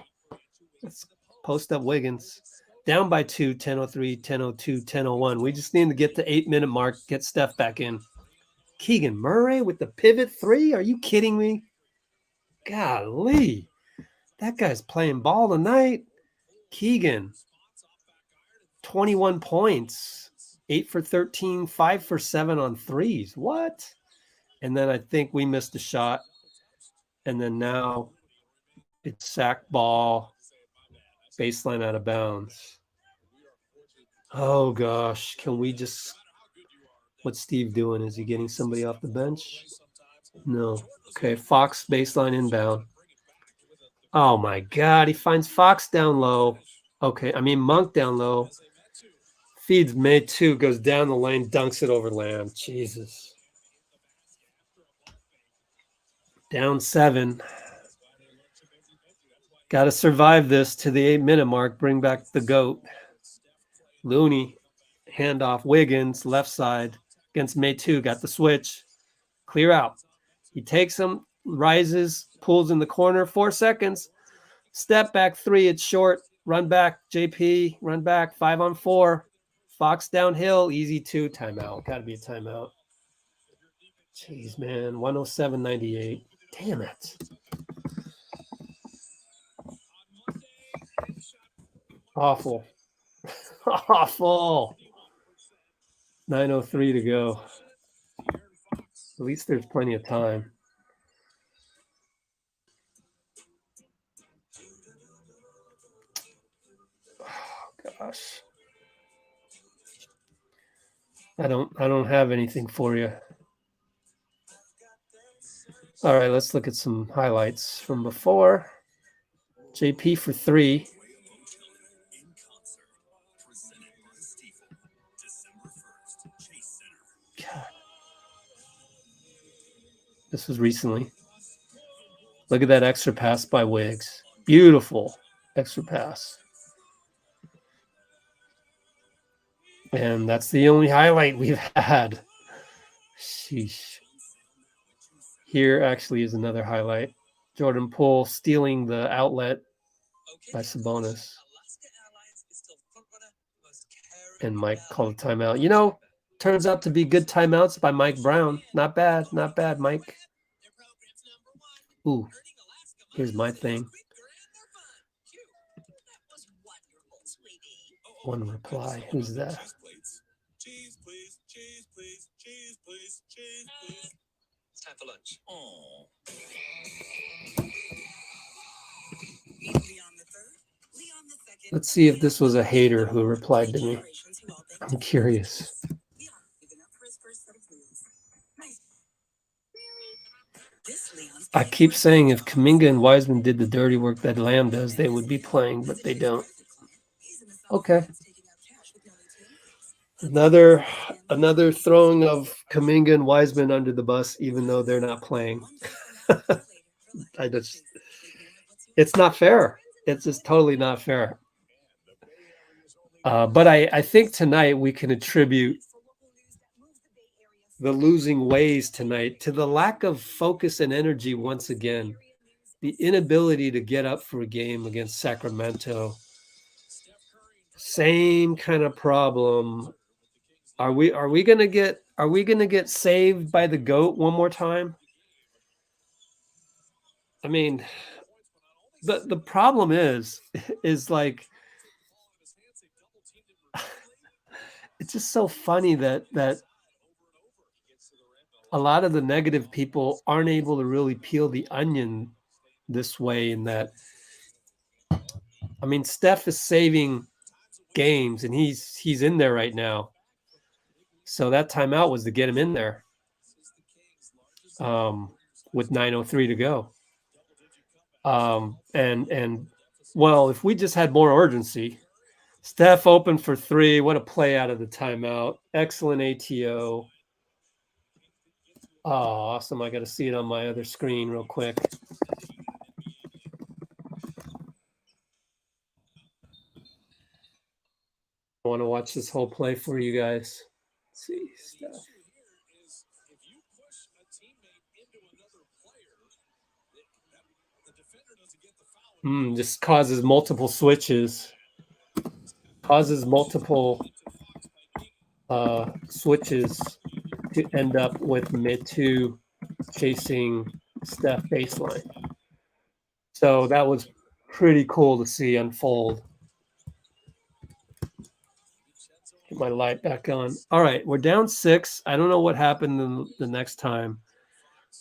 Let's post up Wiggins. Down by 2, 10:03, 10:02, 10:01. We just need to get the 8-minute mark, get Steph back in. Keegan Murray with the pivot 3? Are you kidding me? Golly. That guy's playing ball tonight. Keegan, 21 points, 8 for 13, 5 for 7 on threes. What? And then I think we missed a shot. And then now it's sack ball, baseline out of bounds. Oh, gosh. Can we just... What's Steve doing? Is he getting somebody off the bench? No. Okay, Fox baseline inbound. Oh, my God. He finds Fox down low. Okay, I mean Monk down low. Feeds Metu, goes down the lane, dunks it over Lamb. Jesus. Down 7. Got to survive this to the 8-minute mark. Bring back the GOAT. Looney, handoff, Wiggins, left side against Metu. Got the switch. Clear out. He takes him, rises, pulls in the corner, 4 seconds. Step back 3, it's short. Run back, JP, run back, 5 on 4. Fox downhill, easy 2, timeout. Got to be a timeout. Jeez, man, 107.98. Damn it. Awful. Awful. 9:03 to go. At least there's plenty of time. Oh, gosh. I don't have anything for you. All right, let's look at some highlights from before. JP for 3. God. This was recently. Look at that extra pass by Wiggs. Beautiful extra pass. And that's the only highlight we've had. Sheesh. Here actually is another highlight. Jordan Poole stealing the outlet by Sabonis. And Mike called a timeout. You know, turns out to be good timeouts by Mike Brown. Not bad, Mike. Ooh, here's my thing. One reply. Who's that? Cheese, please, cheese, please, cheese, please, cheese, please. It's time for lunch. Aww. Let's see if this was a hater who replied to me. I'm curious. I keep saying if Kuminga and Wiseman did the dirty work that Lamb does, they would be playing, but they don't. Okay. Another throwing of Kuminga and Wiseman under the bus, even though they're not playing. It's not fair. It's just totally not fair. But I think tonight we can attribute the losing ways tonight to the lack of focus and energy once again. The inability to get up for a game against Sacramento. Same kind of problem. Are we gonna get saved by the GOAT one more time? I mean, the problem is like it's just so funny that a lot of the negative people aren't able to really peel the onion this way, in that I mean, Steph is saving games, and he's in there right now. So that timeout was to get him in there with 9:03 to go. And well, if we just had more urgency, Steph open for three. What a play out of the timeout. Excellent ATO. Oh, awesome. I got to see it on my other screen real quick. I want to watch this whole play for you guys. Let's see, Steph. Just causes multiple switches. Causes multiple switches to end up with Metu chasing Steph baseline. So that was pretty cool to see unfold. Get my light back on. All right, we're down 6. I don't know what happened the next time,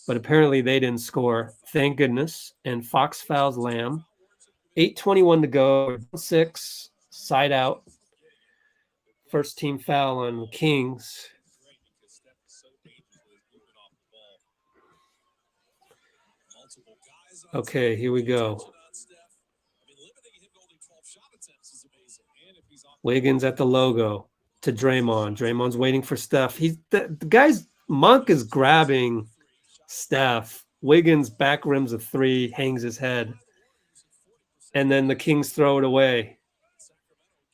but apparently they didn't score. Thank goodness. And Fox fouls Lamb. 8:21 to go. 6, side out. First team foul on the Kings. Okay, here we go. Wiggins at the logo to Draymond. Draymond's waiting for Steph. The guy's Monk is grabbing Steph. Wiggins back rims a 3, hangs his head. And then the Kings throw it away.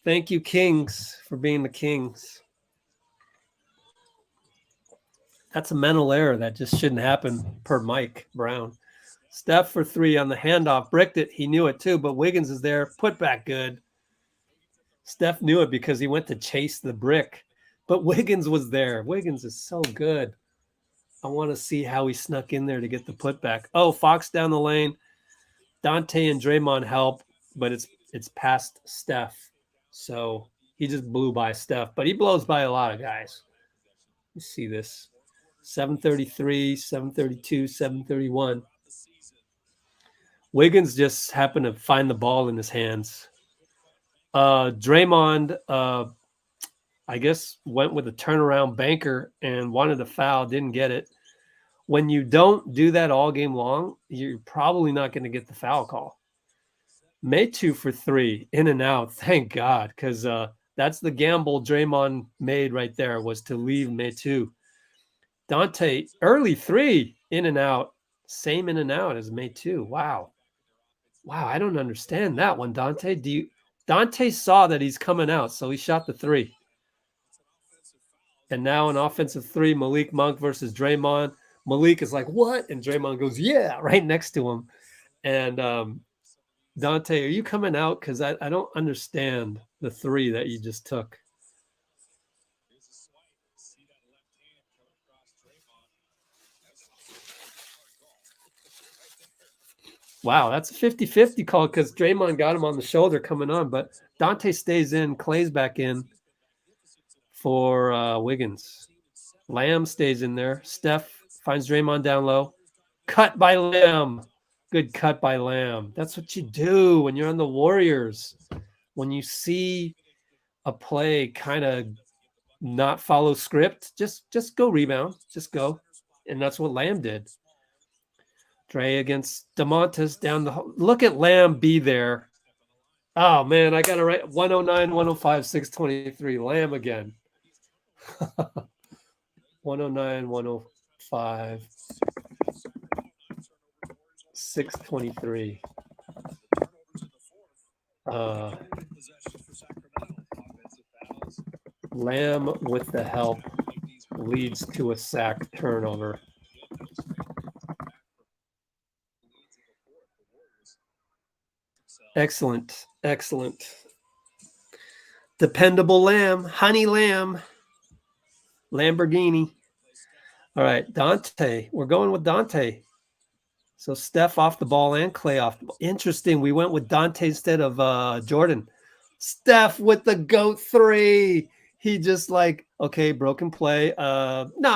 Thank you, Kings, for being the Kings. That's a mental error that just shouldn't happen per Mike Brown. Steph for 3 on the handoff. Bricked it. He knew it too, but Wiggins is there. Put back good. Steph knew it because he went to chase the brick, but Wiggins was there. Wiggins is so good. I want to see how he snuck in there to get the putback. Oh, Fox down the lane. Donte and Draymond help, but it's past Steph. So he just blew by Steph, but he blows by a lot of guys. You see this. 7:33, 7:32, 7:31. Wiggins just happened to find the ball in his hands. Draymond, I guess, went with a turnaround banker and wanted a foul, didn't get it. When you don't do that all game long, you're probably not going to get the foul call. Metu for 3, in and out. Thank God, because that's the gamble Draymond made right there, was to leave Metu. Donte, early 3, in and out. Same in and out as Metu. Wow. I don't understand that one, Donte. Donte saw that he's coming out, so he shot the 3. And now an offensive 3, Malik Monk versus Draymond. Malik is like, what? And Draymond goes, yeah, right next to him. And Donte, are you coming out? Because I don't understand the 3 that you just took. Wow, that's a 50-50 call because Draymond got him on the shoulder coming on, but Donte stays in. Klay's back in for Wiggins. Lamb stays in there. Steph finds Draymond down low. Cut by Lamb. Good cut by Lamb. That's what you do when you're on the Warriors. When you see a play kind of not follow script, just go rebound. Just go. And that's what Lamb did. Dray against DeMontis down the – look at Lamb be there. Oh, man, I got to write 109, 105, 623. Lamb again. 109, 105, 623. Lamb with the help leads to a sack turnover. Excellent. Dependable Lamb, honey Lamb, Lamborghini. All right, Donte. We're going with Donte. So Steph off the ball and Klay off the ball. Interesting. We went with Donte instead of Jordan. Steph with the GOAT 3. He just like, okay, broken play.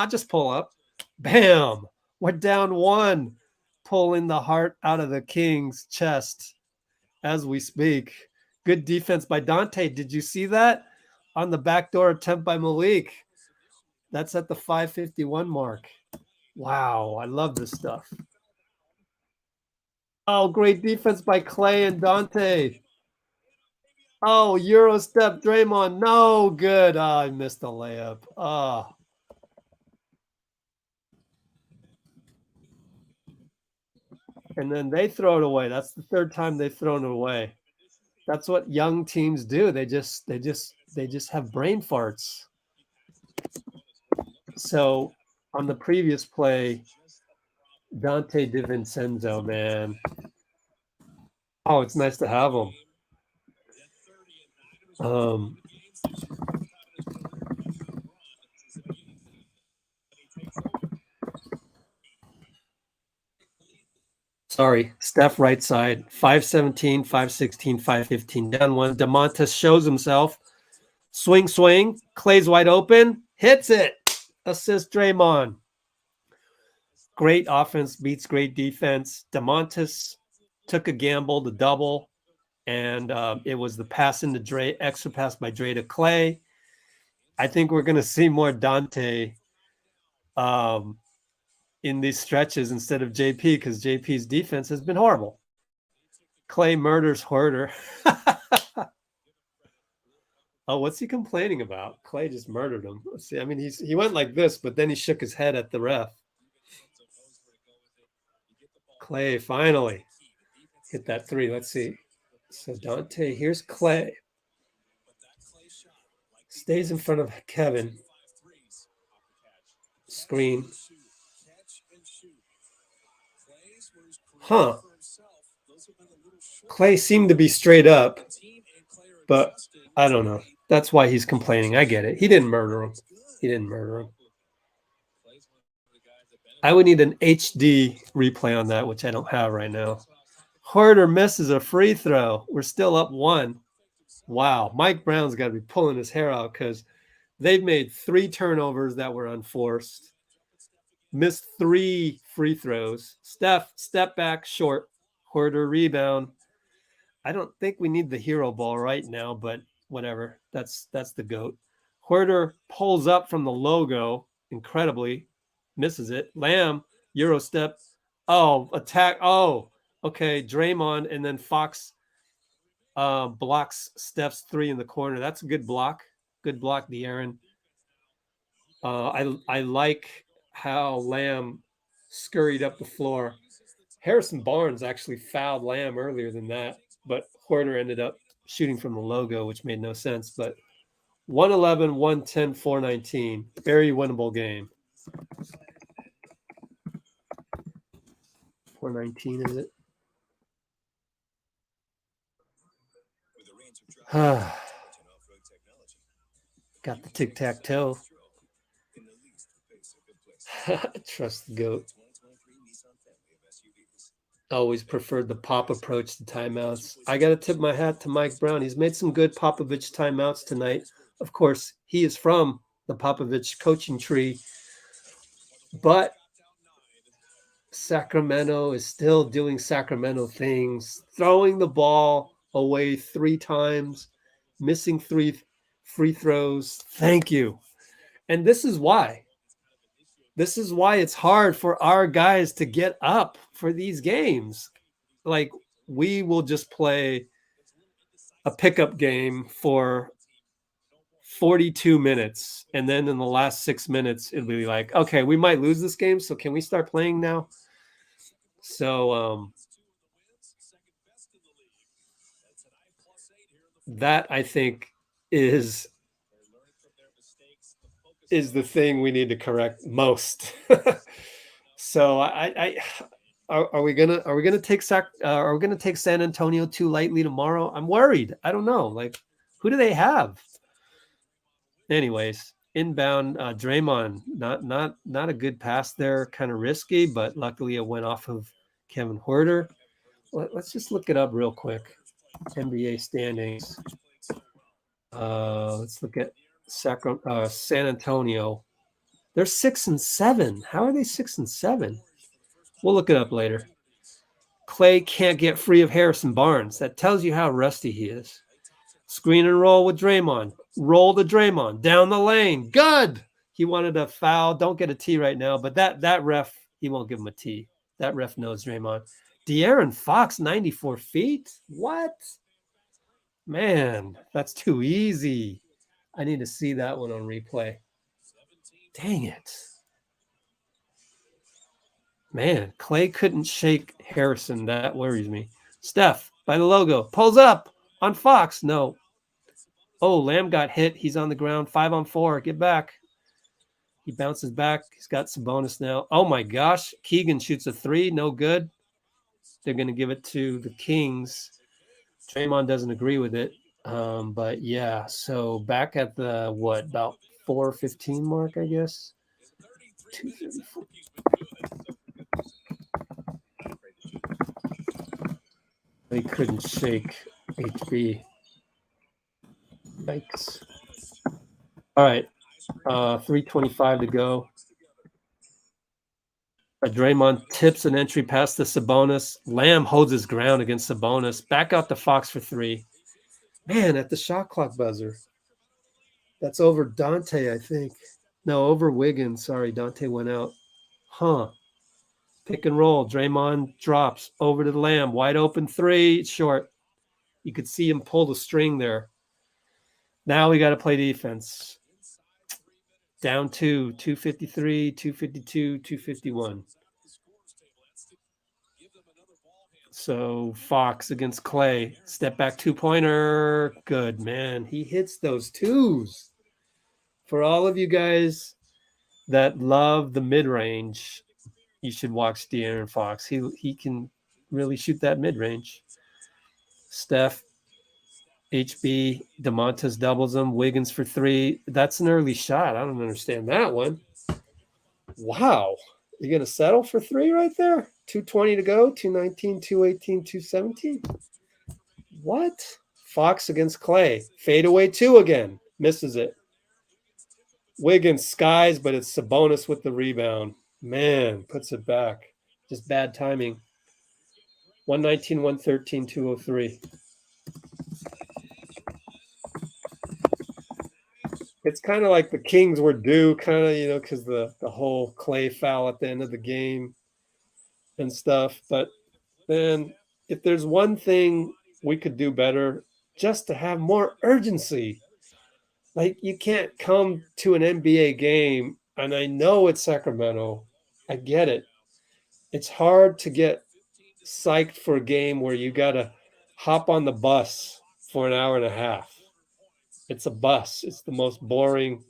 Just pull up. Bam. We're down 1. Pulling the heart out of the King's chest as we speak. Good defense by Donte. Did you see that? On the backdoor attempt by Malik. That's at the 5:51 mark. Wow, I love this stuff. Oh, great defense by Klay and Donte. Oh, Euro step Draymond. No, good. Oh, I missed the layup. Oh. And then they throw it away. That's the third time they've thrown it away. That's what young teams do. They just have brain farts. So on the previous play, Donte DiVincenzo, man. Oh, it's nice to have him. Sorry, Steph right side, 5:17, 5:16, 5:15, down one. DeMontis shows himself. Swing. Klay's wide open. Hits it. Assist Draymond. Great offense beats great defense. DeMontis took a gamble to double, and it was the pass into Dray, extra pass by Dray to Klay. I think we're going to see more Donte in these stretches instead of JP because JP's defense has been horrible. Klay murders Huerter. Oh, what's he complaining about? Klay just murdered him. Let's see. I mean, he went like this, but then he shook his head at the ref. Klay finally hit that three. Let's see. So Donte, here's Klay. Stays in front of Kevin. Screen. Huh. Klay seemed to be straight up, but I don't know. That's why he's complaining. I get it. He didn't murder him. I would need an HD replay on that, which I don't have right now. Huerter misses a free throw. We're still up one. Wow. Mike Brown's got to be pulling his hair out because they've made 3 turnovers that were unforced. Missed 3 free throws. Steph, step back, short. Huerter rebound. I don't think we need the hero ball right now, but whatever. That's the GOAT. Huerter pulls up from the logo incredibly. Misses it. Lamb, Euro step. Oh, attack. Oh, okay. Draymond, and then Fox blocks Steph's 3 in the corner. That's a good block. Good block, De'Aaron. I like how Lamb scurried up the floor. Harrison Barnes actually fouled Lamb earlier than that, but Huerter ended up shooting from the logo, which made no sense. But 111, 110, 419. Very winnable game. 419, is it? Got the tic-tac-toe. Trust the GOAT. Always preferred the pop approach to timeouts. I got to tip my hat to Mike Brown. He's made some good Popovich timeouts tonight. Of course, he is from the Popovich coaching tree, but Sacramento is still doing Sacramento things, throwing the ball away 3 times, missing 3 free throws. Thank you. And this is why. This is why it's hard for our guys to get up for these games. Like, we will just play a pickup game for 42 minutes. And then in the last 6 minutes, it'll be like, okay, we might lose this game. So can we start playing now? So that, I think, is the thing we need to correct most. So are we gonna take San Antonio too lightly tomorrow? I'm worried. I don't know. Like, who do they have? Anyways, inbound, Draymond, not a good pass there, kind of risky, but luckily it went off of Kevin Huerter. Let's just look it up real quick. NBA standings. Let's look at San Antonio. They're 6-7. How are they 6-7? We'll look it up later. Klay can't get free of Harrison Barnes. That tells you how rusty he is. Screen and roll with Draymond. Roll to Draymond. Down the lane. Good. He wanted a foul. Don't get a T right now, but that ref, he won't give him a T. That ref knows Draymond. De'Aaron Fox, 94 feet? What? Man, that's too easy. I need to see that one on replay. Dang it. Man, Klay couldn't shake Harrison. That worries me. Steph, by the logo, pulls up on Fox. No. Oh, Lamb got hit. He's on the ground. 5-on-4. Get back. He bounces back. He's got Sabonis now. Oh, my gosh. Keegan shoots a 3. No good. They're going to give it to the Kings. Draymond doesn't agree with it. But, yeah, so back at the, about 4:15 mark, I guess? 2:34. They couldn't shake HB. Yikes. All right. 3:25 to go. Draymond tips an entry pass to Sabonis. Lamb holds his ground against Sabonis. Back out to Fox for 3. Man, at the shot clock buzzer. That's over Donte, I think. No, over Wiggins. Sorry, Donte went out. Huh. Pick and roll. Draymond drops over to the Lamb. Wide open 3. Short. You could see him pull the string there. Now we got to play defense. Down 2, 253, 252, 251. So Fox against Klay. Step back 2-pointer. Good, man. He hits those twos. For all of you guys that love the mid-range, you should watch De'Aaron Fox. He can really shoot that mid-range. Steph, HB, DeMontis doubles him. Wiggins for 3. That's an early shot. I don't understand that one. Wow. You're going to settle for 3 right there? 2:20 to go, 2:19, 2:18, 2:17. What? Fox against Klay. Fadeaway 2 again. Misses it. Wiggins skies, but it's Sabonis with the rebound. Man, puts it back. Just bad timing. 119, 113, 203. It's kind of like the Kings were due, kind of, because the whole Klay foul at the end of the game and stuff. But then if there's one thing we could do better, just to have more urgency. Like, you can't come to an NBA game, and I know it's Sacramento. I get it. It's hard to get psyched for a game where you got to hop on the bus for an hour and a half. It's a bus. It's the most boring,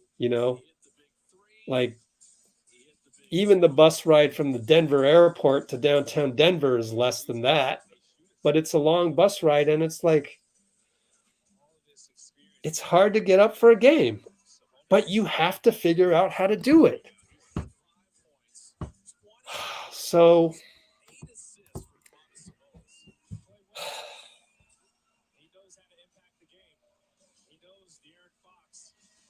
like even the bus ride from the Denver airport to downtown Denver is less than that, but it's a long bus ride. And it's like, it's hard to get up for a game, but you have to figure out how to do it. So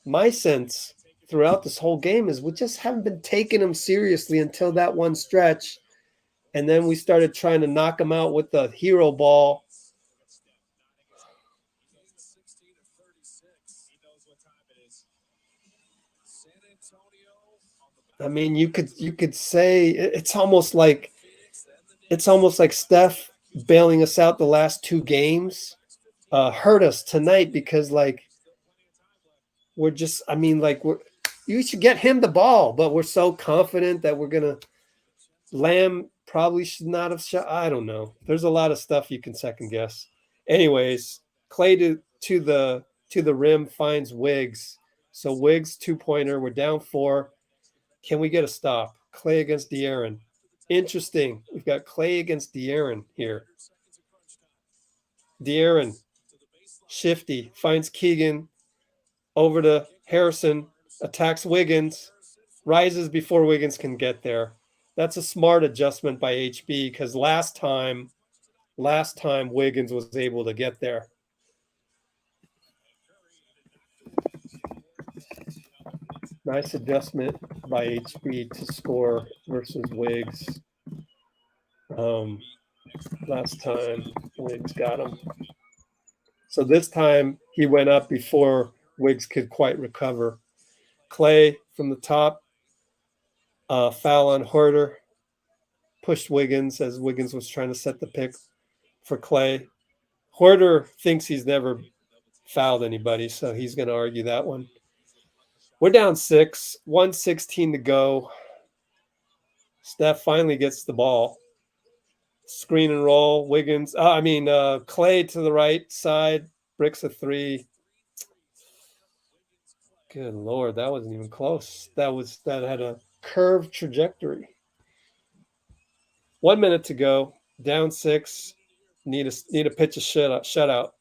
my sense throughout this whole game is we just haven't been taking him seriously until that one stretch. And then we started trying to knock him out with the hero ball. I mean, you could say it's almost like Steph bailing us out the last 2 games hurt us tonight, because you should get him the ball, but we're so confident that we're gonna. Lamb probably should not have shot. I don't know. There's a lot of stuff you can second guess. Anyways, Klay to the rim finds Wiggs. So Wiggs 2-pointer. We're down 4. Can we get a stop? Klay against De'Aaron. Interesting. We've got Klay against De'Aaron here. De'Aaron, shifty, finds Keegan. Over to Harrison, attacks Wiggins, rises before Wiggins can get there. That's a smart adjustment by HB, because last time Wiggins was able to get there. Nice adjustment by HB to score versus Wiggs. Last time Wiggs got him. So this time he went up before Wiggs could quite recover. Klay from the top, foul on Huerter, pushed Wiggins as Wiggins was trying to set the pick for Klay. Huerter thinks he's never fouled anybody, so he's going to argue that one. We're down 6, 1:16 to go. Steph finally gets the ball. Screen and roll. Wiggins. Klay to the right side. Bricks a 3. Good Lord, that wasn't even close. That had a curved trajectory. 1 minute to go. Down 6. Need a pitch a shutout.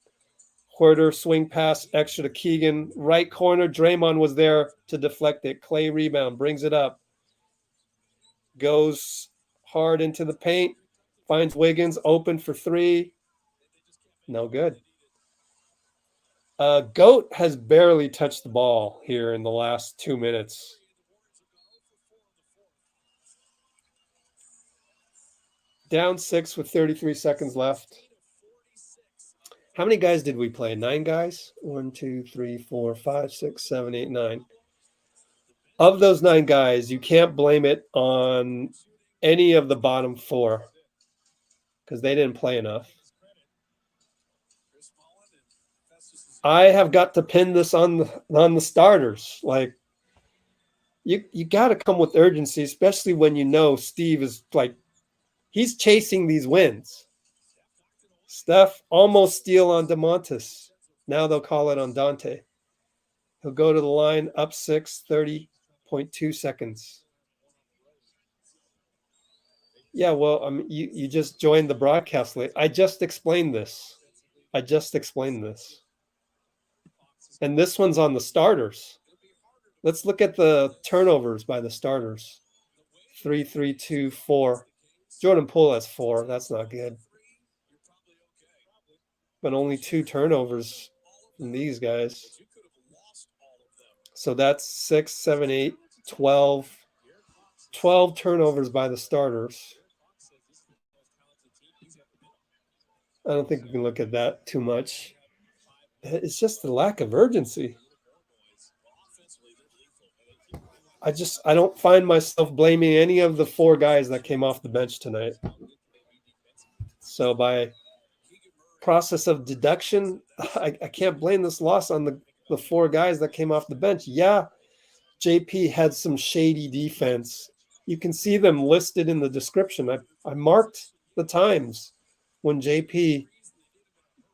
Huerter swing pass extra to Keegan. Right corner. Draymond was there to deflect it. Klay rebound. Brings it up. Goes hard into the paint. Finds Wiggins open for 3. No good. Goat has barely touched the ball here in the last 2 minutes. Down 6 with 33 seconds left. How many guys did we play? 9 guys? 1, 2, 3, 4, 5, 6, 7, 8, 9. Of those 9 guys, you can't blame it on any of the bottom 4 because they didn't play enough. I have got to pin this on the starters. Like, you got to come with urgency, especially when you know Steve is like, he's chasing these wins. Steph almost steal on DeMontis. Now they'll call it on Donte. He'll go to the line up 6, 30.2 seconds. Yeah, well, you just joined the broadcast late. I just explained this. And this one's on the starters. Let's look at the turnovers by the starters. 3, 3, 2, 4. Jordan Poole has 4. That's not good. But only 2 turnovers from these guys. So that's 6, 7, 8, 12. 12 turnovers by the starters. I don't think we can look at that too much. It's just the lack of urgency. I don't find myself blaming any of the 4 guys that came off the bench tonight. So by process of deduction, I can't blame this loss on the 4 guys that came off the bench. Yeah, JP had some shady defense. You can see them listed in the description. I marked the times when JP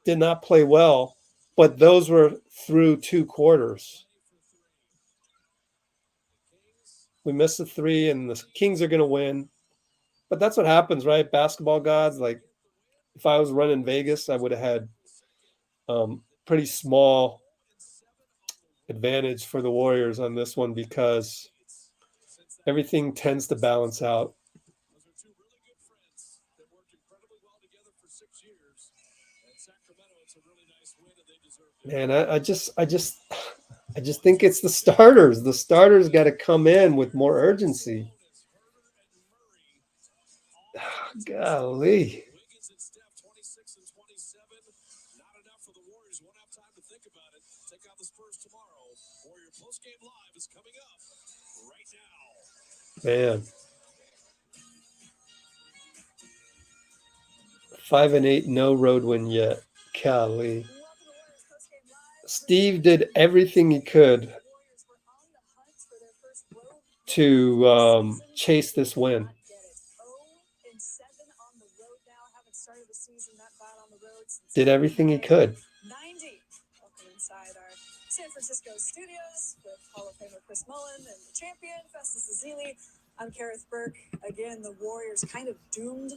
did not play well, but those were through 2 quarters. We missed a 3, and the Kings are going to win. But that's what happens, right? Basketball gods, like, if I was running Vegas, I would have had pretty small advantage for the Warriors on this one because everything tends to balance out. Man, I just think it's the starters. The starters got to come in with more urgency. Golly. Wiggins and Steph, 26 and 27. Not enough for the Warriors. Won't have time to think about it. Take out the Spurs tomorrow. Warrior postgame live is coming up right now. Man. 5 and 8, no road win yet. Golly. Steve did everything he could to chase this win. Did everything he could. 90. Welcome inside our San Francisco studios with Hall of Famer Chris Mullin and the champion Festus Ezeli. I'm Kareth Burke. Again, the Warriors kind of doomed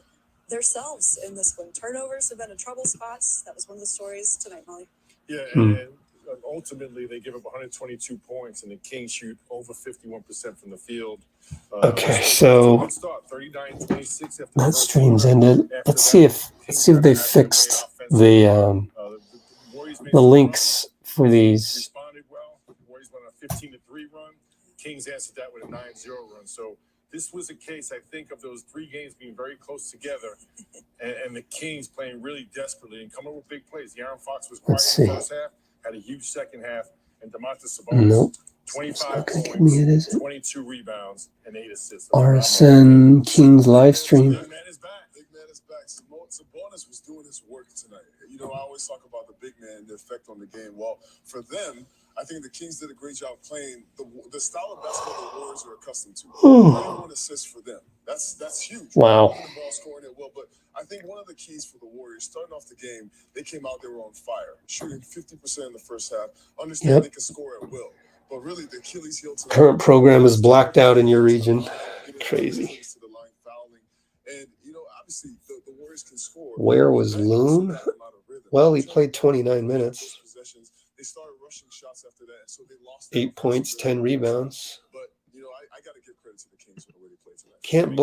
themselves in this one. Turnovers have been in trouble spots. That was one of the stories tonight, Molly. Yeah, and ultimately they give up 122 points, and the Kings shoot over 51% from the field. Okay, so that stream's ended. Let's see if they fixed the links for these. Responded well. The Warriors went on a 15-3 run. Kings answered that with a 9-0 run. So this was a case, I think, of those 3 games being very close together, and the Kings playing really desperately and coming up with big plays. De'Aaron Fox was quiet in the first half, had a huge second half, and Sabonis, Nope. 25 Give points, me it, is it? 22 rebounds, and 8 assists. RSN Kings live stream. Big man is back. Big man is back. Sabonis was doing his work tonight. You know, I always talk about the big man and the effect on the game. Well, for them, I think the Kings did a great job playing the style of basketball the Warriors are accustomed to. 21 assists for them. That's huge. Wow. The ball scoring it well, but I think one of the keys for the Warriors, starting off the game, they came out, they were on fire, shooting 50% in the first half. Understand they can score at will. But really, the Achilles heel tonight. Current program is blacked out in your region. Crazy. And, you know, obviously, the Warriors can score. Where was Loon? Well, he played 29 minutes. They started rushing shots after that, and so they lost 8 points, 10 rebounds. But, you know, I got to give credit to the Kings for the way they played tonight. Can't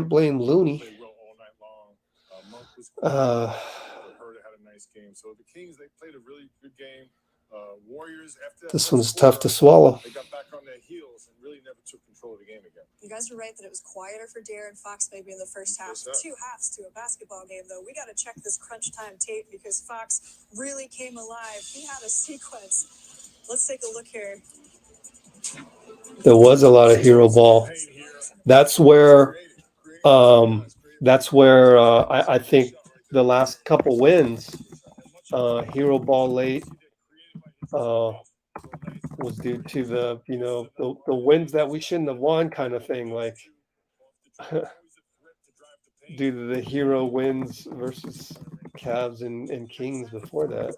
blame Looney. Huerter had a nice game. So the Kings, they played a really good game. Warriors, after this one's tough to swallow. They got back on their heels and really never took control of the game again. You guys are right that it was quieter for De'Aaron Fox maybe in the first half. 2 halves to a basketball game, though. We got to check this crunch time tape because Fox really came alive. He had a sequence. Let's take a look here. There was a lot of hero ball. That's where I think the last couple wins, hero ball late, was due to the wins that we shouldn't have won kind of thing, like due to the hero wins versus Cavs and Kings before that.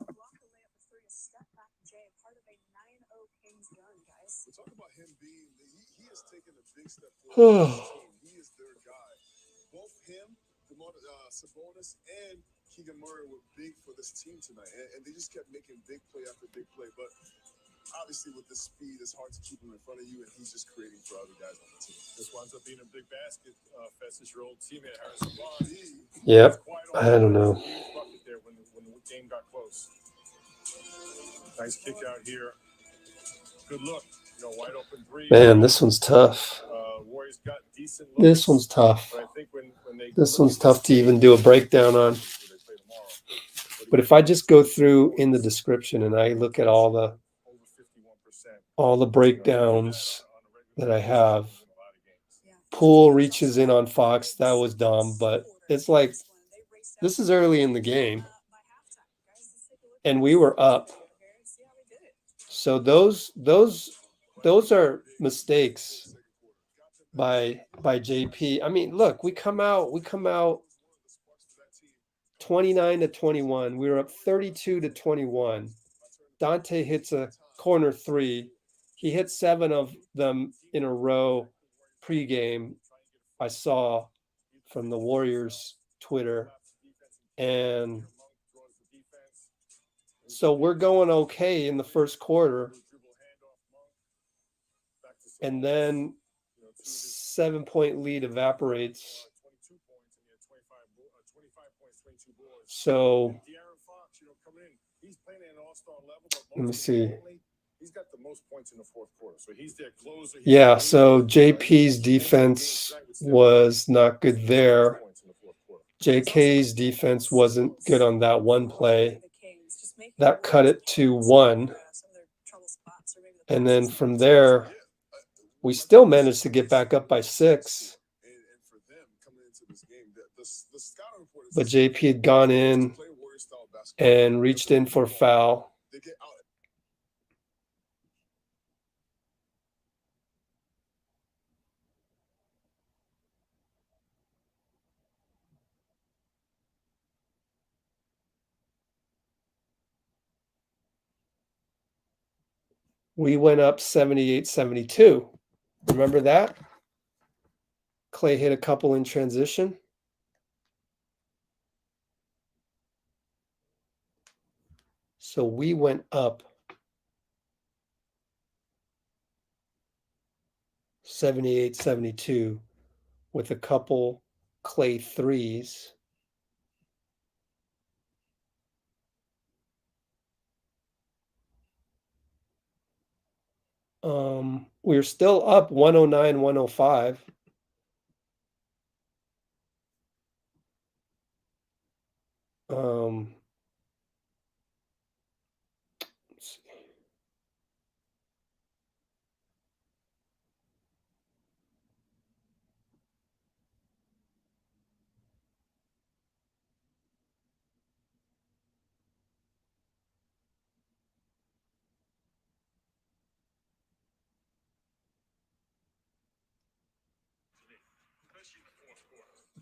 Talk about him being, he has taken a big step forward. He is their guy. Both him, Sabonis, and Keegan Murray were big for this team tonight, and they just kept making big play after big play. But obviously, with the speed, it's hard to keep him in front of you, and he's just creating for other guys on the team. This winds up being a big basket. Festus, your old teammate, Harrison Barnes. Yep, I don't know. There when the game got close. Nice kick out here. Good look. You know, wide open three. Man, this one's tough. Warriors got decent looks, this one's tough. But I think when this one's tough to even do a breakdown on. But if I just go through in the description and I look at all the breakdowns that I have, Poole reaches in on Fox. That was dumb, but it's like this is early in the game, and we were up. So those are mistakes by JP. I mean, look, we come out 29-21. We were up 32-21. Donte hits a corner three. He hit 7 of them in a row pregame. I saw from the Warriors Twitter, and so we're going okay in the first quarter, and then 7-point lead evaporates. So let me see. He's got the most points in the fourth quarter, so he's their closer. Yeah, so JP's defense was not good there. JK's defense wasn't good on that one play. That cut it to 1. And then from there, we still managed to get back up by 6. But JP had gone in and reached in for foul. We went up 78-72. Remember that? Klay hit a couple in transition. So we went up 78-72 with a couple Klay threes. We're still up 109-105.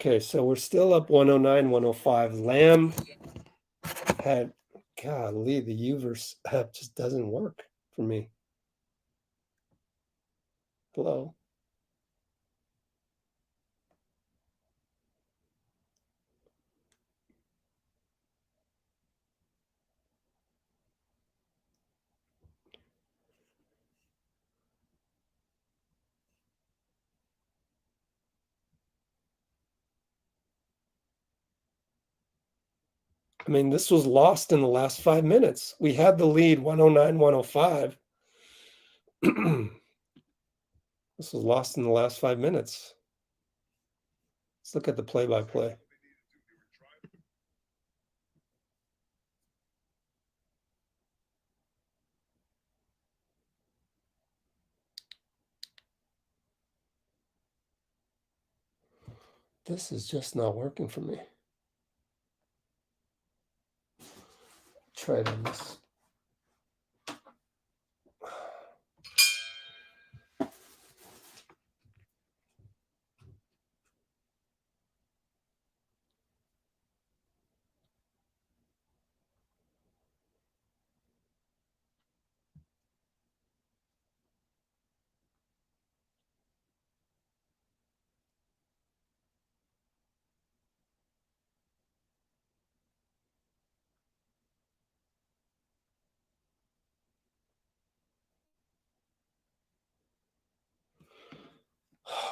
Okay, so we're still up 109, 105. Lamb had, golly, the Uverse app just doesn't work for me. Hello. I mean, this was lost in the last 5 minutes. We had the lead 109, 105. This was lost in the last 5 minutes. Let's look at the play-by-play. This is just not working for me. Try it on this.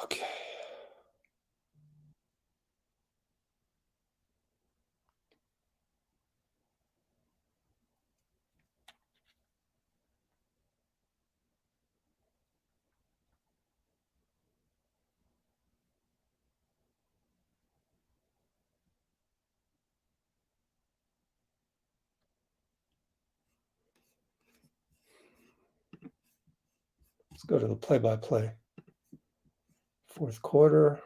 Okay. Let's go to the play-by-play. Fourth quarter.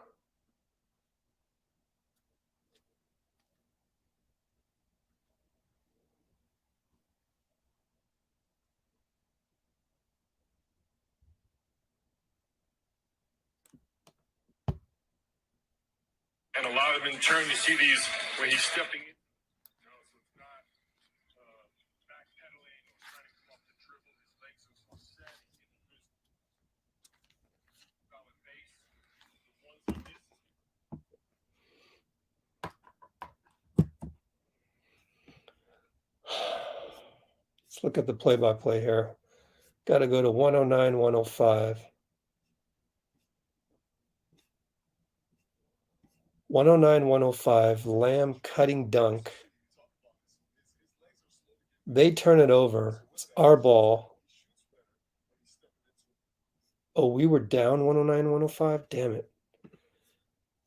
And a lot of them in turn, you see these when he's stepping in. So it's not backpedaling or trying to come off the dribble. His legs are so set. He's getting good solid base. The ones he misses. Let's look at the play-by-play here. Got to go to 109, 105. 109, 105. Lamb cutting dunk. They turn it over. It's our ball. Oh, we were down 109, 105? Damn it.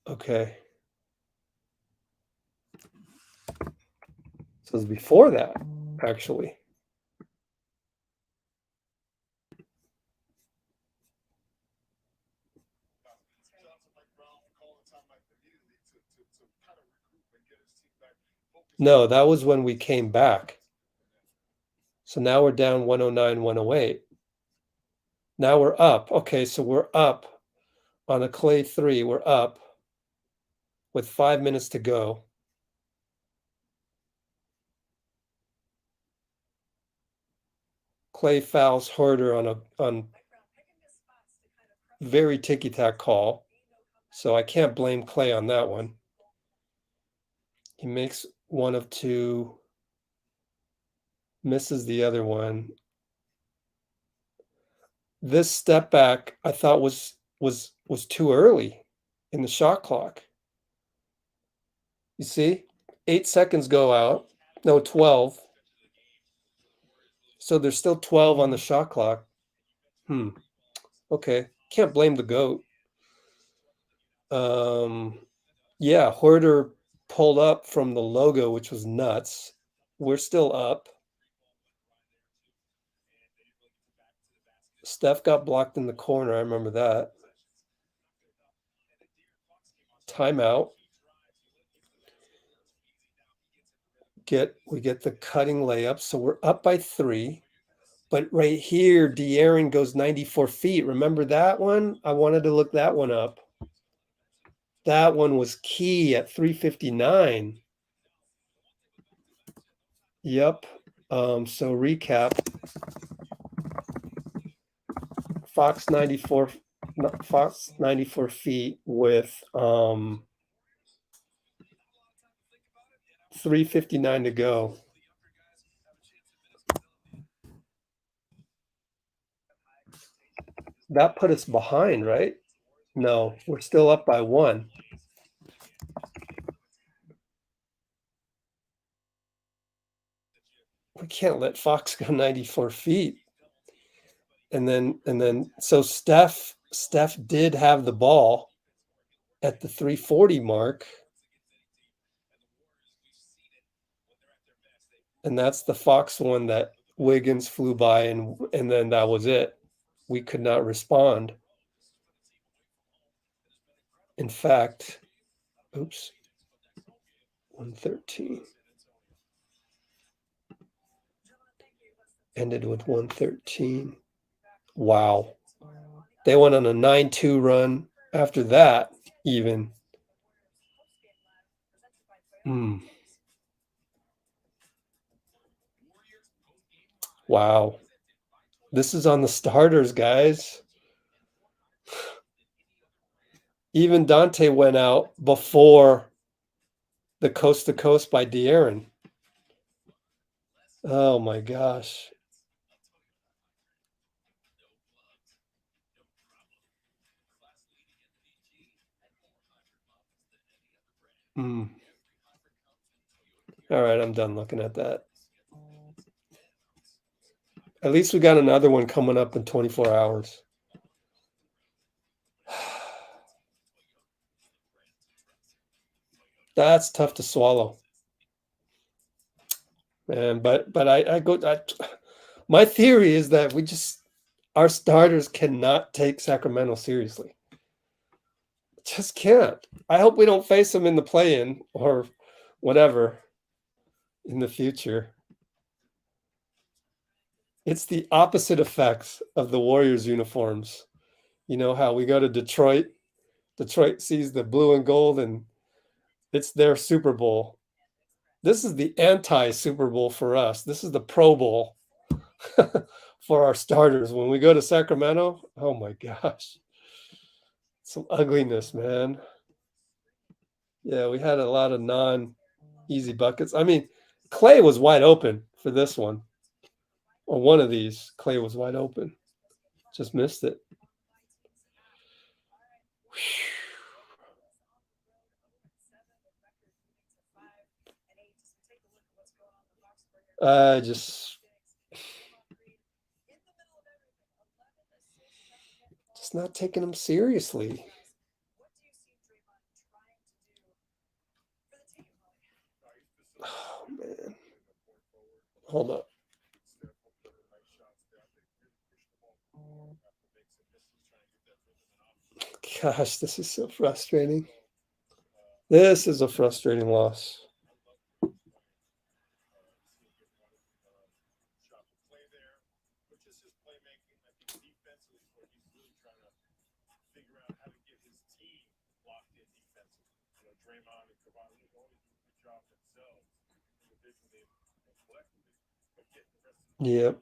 Okay. So it's before that, actually. No, that was when we came back. So now we're down 109, 108. Now we're up. Okay, so we're up on a Klay 3. We're up with 5 minutes to go. Klay fouls Huerter on very ticky-tack call. So I can't blame Klay on that one. He makes one of two, misses the other one. This step back I thought was too early in the shot clock. You see, 8 seconds go out. No, 12. So there's still 12 on the shot clock. Okay. Can't blame the GOAT. Yeah, Huerter pulled up from the logo, which was nuts. We're still up. Steph got blocked in the corner. I remember that. Timeout. We get the cutting layup. So we're up by 3. But right here, De'Aaron goes 94 feet. Remember that one? I wanted to look that one up. That one was key at 3:59. Yep. So recap. Fox 94 feet with 3:59 to go. That put us behind, right? No, we're still up by 1. We can't let Fox go 94 feet. And then so Steph did have the ball at the 3:40 mark. And that's the Fox one that Wiggins flew by, and then that was it. We could not respond. In fact, 113. Ended with 113. Wow. They went on a 9-2 run after that, even. Wow. This is on the starters, guys. Even Donte went out before the coast to coast by De'Aaron. Oh my gosh. All right, I'm done looking at that. At least we got another one coming up in 24 hours. That's tough to swallow, man. But my theory is that our starters cannot take Sacramento seriously. Just can't. I hope we don't face them in the play-in or whatever in the future. It's the opposite effects of the Warriors uniforms. You know how we go to Detroit. Detroit sees the blue and gold, and it's their Super Bowl. This is the anti-Super Bowl for us. This is the Pro Bowl for our starters. When we go to Sacramento, oh my gosh. Some ugliness, man. Yeah, we had a lot of non-easy buckets. I mean, Klay was wide open for this one. Or one of these. Klay was wide open. Just missed it. Just not taking them seriously. Oh, man. Hold up. Gosh, this is so frustrating. This is a frustrating loss. Yep.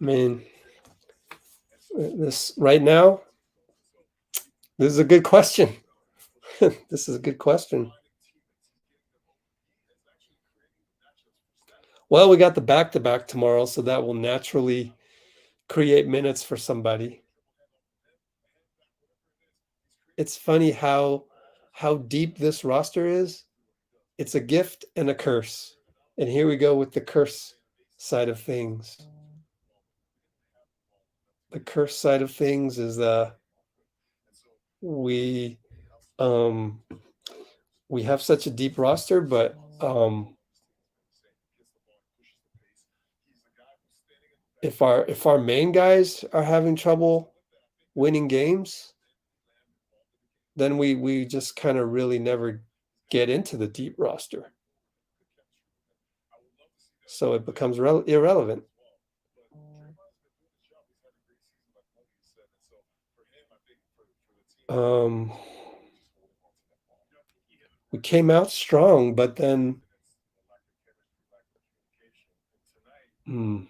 I mean, this right now, this is a good question. This is a good question. Well, we got the back-to-back tomorrow, so that will naturally create minutes for somebody. It's funny how deep this roster is. It's a gift and a curse. And here we go with the curse side of things. The curse side of things is we have such a deep roster, but if our main guys are having trouble winning games, then we just kind of really never get into the deep roster. So it becomes irrelevant. We came out strong, but then man,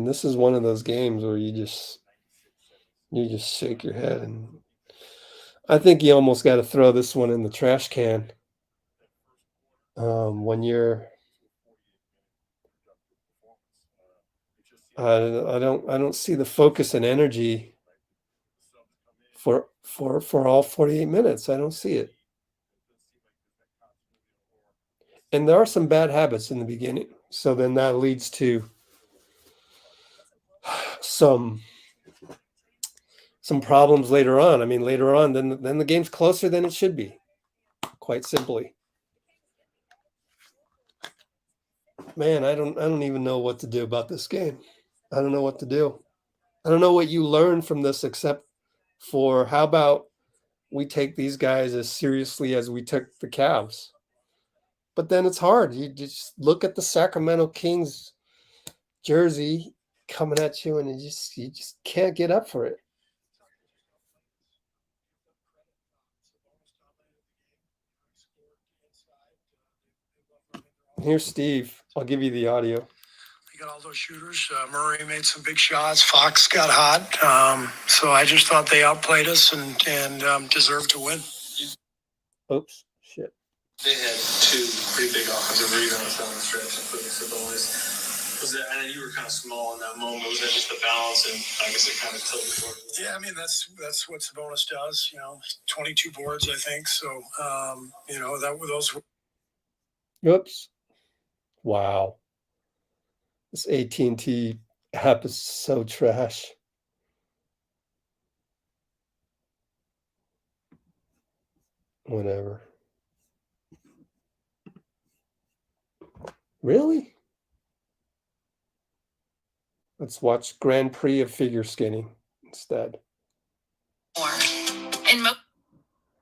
this is one of those games where you just shake your head, and I think you almost got to throw this one in the trash can. When you're, I don't see the focus and energy for all 48 minutes. I don't see it. And there are some bad habits in the beginning. So then that leads to some problems later on. I mean, later on, then the game's closer than it should be, quite simply. Man, I don't even know what to do about this game. I don't know what to do. I don't know what you learn from this, except for how about we take these guys as seriously as we took the Cavs. But then it's hard. You just look at the Sacramento Kings jersey coming at you, and you just can't get up for it. Here's Steve. I'll give you the audio. We got all those shooters. Murray made some big shots. Fox got hot. So I just thought they outplayed us and deserved to win. Oops, shit. They had two pretty big offensive rebounds down the stretch, including Sabonis. Was that, and then you were kind of small in that moment. Was that just the balance, and I guess it kind of tilted forward? Yeah, I mean that's what Sabonis does. 22 boards, I think. So those. Oops. Wow. This AT&T app is so trash. Whatever. Really? Let's watch Grand Prix of figure skating instead.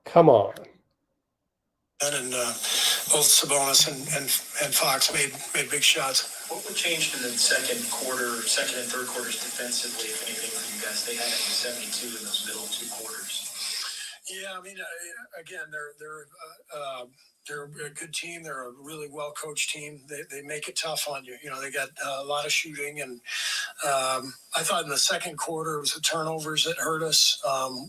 Come on. And both Sabonis and Fox made big shots. What changed in the second and third quarters defensively, if anything, for you guys? They had 72 in those middle two quarters. Yeah, I mean, again, they're a good team. They're a really well-coached team. They make it tough on you. They got a lot of shooting. And I thought in the second quarter, it was the turnovers that hurt us.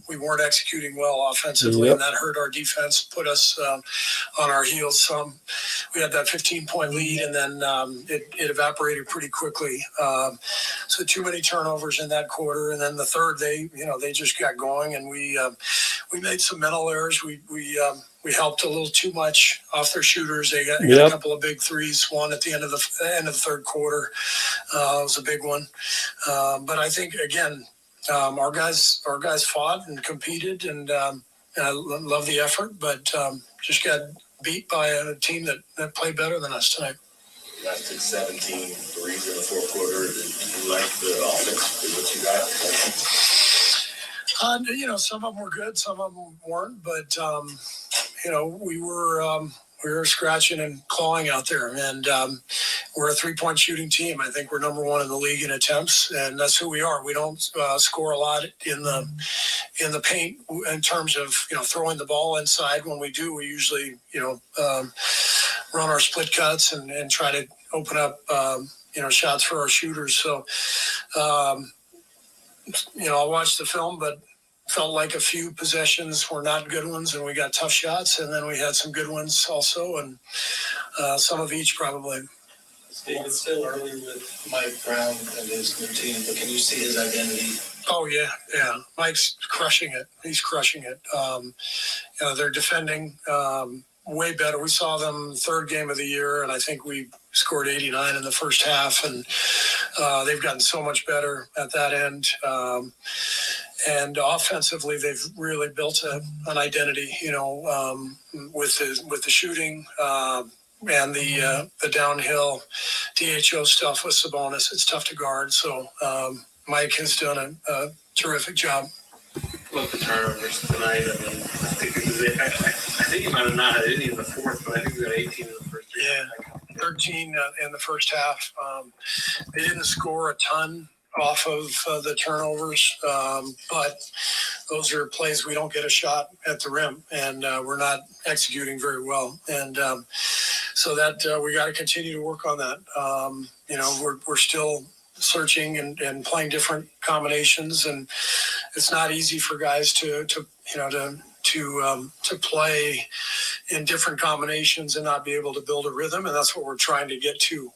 We weren't executing well offensively, and that hurt our defense, put us on our heels some. We had that 15-point lead, and then it evaporated pretty quickly. So too many turnovers in that quarter. And then the third, they just got going, and we made some mental errors. We helped a little too much off their shooters. They got a couple of big threes. One at the end of the third quarter was a big one. But I think again, our guys fought and competed, and I love the effort. But just got beat by a team that played better than us tonight. You guys took 17 threes in the fourth quarter. Did you like the offense? What you got? Some of them were good, some of them weren't, but we were scratching and clawing out there, and we're a three-point shooting team. I think we're number one in the league in attempts, and that's who we are. We don't score a lot in the paint in terms of throwing the ball inside. When we do, we usually run our split cuts and try to open up shots for our shooters. So I watched the film, but felt like a few possessions were not good ones, and we got tough shots, and then we had some good ones also, and some of each probably. Steve, it's still early with Mike Brown and his new team, but can you see his identity? Oh, yeah. Mike's crushing it. He's crushing it. They're defending way better. We saw them third game of the year, and I think we scored 89 in the first half, and they've gotten so much better at that end. And offensively, they've really built an identity, with the shooting and the downhill DHO stuff with Sabonis. It's tough to guard. So, Mike has done a terrific job. Look, the turnovers tonight. I mean, I think you might have not had any in the fourth, but I think we got 18 in the first three. Yeah, 13 in the first half. They didn't score a ton off of the turnovers, but those are plays we don't get a shot at the rim, and we're not executing very well. And so that we got to continue to work on that. We're still searching and playing different combinations, and it's not easy for guys to play in different combinations and not be able to build a rhythm, and that's what we're trying to get to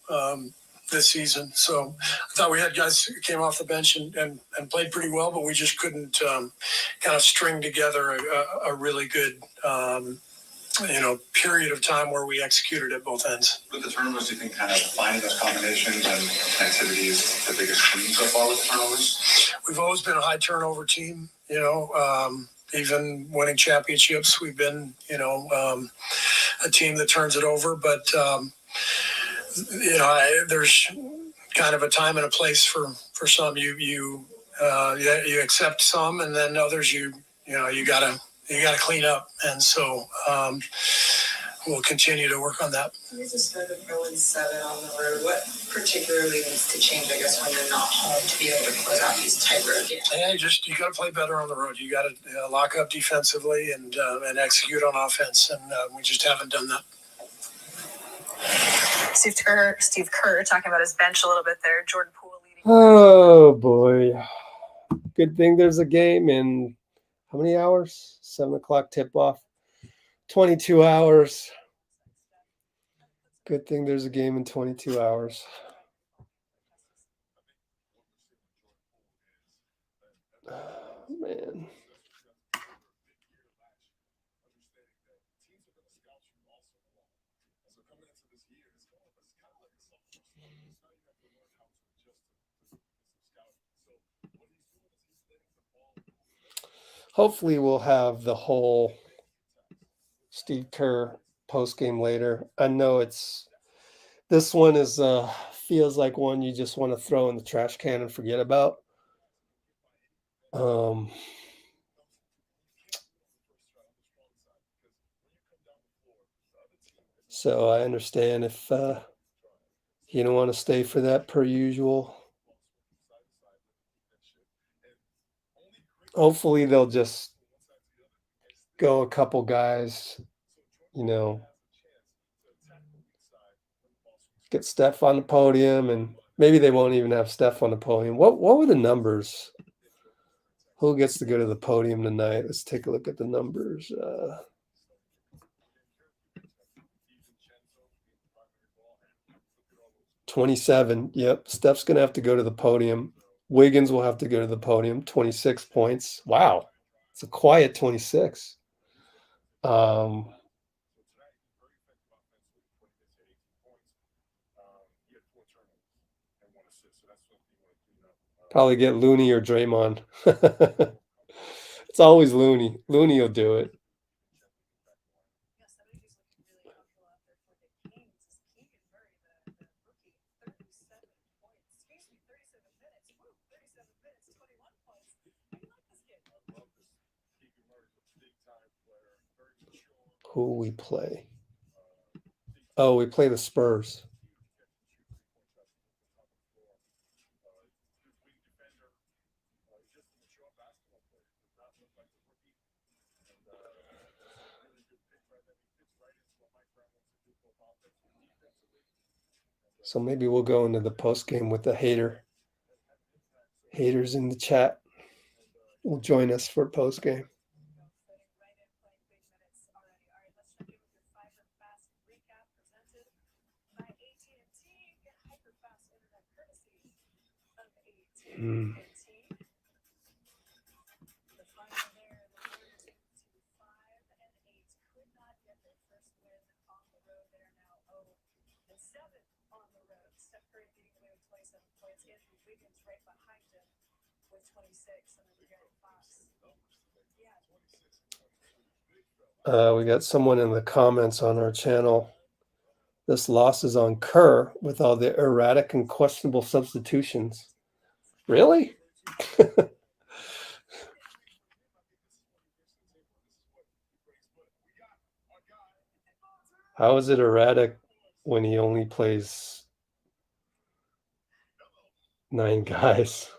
this season. So I thought we had guys who came off the bench and played pretty well, but we just couldn't kind of string together a really good period of time where we executed at both ends. With the turnovers, do you think kind of finding those combinations and intensity is the biggest thing so far with the turnovers? We've always been a high turnover team, even winning championships, we've been, a team that turns it over, but, there's kind of a time and a place for some. You accept some, and then others you gotta clean up, and so we'll continue to work on that. You just started going 7 on the road. What particularly needs to change, I guess, when you're not home to be able to close out these tight road games? Yeah, you got to play better on the road. You got to lock up defensively and execute on offense, and we just haven't done that. Steve Kerr talking about his bench a little bit there. Jordan Poole leading. Oh boy, good thing there's a game in how many hours? 7 o'clock tip off. 22 hours. Good thing there's a game in 22 hours. Oh, man. Hopefully we'll have the whole Steve Kerr post game later. I know this one is feels like one you just want to throw in the trash can and forget about. So I understand if you don't want to stay for that per usual. Hopefully they'll just go a couple guys, get Steph on the podium, and maybe they won't even have Steph on the podium. What were the numbers? Who gets to go to the podium tonight? Let's take a look at the numbers. 27. Yep, Steph's going to have to go to the podium. Wiggins will have to go to the podium. 26 points. Wow, it's a quiet 26. Probably get Looney or Draymond. It's always Looney. Looney will do it. Who we play? Oh, we play the Spurs. So maybe we'll go into the post game with the haters in the chat will join us for post game. Steph Curry leading the way with 27 points. Wiggins right behind him with 26, and then Gary Fox. We got someone in the comments on our channel. This loss is on Kerr with all the erratic and questionable substitutions. Really? How is it erratic when he only plays 9 guys?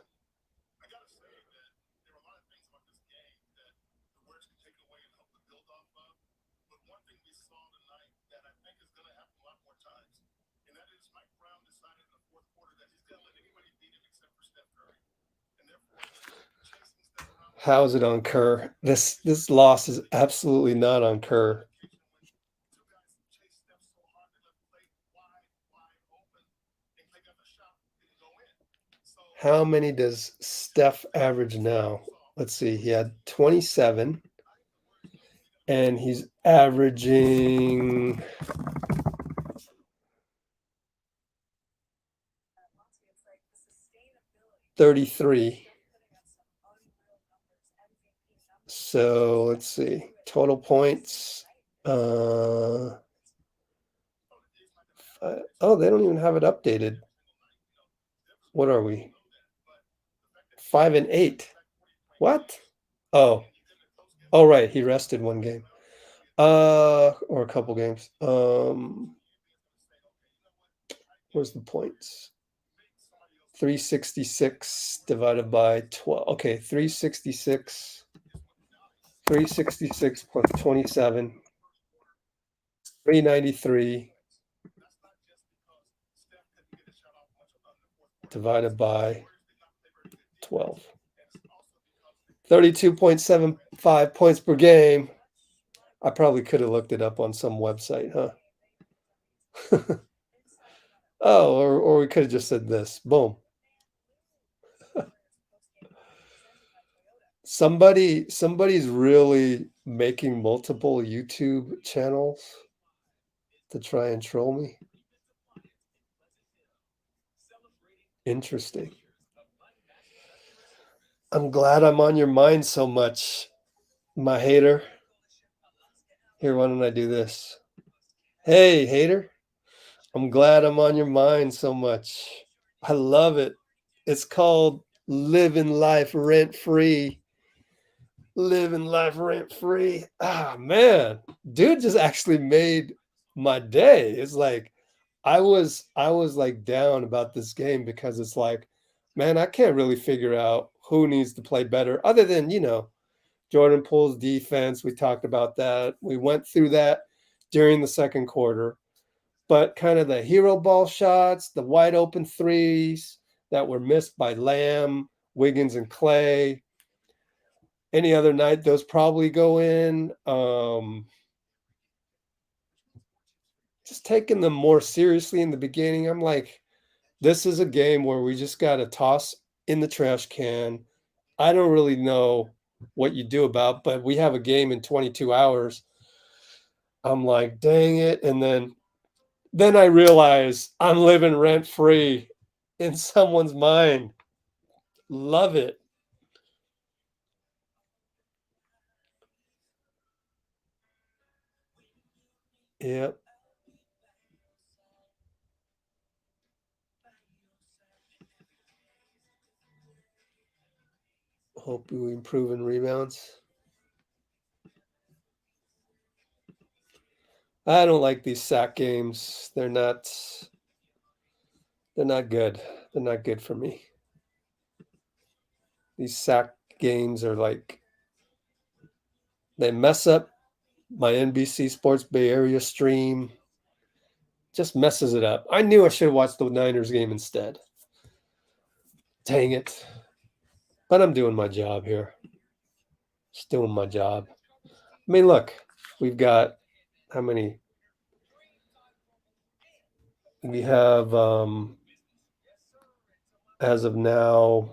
How is it on Kerr? This loss is absolutely not on Kerr. How many does Steph average now? Let's see. He had 27, and he's averaging 33. So let's see. Total points. Oh, they don't even have it updated. What are we? 5 and 8. What? Oh, right. He rested one game. Or a couple games. Where's the points? 366 divided by 12. Okay, 366 plus 27. 393 divided by 12. 32.75 points per game. I probably could have looked it up on some website, huh? Oh, or we could have just said this. Boom. Somebody's really making multiple YouTube channels to try and troll me. Interesting. I'm glad I'm on your mind so much, my hater. Here, why don't I do this? Hey, hater. I'm glad I'm on your mind so much. I love it. It's called living life rent-free. Living life rent-free. Ah, man. Dude just actually made my day. It's like I was like down about this game because it's like, man, I can't really figure out who needs to play better other than, Jordan Poole's defense. We talked about that. We went through that during the second quarter. But kind of the hero ball shots, the wide open threes that were missed by Lamb, Wiggins, and Klay. Any other night, those probably go in. Just taking them more seriously in the beginning. I'm like, this is a game where we just got to toss in the trash can. I don't really know what you do about, but we have a game in 22 hours. I'm like, dang it. And then I realize I'm living rent-free in someone's mind. Love it. Yep. Hope you improve in rebounds. I don't like these sack games. They're not good. They're not good for me. These sack games are like, they mess up my NBC Sports Bay Area stream. Just messes it up. I knew I should have watched the Niners game instead. Dang it. But I'm doing my job here. Just doing my job. I mean, look, we've got how many? We have, as of now,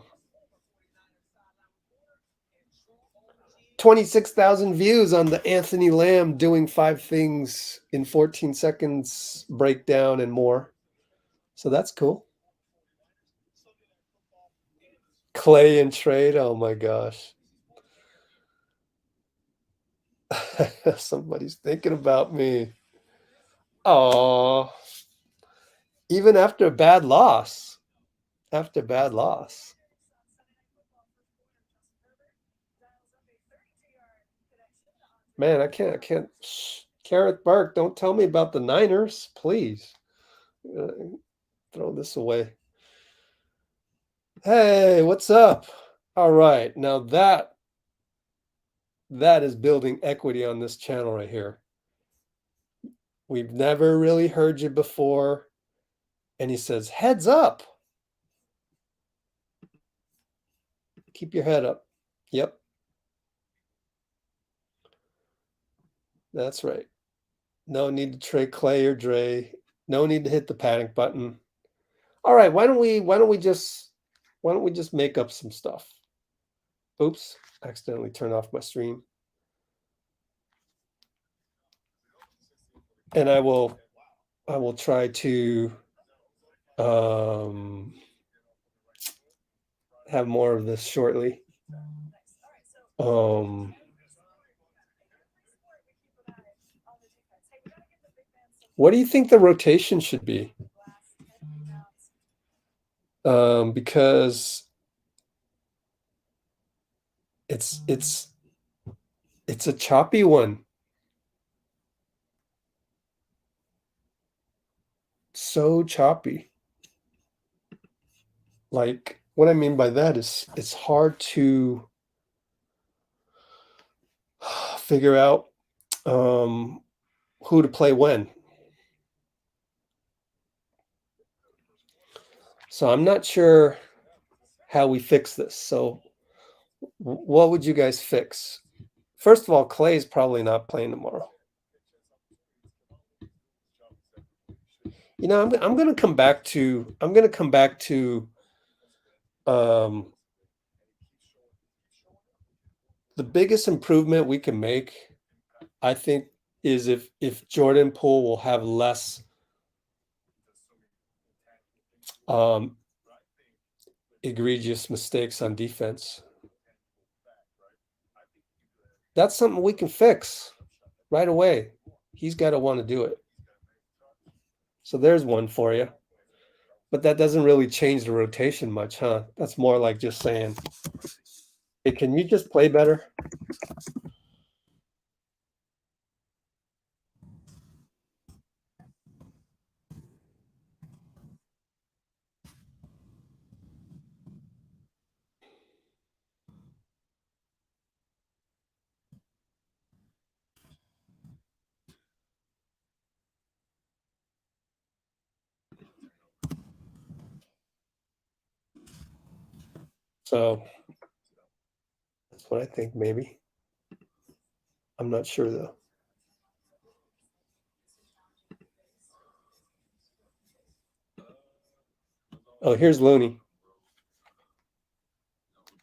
26,000 views on the Anthony Lamb doing 5 things in 14 seconds breakdown and more. So that's cool. Klay and trade. Oh my gosh. Somebody's thinking about me. Oh, even after a bad loss. Man, I can't. Gareth Burke, don't tell me about the Niners, please. Throw this away. Hey, what's up? All right, now that is building equity on this channel right here. We've never really heard you before. And he says, heads up. Keep your head up. Yep. That's right. No need to trade Klay or Dray. No need to hit the panic button. All right, why don't we just make up some stuff? Oops, accidentally turned off my stream. And I will try to have more of this shortly. What do you think the rotation should be? Because it's a choppy one. So choppy. Like, what I mean by that is it's hard to figure out who to play when. So I'm not sure how we fix this. So what would you guys fix? First of all, Klay is probably not playing tomorrow. You know, I'm going to come back to the biggest improvement we can make, I think, is if Jordan Poole will have less egregious mistakes on defense. That's something we can fix right away. He's got to want to do it. So there's one for you. But that doesn't really change the rotation much, huh? That's more like just saying, hey, can you just play better? So that's what I think, maybe. I'm not sure, though. Oh, here's Looney.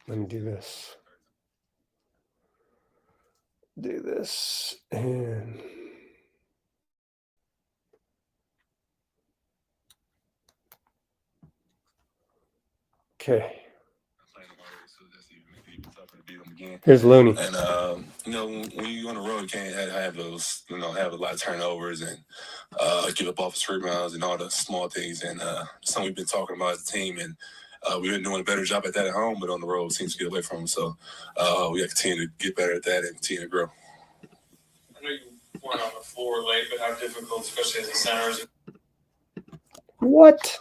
Let me do this. Do this. And okay. Here's Looney. And you know, when you on the road, you can't have those, you know, have a lot of turnovers and give up offensive rebounds and all the small things. And something we've been talking about as a team, and we've been doing a better job at that at home, but on the road, it seems to get away from them. So we got to continue to get better at that and continue to grow. I know you weren't on the floor late, but how difficult, especially as a center, is it? What?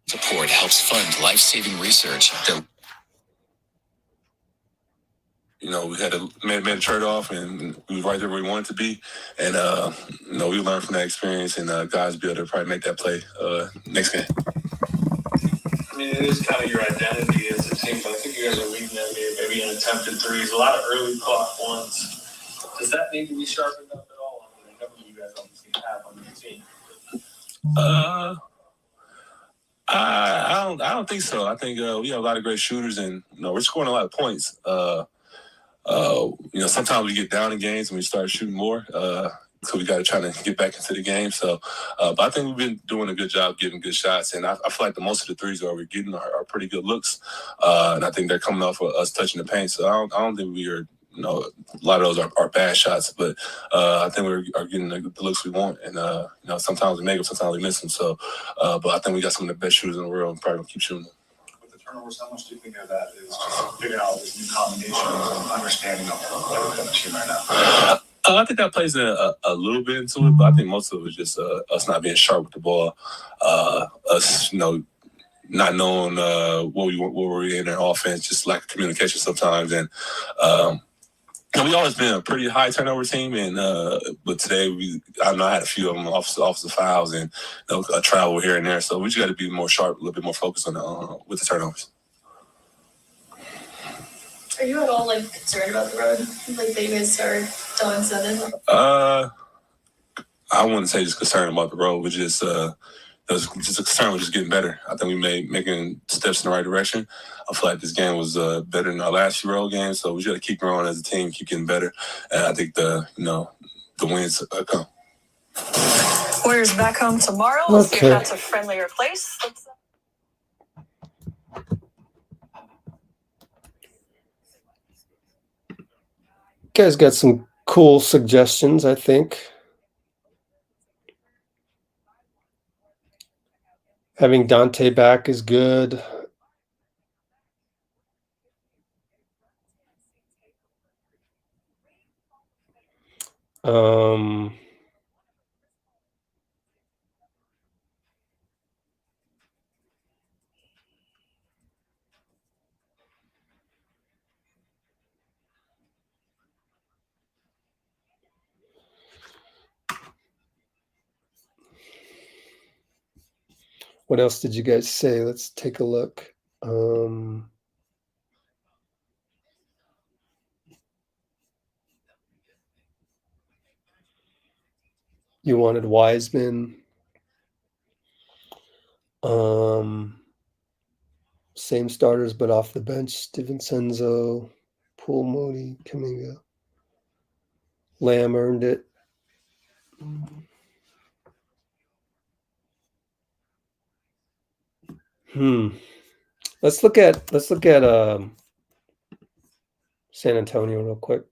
Support helps fund life-saving research. You know, we had made a trade-off, and we were right there where we wanted to be. And, you know, we learned from that experience, and guys be able to probably make that play next game. I mean, it is kind of your identity as a team, but I think you guys are leading that game, maybe in attempted threes, a lot of early clock ones. Does that need to be sharpened up at all? I mean, a couple of you guys obviously have on your team. I don't think so. I think we have a lot of great shooters, and you know, we're scoring a lot of points. You know, sometimes we get down in games and we start shooting more. So we got to try to get back into the game. So, but I think we've been doing a good job getting good shots, and I feel like the most of the threes that we're getting are pretty good looks, and I think they're coming off of us touching the paint. So I don't think we are. You know, a lot of those are bad shots, but I think we are getting the looks we want, and you know, sometimes we make them, sometimes we miss them. So, but I think we got some of the best shooters in the world, and probably gonna keep shooting them. With the turnovers, how much do you think of that is just figuring out this new combination and understanding of the team right now? I think that plays a little bit into it, but I think most of it was just us not being sharp with the ball, us, not knowing what we were in our offense, just lack of communication sometimes, and we always been a pretty high turnover team, and but today I know I had a few of them offensive fouls and a travel here and there, so we just got to be more sharp, a little bit more focused on with the turnovers. Are you at all concerned about the road? That you guys are down 7? I wouldn't say just concerned about the road, but just a concern with just getting better. I think we making steps in the right direction. I feel like this game was better than our last few road games, so we just got to keep growing as a team, keep getting better, and I think the wins come. Warriors back home tomorrow. We'll see if that's a friendlier place. Guys got some cool suggestions, I think. Having Donte back is good. What else did you guys say? Let's take a look. You wanted Wiseman. Same starters, but off the bench. DiVincenzo, Poole, Moody, Kuminga. Lamb earned it. Let's look at San Antonio real quick.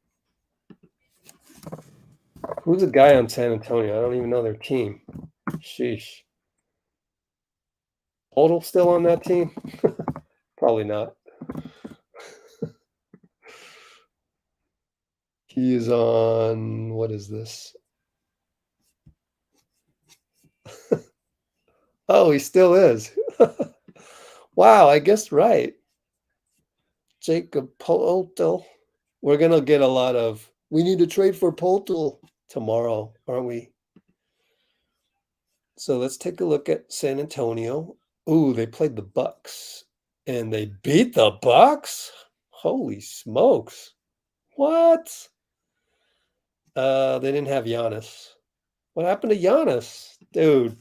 Who's the guy on San Antonio? I don't even know their team. Sheesh. Odell still on that team? Probably not. He is on, what is this? Oh, he still is. Wow, I guessed right. Jacob Poeltl. We're going to get a lot of, we need to trade for Poeltl tomorrow, aren't we? So let's take a look at San Antonio. Ooh, they played the Bucks and they beat the Bucks? Holy smokes. What? They didn't have Giannis. What happened to Giannis? Dude,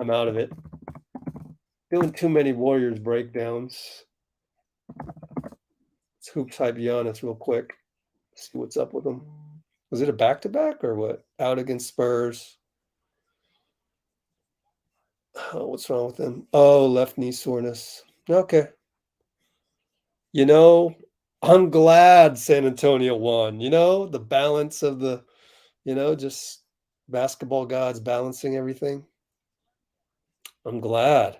I'm out of it. Doing too many Warriors breakdowns. Let's hoops hype Giannis real quick. See what's up with him. Was it a back-to-back or what? Out against Spurs. Oh, what's wrong with him? Oh, left knee soreness. Okay. I'm glad San Antonio won. The balance of the, just basketball gods balancing everything. I'm glad.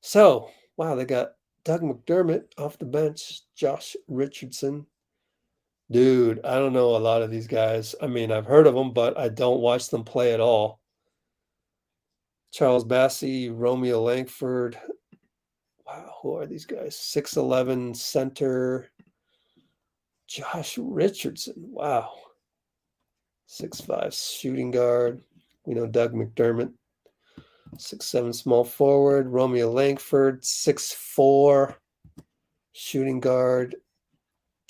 So, wow, they got Doug McDermott off the bench, Josh Richardson. Dude, I don't know a lot of these guys. I mean, I've heard of them, but I don't watch them play at all. Charles Bassey, Romeo Langford. Wow, who are these guys? 6'11" center. Josh Richardson. Wow. 6'5" shooting guard. We know Doug McDermott. 6'7" small forward. Romeo Langford. 6'4" shooting guard.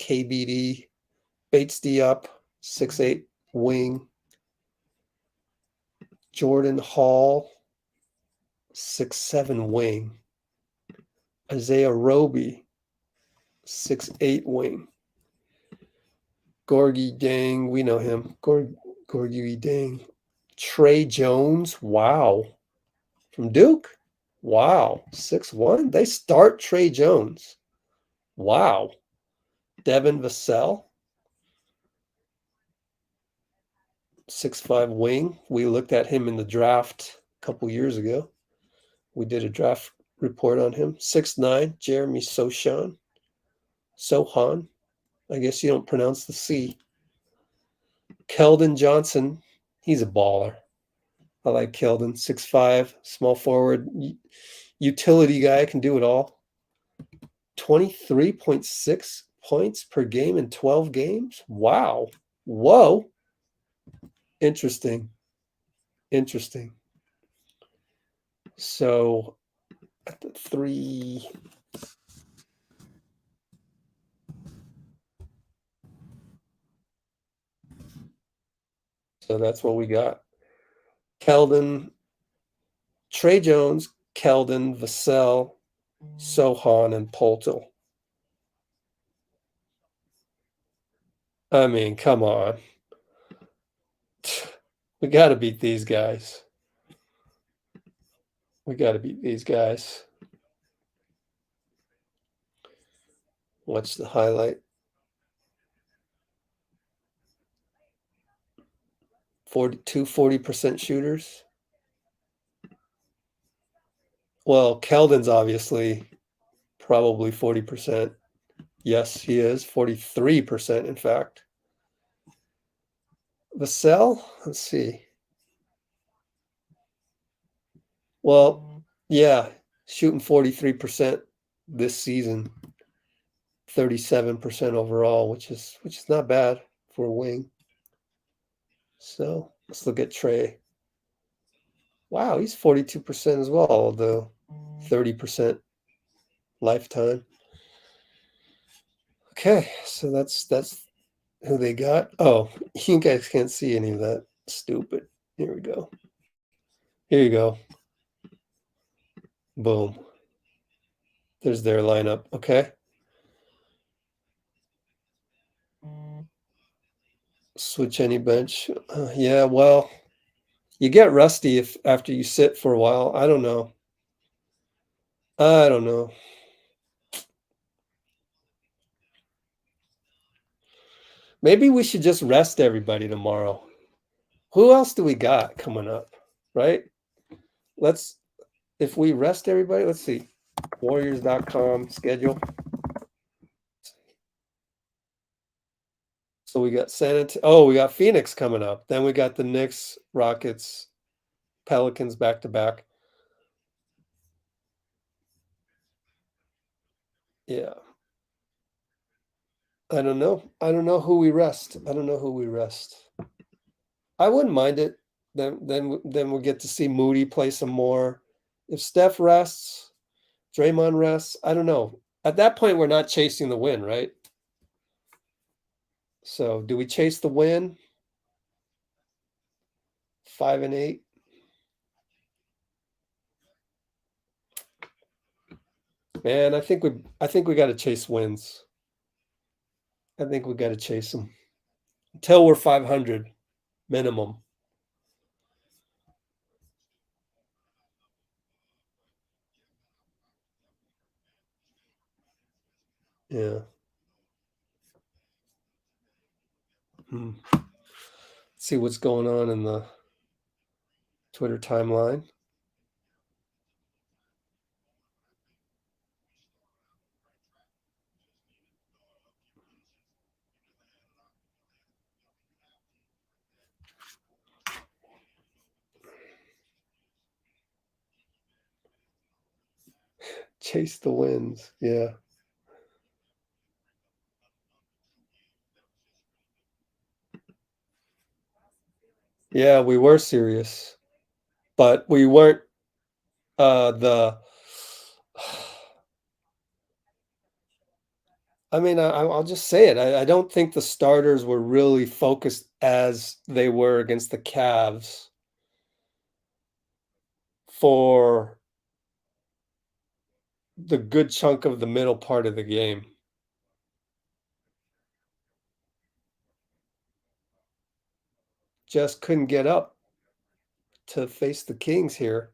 KBD. Bates D up. 6'8" wing. Jordan Hall. 6'7" wing. Isaiah Roby. 6'8" wing. Gorgie Dang, we know him. Gorgie Dang. Trey Jones, wow. From Duke? Wow. 6'1"? They start Trey Jones. Wow. Devin Vassell. 6'5" wing. We looked at him in the draft a couple years ago. We did a draft report on him. 6'9", Jeremy Sohan. I guess you don't pronounce the C. Keldon Johnson. He's a baller. I like Keldon. 6'5", small forward. Utility guy, can do it all. 23.6 points per game in 12 games. Wow. Whoa. Interesting. So at the 3. So that's what we got. Keldon, Trey Jones, Keldon, Vassell, Sohan, and Poltel. I mean, come on. We got to beat these guys. What's the highlight? 40% shooters. Well, Keldon's obviously probably 40%. Yes, he is. 43%, in fact. Vassell, let's see. Well, yeah, shooting 43% this season. 37% overall, which is not bad for a wing. So let's look at Trey. Wow, he's 42% as well, although 30% lifetime. Okay, so that's who they got. Oh, you guys can't see any of that. Stupid. Here we go. Here you go. Boom. There's their lineup. Okay. Switch any bench. Yeah, well, you get rusty after you sit for a while. I don't know. Maybe we should just rest everybody tomorrow. Who else do we got coming up, right? If we rest everybody, let's see. Warriors.com schedule. So we got we got Phoenix coming up. Then we got the Knicks, Rockets, Pelicans back to back. Yeah. I don't know who we rest. I wouldn't mind it. Then we'll get to see Moody play some more. If Steph rests, Draymond rests, I don't know. At that point, we're not chasing the win, right? So do we chase the win? 5-8. Man, I think we got to chase wins. I think we got to chase them until we're 500 minimum. Yeah. Let's see what's going on in the Twitter timeline. Chase the wins. Yeah. Yeah, we were serious, but we weren't I'll just say it. I don't think the starters were really focused as they were against the Cavs for the good chunk of the middle part of the game. Just couldn't get up to face the Kings here.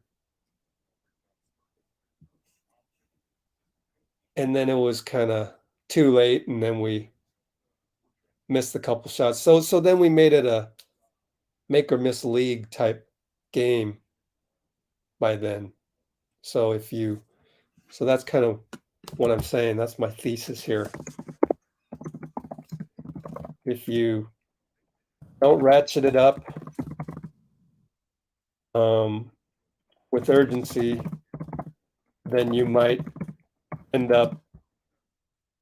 And then it was kind of too late, and then we missed a couple shots. So then we made it a make or miss league type game by then. So if you So that's kind of what I'm saying. That's my thesis here. If you don't ratchet it up with urgency, then you might end up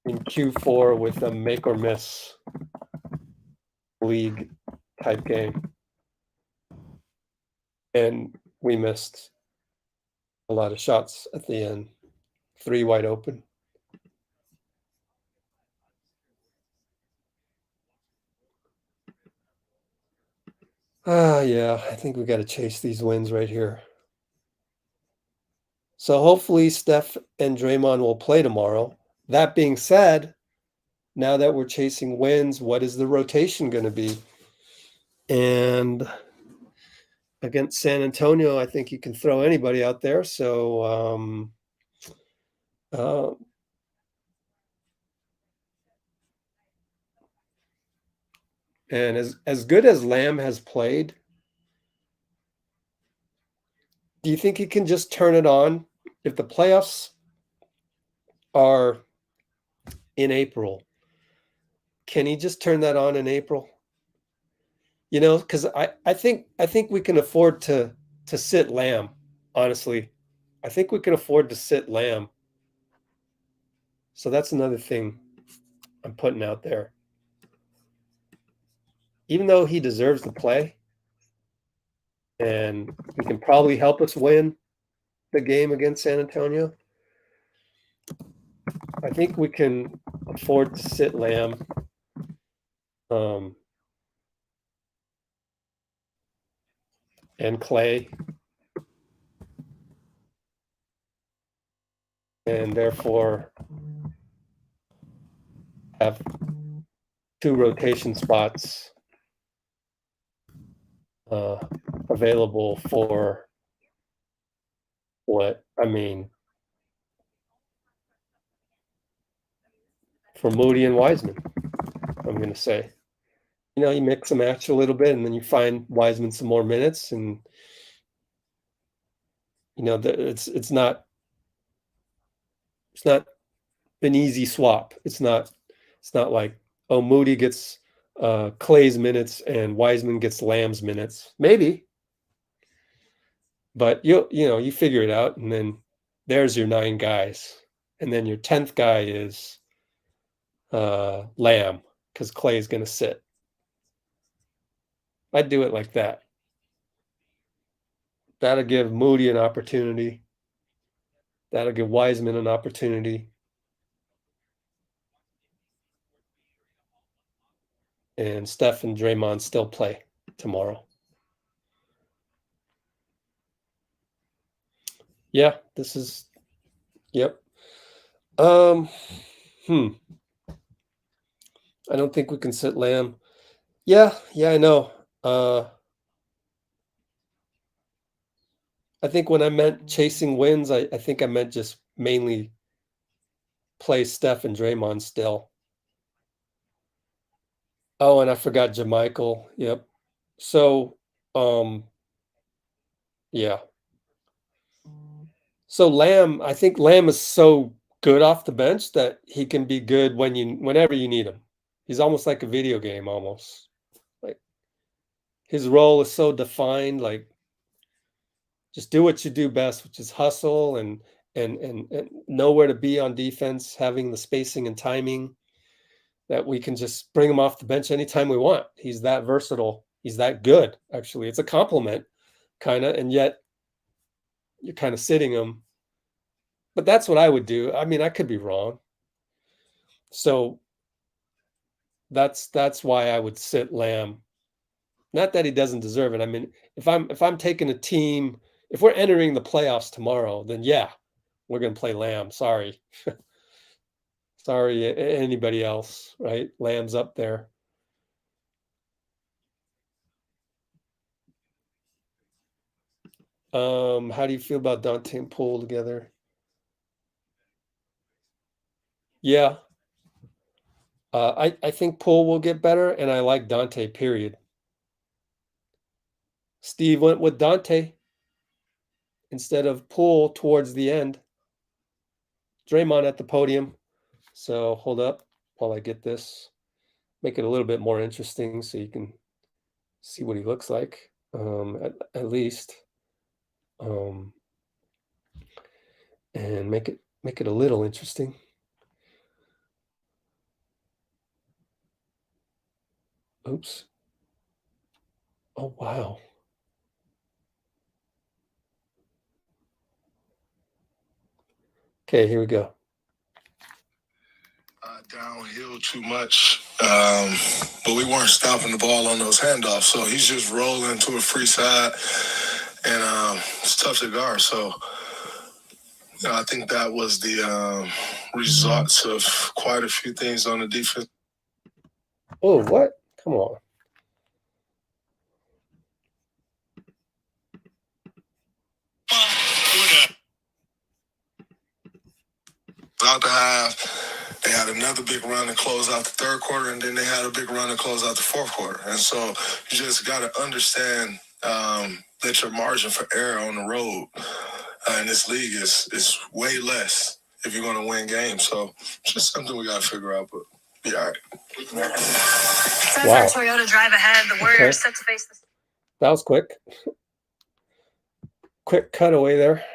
in Q4 with a make or miss league type game. And we missed a lot of shots at the end. 3 wide open. Yeah, I think we got to chase these wins right here. So hopefully Steph and Draymond will play tomorrow. That being said, now that we're chasing wins, what is the rotation going to be? And against San Antonio, I think you can throw anybody out there. So and as good as Lamb has played, do you think he can just turn it on if the playoffs are in April? Can he just turn that on in April? You know, because I think we can afford to sit Lamb. Honestly, I think we can afford to sit Lamb. So that's another thing I'm putting out there. Even though he deserves to play, and he can probably help us win the game against San Antonio, I think we can afford to sit Lamb. And Klay, and therefore have 2 rotation spots available for for Moody and Wiseman, I'm going to say. You know, you mix and match a little bit, and then you find Wiseman some more minutes, and you know, it's not an easy swap. It's not like, oh, Moody gets Klay's minutes and Wiseman gets Lamb's minutes. Maybe, but you figure it out, and then there's your 9 guys, and then your 10th guy is Lamb, because Klay is going to sit. I'd do it like that. That'll give Moody an opportunity. That'll give Wiseman an opportunity. And Steph and Draymond still play tomorrow. Yeah, this is, yep. I don't think we can sit Lamb. Yeah, I know. I think when I meant chasing wins, I think I meant just mainly play Steph and Draymond still. Oh, and I forgot JaMychal. Yep. So, yeah. So Lamb, I think Lamb is so good off the bench that he can be good whenever you need him. He's almost like a video game, almost. Like his role is so defined. Like, just do what you do best, which is hustle and know where to be on defense, having the spacing and timing that we can just bring him off the bench anytime we want. He's that versatile. He's that good, actually. It's a compliment, kind of, and yet you're kind of sitting him. But that's what I would do. I mean, I could be wrong. So that's why I would sit Lamb. Not that he doesn't deserve it. I mean, if I'm taking a team, if we're entering the playoffs tomorrow, then yeah, we're going to play Lamb. Sorry. Sorry, anybody else, right? Lamb's up there. How do you feel about Donte and Poole together? Yeah. I think Poole will get better, and I like Donte, period. Steve went with Donte instead of Poole towards the end. Draymond at the podium. So hold up while I get this. Make it a little bit more interesting so you can see what he looks like, at least. And make it a little interesting. Oops. Oh, wow. Okay, here we go. Downhill too much, but we weren't stopping the ball on those handoffs. So he's just rolling to a free side, and it's tough to guard. So I think that was the results of quite a few things on the defense. Oh, what? Come on. Out the half, they had another big run to close out the third quarter, and then they had a big run to close out the fourth quarter. And so you just got to understand that your margin for error on the road in this league is way less if you're going to win games. So it's just something we got to figure out, but be all right. Time Wow. for Toyota drive ahead. The Warriors set to face the... That was quick. Quick cutaway there.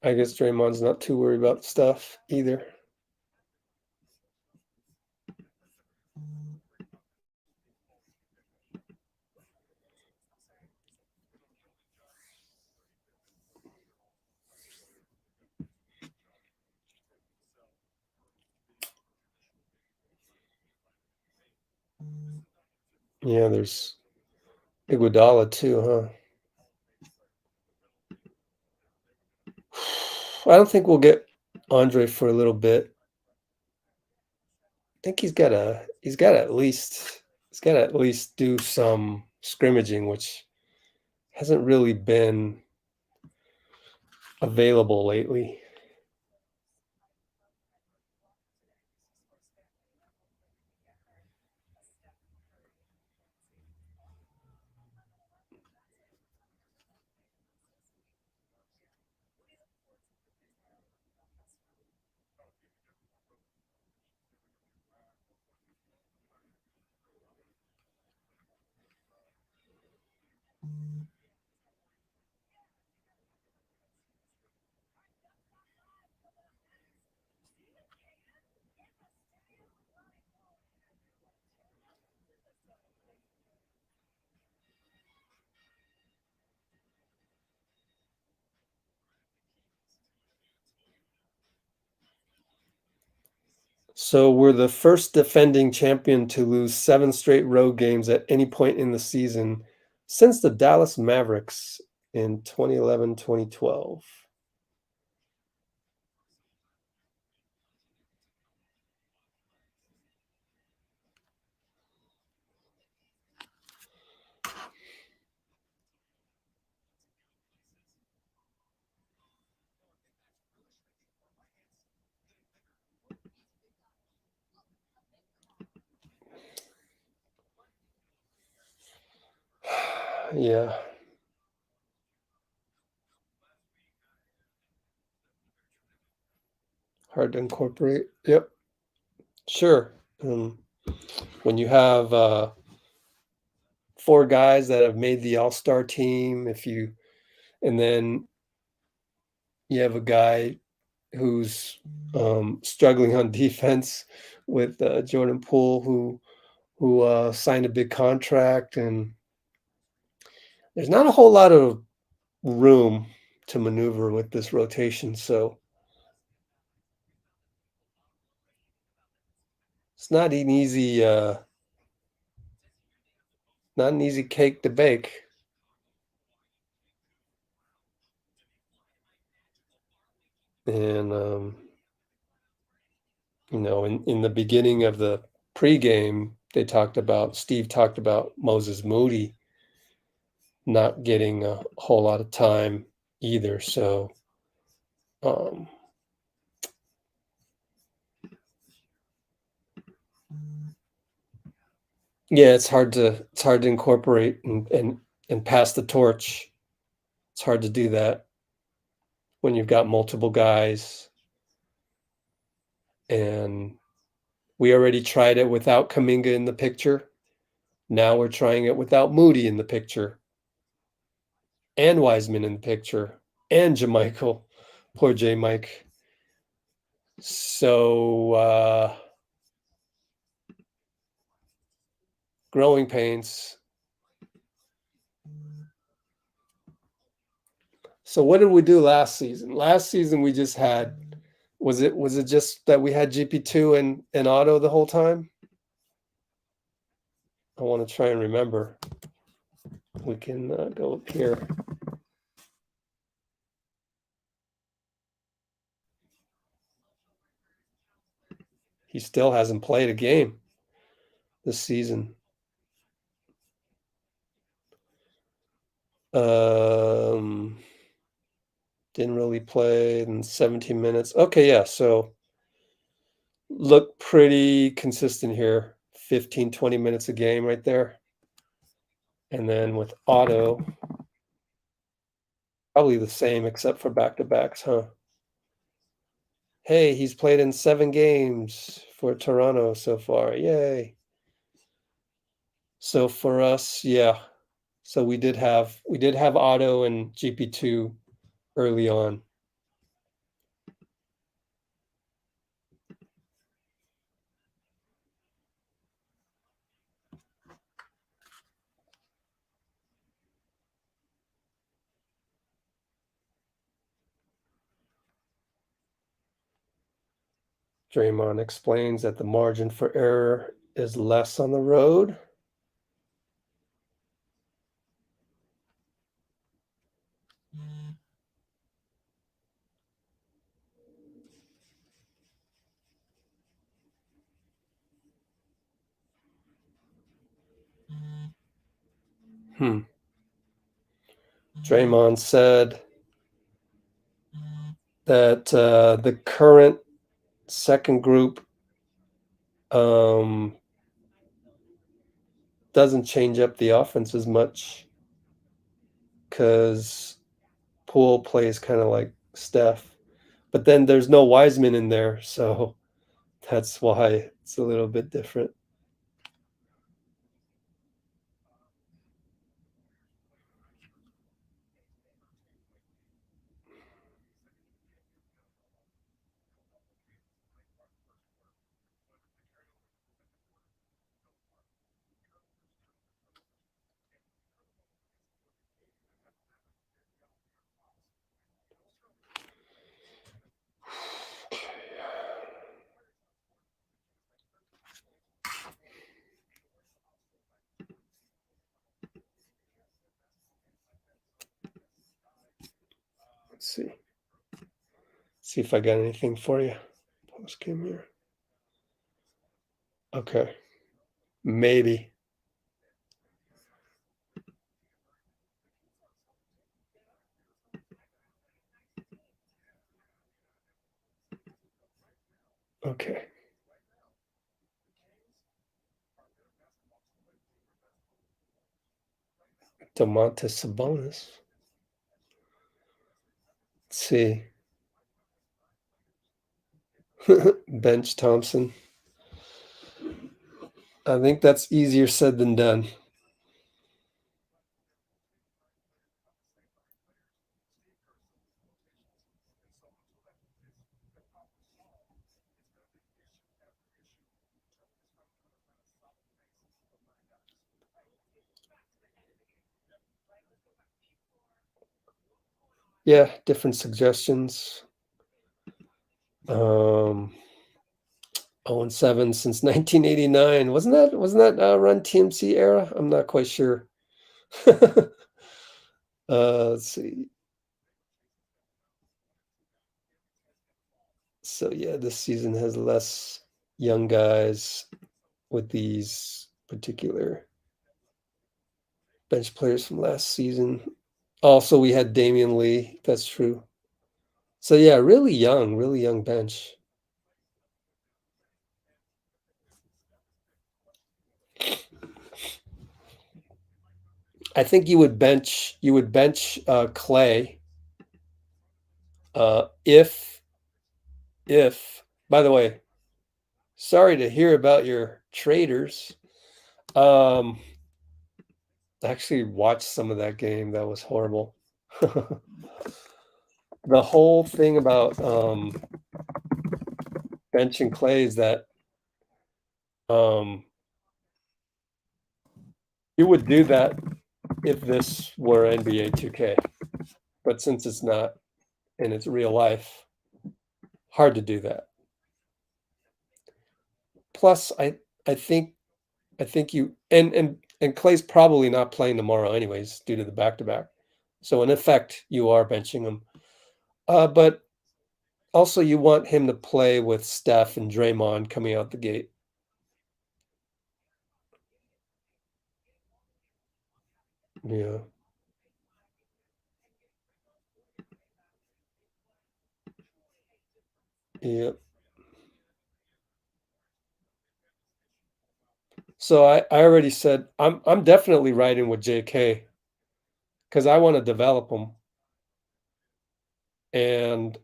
I guess Draymond's not too worried about stuff either. Yeah, there's Iguodala too, huh? I don't think we'll get Andre for a little bit. I think he's got to at least do some scrimmaging, which hasn't really been available lately. So we're the first defending champion to lose 7 straight road games at any point in the season since the Dallas Mavericks in 2011-2012. Yeah. Hard to incorporate. Yep. Sure. When you have 4 guys that have made the All-Star team, and then you have a guy who's struggling on defense with Jordan Poole, who signed a big contract, and there's not a whole lot of room to maneuver with this rotation, so it's not an easy cake to bake. And in the beginning of the pregame, Steve talked about Moses Moody not getting a whole lot of time either. So, yeah, it's hard to incorporate and pass the torch. It's hard to do that when you've got multiple guys. And we already tried it without Kuminga in the picture. Now we're trying it without Moody in the picture, and Wiseman in the picture, and Jamichael. Poor J. Mike. So, growing pains. So what did we do last season? Last season we just had, was it just that we had GP2 and Otto the whole time? I want to try and remember. We can go up here. He still hasn't played a game this season. Didn't really play in 17 minutes. Okay, yeah, so look pretty consistent here. 15, 20 minutes a game right there. And then with Otto, probably the same except for back-to-backs, huh? Hey, he's played in 7 games for Toronto so far. Yay. So for us, yeah. So we did have Otto and GP2 early on. Draymond explains that the margin for error is less on the road. Draymond said that the current second group doesn't change up the offense as much because Poole plays kind of like Steph. But then there's no Wiseman in there, so that's why it's a little bit different. Let's see. See if I got anything for you. Post game here. Okay. Maybe. Okay. Donte Sabonis. Let's see. Bench Thompson. I think that's easier said than done. Yeah, different suggestions. 0-7 since 1989. Wasn't that Run TMC era? I'm not quite sure. Let's see. So yeah, this season has less young guys with these particular bench players from last season. Also, we had Damian Lee. That's true. So yeah, really young bench. I think you would bench Klay if by the way, sorry to hear about your traders. I actually watched some of that game. That was horrible. The whole thing about benching Klay is that you would do that if this were NBA 2K, but since it's not and it's real life, hard to do that. Plus, I think you and Klay's probably not playing tomorrow anyways due to the back-to-back. So in effect, you are benching him. But also you want him to play with Steph and Draymond coming out the gate. Yeah. Yep. So I already said I'm definitely riding with JK because I want to develop him. And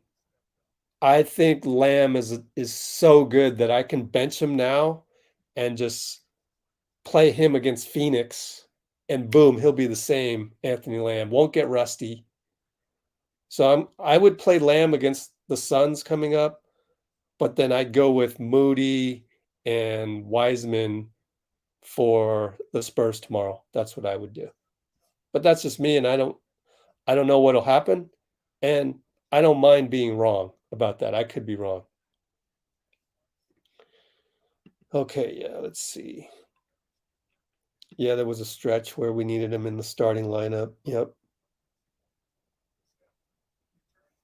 I think Lamb is so good that I can bench him now and just play him against Phoenix, and boom, he'll be the same Anthony Lamb. Won't get rusty. So I would play Lamb against the Suns coming up, but then I'd go with Moody and Wiseman for the Spurs tomorrow. That's what I would do. But that's just me, and I don't know what'll happen, and I don't mind being wrong about that. I could be wrong. Okay, yeah, let's see. Yeah, there was a stretch where we needed him in the starting lineup.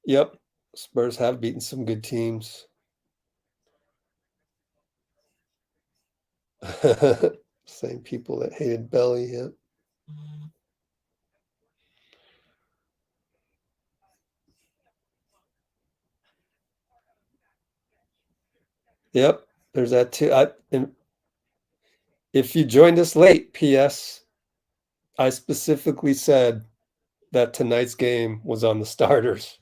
Yep. Spurs have beaten some good teams. Same people that hated Belly. Yep. Yep. There's that too. And if you joined us late, P.S., I specifically said that tonight's game was on the starters.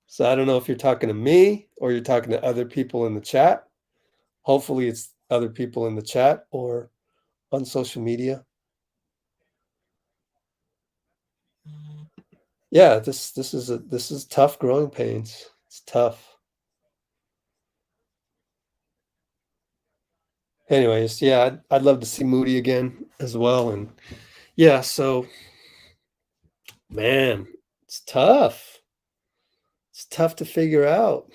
So I don't know if you're talking to me or you're talking to other people in the chat. Hopefully it's other people in the chat or on social media. Yeah, this is tough growing pains. It's tough. Anyways, yeah, I'd love to see Moody again as well. And yeah, so man, it's tough. It's tough to figure out.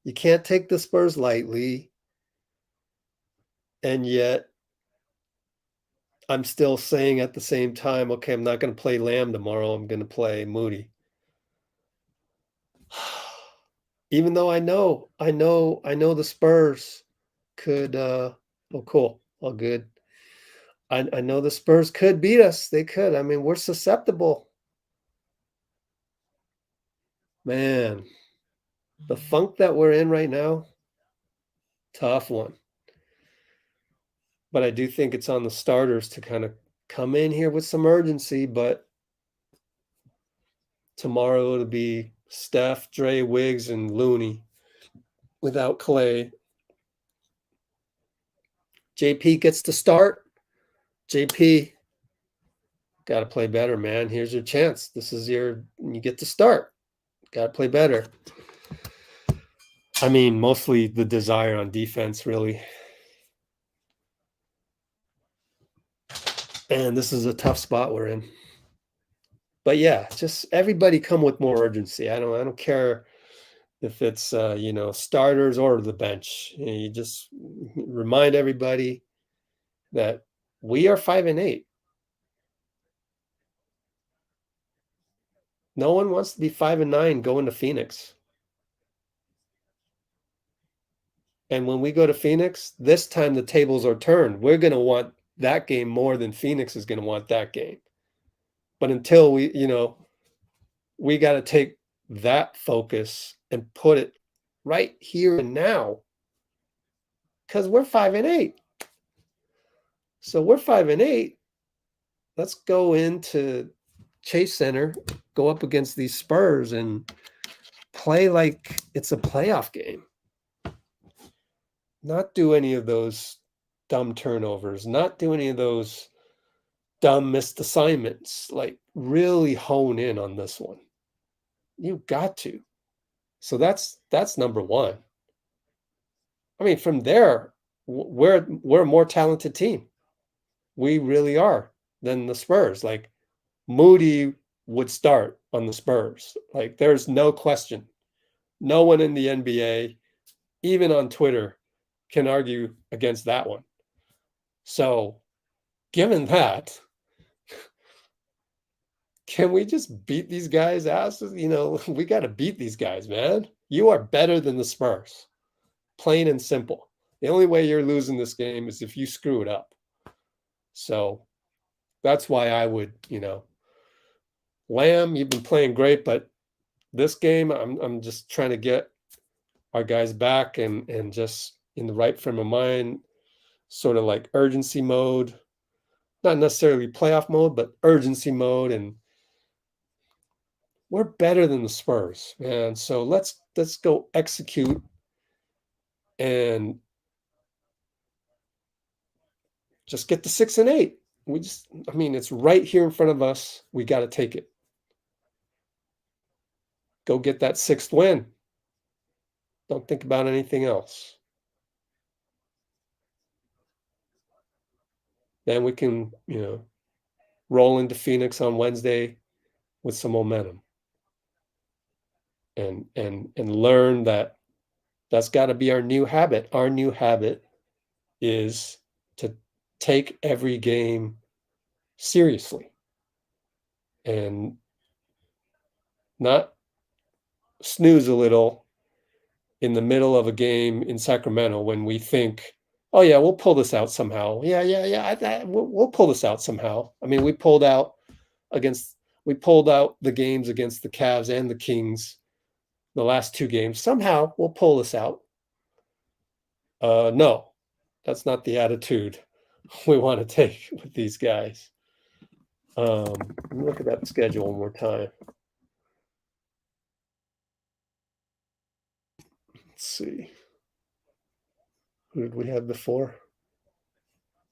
You can't take the Spurs lightly. And yet I'm still saying at the same time, okay, I'm not going to play Lamb tomorrow. I'm going to play Moody. Even though I know the Spurs could oh cool. All good. I know the Spurs could beat us. They could. I mean, we're susceptible. Man, the funk that we're in right now, tough one. But I do think it's on the starters to kind of come in here with some urgency. But tomorrow it'll be Steph, Dray, Wiggs, and Looney without Klay. JP gets to start. JP, got to play better, man. Here's your chance. You get to start. Got to play better. I mean, mostly the desire on defense, really. And this is a tough spot we're in. But yeah, just everybody come with more urgency. I don't care if it's starters or the bench. You just remind everybody that we are 5-8. No one wants to be 5-9 going to Phoenix. And when we go to Phoenix, this time the tables are turned. We're going to want that game more than Phoenix is going to want that game. But until we, we got to take that focus and put it right here and now, because we're 5-8. So we're 5-8. Let's go into Chase Center, go up against these Spurs and play like it's a playoff game. Not do any of those dumb turnovers, not do any of those dumb missed assignments. Like, really hone in on this one. You got to. So that's number one. I mean, from there, we're a more talented team. We really are than the Spurs. Like, Moody would start on the Spurs. Like, there's no question. No one in the NBA, even on Twitter, can argue against that one. So, given that, can we just beat these guys' asses? We got to beat these guys, man. You are better than the Spurs. Plain and simple. The only way you're losing this game is if you screw it up. So that's why I would, Lamb, you've been playing great, but this game, I'm just trying to get our guys back and just in the right frame of mind, sort of like urgency mode, not necessarily playoff mode, but urgency mode. And we're better than the Spurs, man. So let's go execute and just get to 6-8. It's right here in front of us. We got to take it. Go get that 6th win. Don't think about anything else. Then we can, roll into Phoenix on Wednesday with some momentum. And learn that that's got to be our new habit. Our new habit is to take every game seriously and not snooze a little in the middle of a game in Sacramento when we think, oh yeah, we'll pull this out somehow. We'll pull this out somehow. I mean, we pulled out the games against the Cavs and the Kings, the last 2 games. Somehow we'll pull this out. No, that's not the attitude we want to take with these guys. Let me look at that schedule one more time. Let's see. Who did we have before?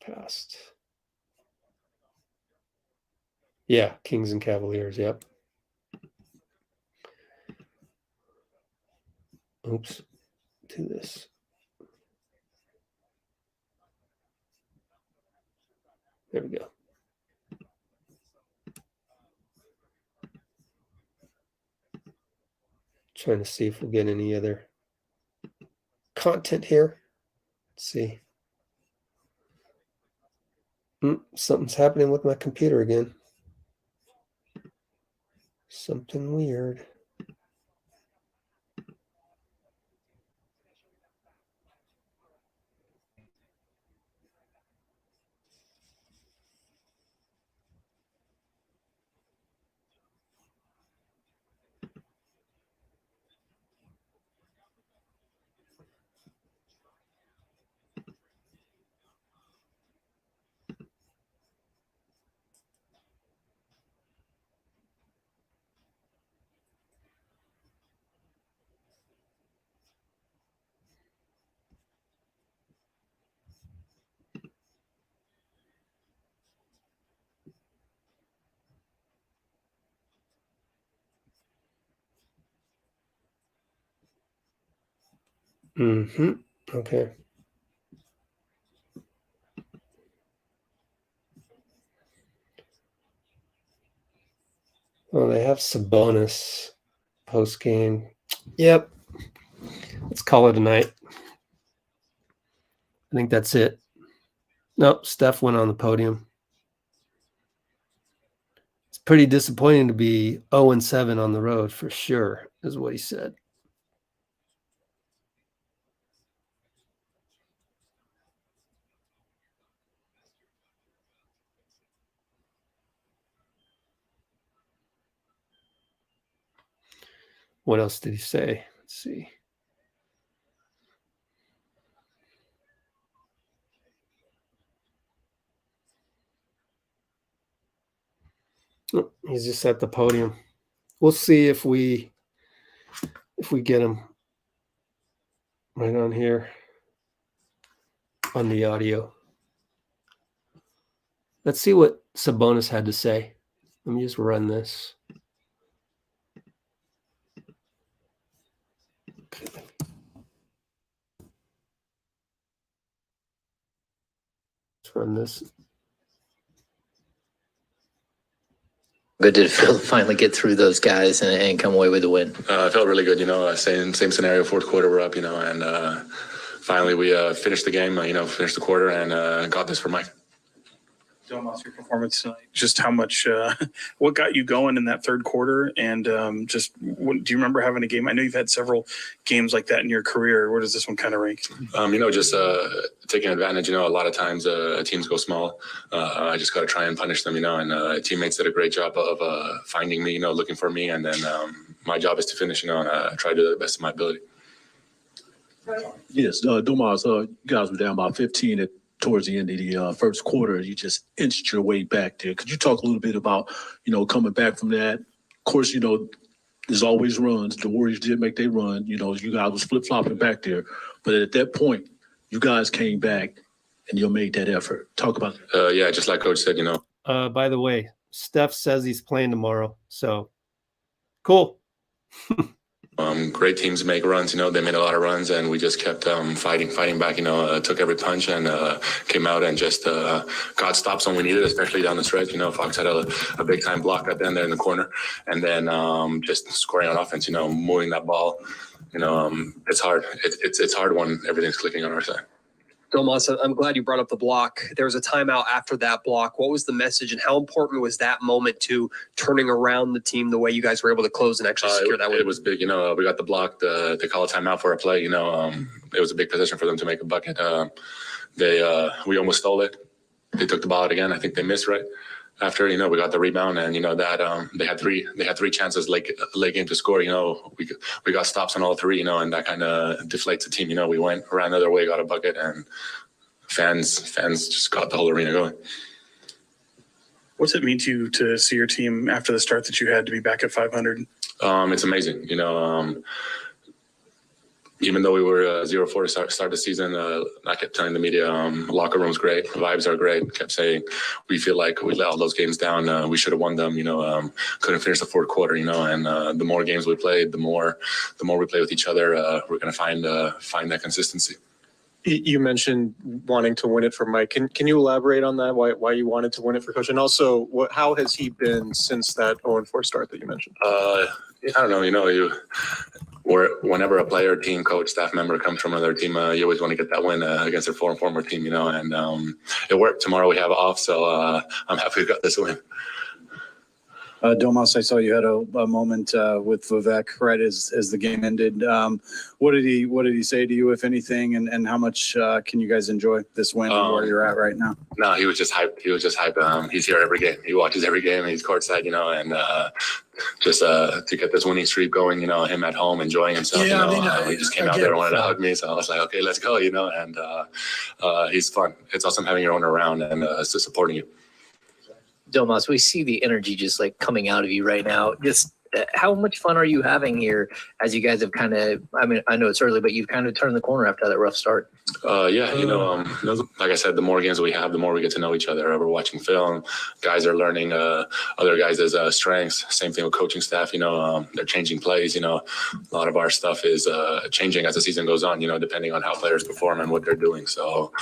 Past. Yeah, Kings and Cavaliers, yep. Oops. Do this. There we go. Trying to see if we'll get any other content here. Let's see. Something's happening with my computer again. Something weird. Okay. Well, they have Sabonis post game. Yep. Let's call it a night. I think that's it. Nope, Steph went on the podium. It's pretty disappointing to be 0-7 on the road for sure, is what he said. What else did he say? Let's see. Oh, he's just at the podium. We'll see if we get him right on here on the audio. Let's see what Sabonis had to say. Let me just run this. Okay. Let's run this. Good to finally get through those guys and come away with the win. I felt really good, same scenario, fourth quarter, we're up, and finally we finished the game, finished the quarter and got this for Mike. Domas, your performance tonight, just how much, what got you going in that third quarter? And do you remember having a game? I know you've had several games like that in your career. Where does this one kind of rank? Just taking advantage, a lot of times teams go small. I just got to try and punish them, and teammates did a great job of finding me, looking for me. And then my job is to finish, and I try to do the best of my ability. Yes, Domas, you guys were down about 15 towards the end of the first quarter. You just inched your way back there. Could you talk a little bit about, coming back from that? Of course, there's always runs. The Warriors did make their run. You guys was flip-flopping back there. But at that point, you guys came back and you made that effort. Talk about it. Yeah, just like Coach said, By the way, Steph says he's playing tomorrow. So, cool. Great teams make runs, they made a lot of runs and we just kept fighting back, took every punch and came out and just got stops when we needed, especially down the stretch. Fox had a big time block at the end there in the corner and then just scoring on offense, moving that ball. It's hard. It's hard when everything's clicking on our side. Domas, I'm glad you brought up the block. There was a timeout after that block. What was the message and how important was that moment to turning around the team the way you guys were able to close and actually secure that win? It was big. We got the block. They call a timeout for a play. It was a big position for them to make a bucket. We almost stole it. They took the ball out again. I think they missed right after. We got the rebound and that they had three chances late game to score. We got stops on all three. And that kind of deflates the team. We went around the other way, got a bucket, and fans just got the whole arena going. What's it mean to you to see your team after the start that you had to be back at 500? It's amazing. Even though we were 0-4 to start the season, I kept telling the media, locker room's great, vibes are great. Kept saying we feel like we let all those games down. We should have won them. Couldn't finish the fourth quarter. And the more games we played, the more we play with each other, we're going to find that consistency. You mentioned wanting to win it for Mike. Can you elaborate on that? Why you wanted to win it for Coach? And also, how has he been since that 0-4 start that you mentioned? I don't know. Whenever a player, team, coach, staff member comes from another team, you always want to get that win against their former team, and it worked. Tomorrow we have off, so I'm happy we got this win. Domas, I saw you had a moment with Vivek right as the game ended. What did he say to you, if anything, and how much can you guys enjoy this win and where you're at right now? No, he was just hyped. He's here every game. He watches every game. He's courtside, and just to get this winning streak going, him at home enjoying himself. Yeah, he just came out there and wanted to hug me, so I was like, okay, let's go, and he's fun. It's awesome having your owner around and supporting you. Domas, we see the energy just like coming out of you right now. Just how much fun are you having here as you guys have kind of, I know it's early, but you've kind of turned the corner after that rough start. Yeah, like I said, the more games we have, the more we get to know each other. We're watching film. Guys are learning other guys' strengths. Same thing with coaching staff. They're changing plays. A lot of our stuff is changing as the season goes on, depending on how players perform and what they're doing. So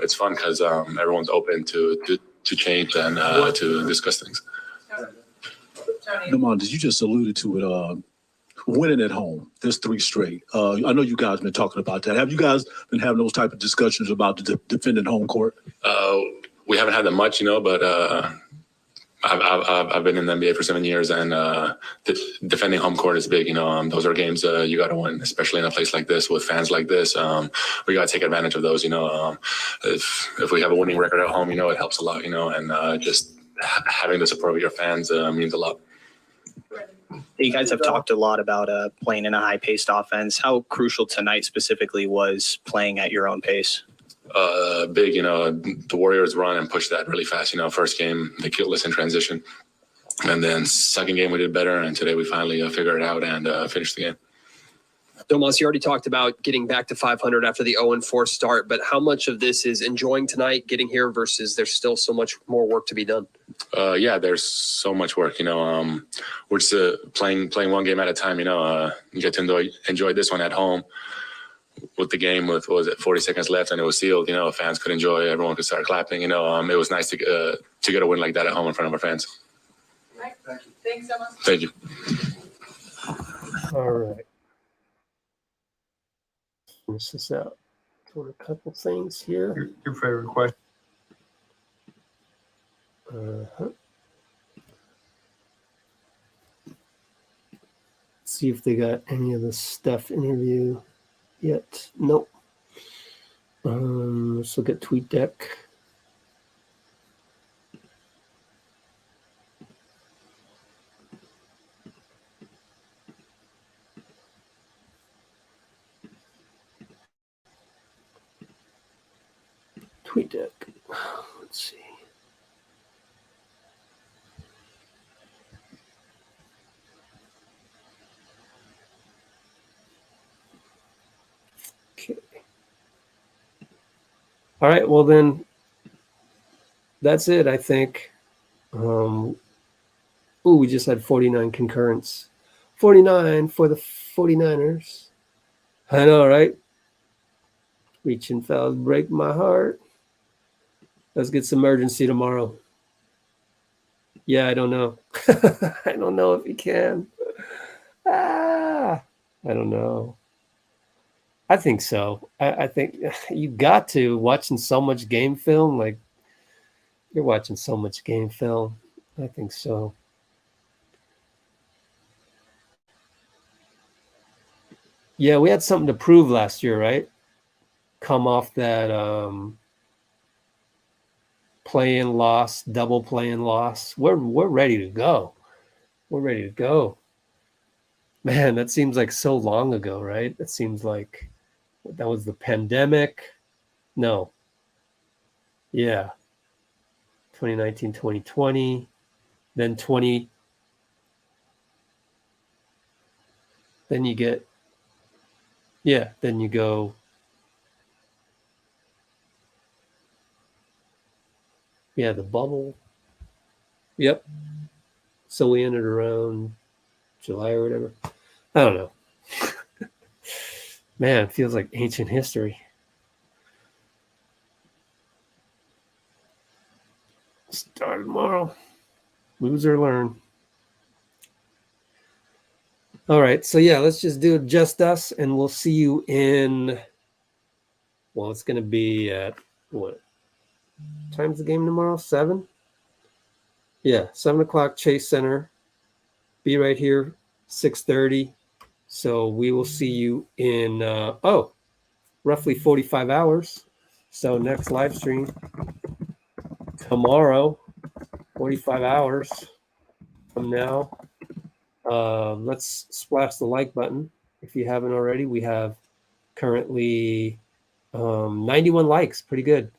it's fun because everyone's open to change and to discuss things. Domas, you just alluded to it, winning at home, this 3 straight. I know you guys have been talking about that. Have you guys been having those type of discussions about the defending home court? We haven't had that much, but I've been in the NBA for 7 years, and defending home court is big. Those are games you got to win, especially in a place like this with fans like this. We got to take advantage of those. If we have a winning record at home, it helps a lot. And just having the support of your fans means a lot. You guys have talked a lot about playing in a high-paced offense. How crucial tonight specifically was playing at your own pace? Big, the Warriors run and push that really fast. First game, they killed us in transition. And then second game, we did better. And today we finally figured it out and finished the game. Domas, you already talked about getting back to 500 after the 0-4 start, but how much of this is enjoying tonight, getting here, versus there's still so much more work to be done? Yeah, there's so much work. We're just playing one game at a time. You get to enjoy this one at home with the game with, 40 seconds left, and it was sealed. Fans could enjoy, everyone could start clapping. It was nice to get a win like that at home in front of our fans. Right. Thanks so much. Thank you. All right. Finish this out for a couple things here. Your favorite question? See if they got any of the Steph interview yet. Nope. Let's look at TweetDeck. TweetDeck. Let's see. Okay. All right. Well, then that's it, I think. We just had 49 concurrents. 49 for the 49ers. I know, right? Reaching fouls break my heart. Let's get some urgency tomorrow. Yeah, I don't know. I don't know if he can. I don't know. I think so. I think you got to. Watching so much game film, like you're watching so much game film. I think so. Yeah, we had something to prove last year, right? Come off that play-in loss, double play-in loss. We're ready to go. We're ready to go. Man, that seems like so long ago, right? It seems like that was the pandemic. No. Yeah. 2019, 2020. Then 20. Then you get, yeah, then you go. Yeah, the bubble. Yep. So we ended around July or whatever. I don't know. Man, it feels like ancient history. Start tomorrow. Lose or learn. All right. So, yeah, let's just do just us, and we'll see you in, well, it's going to be at what? Time's the game tomorrow? 7? Yeah, 7 o'clock, Chase Center. Be right here, 6:30. So we will see you in, roughly 45 hours. So next live stream tomorrow, 45 hours from now. Let's splash the like button if you haven't already. We have currently 91 likes, pretty good.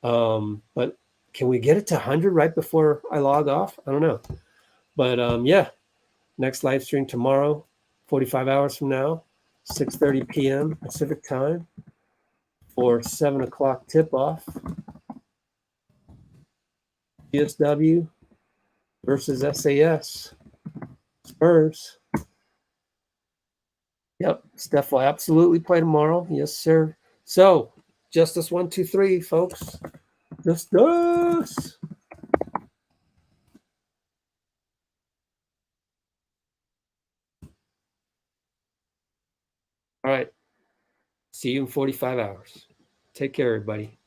But can we get it to 100 right before I log off? I don't know. But yeah, next live stream tomorrow, 45 hours from now, 6:30 p.m. Pacific time for 7 o'clock tip-off. GSW versus SAS. Spurs. Yep, Steph will absolutely play tomorrow. Yes, sir. So, Justice 1, 2, 3, folks. Justice. All right. See you in 45 hours. Take care, everybody.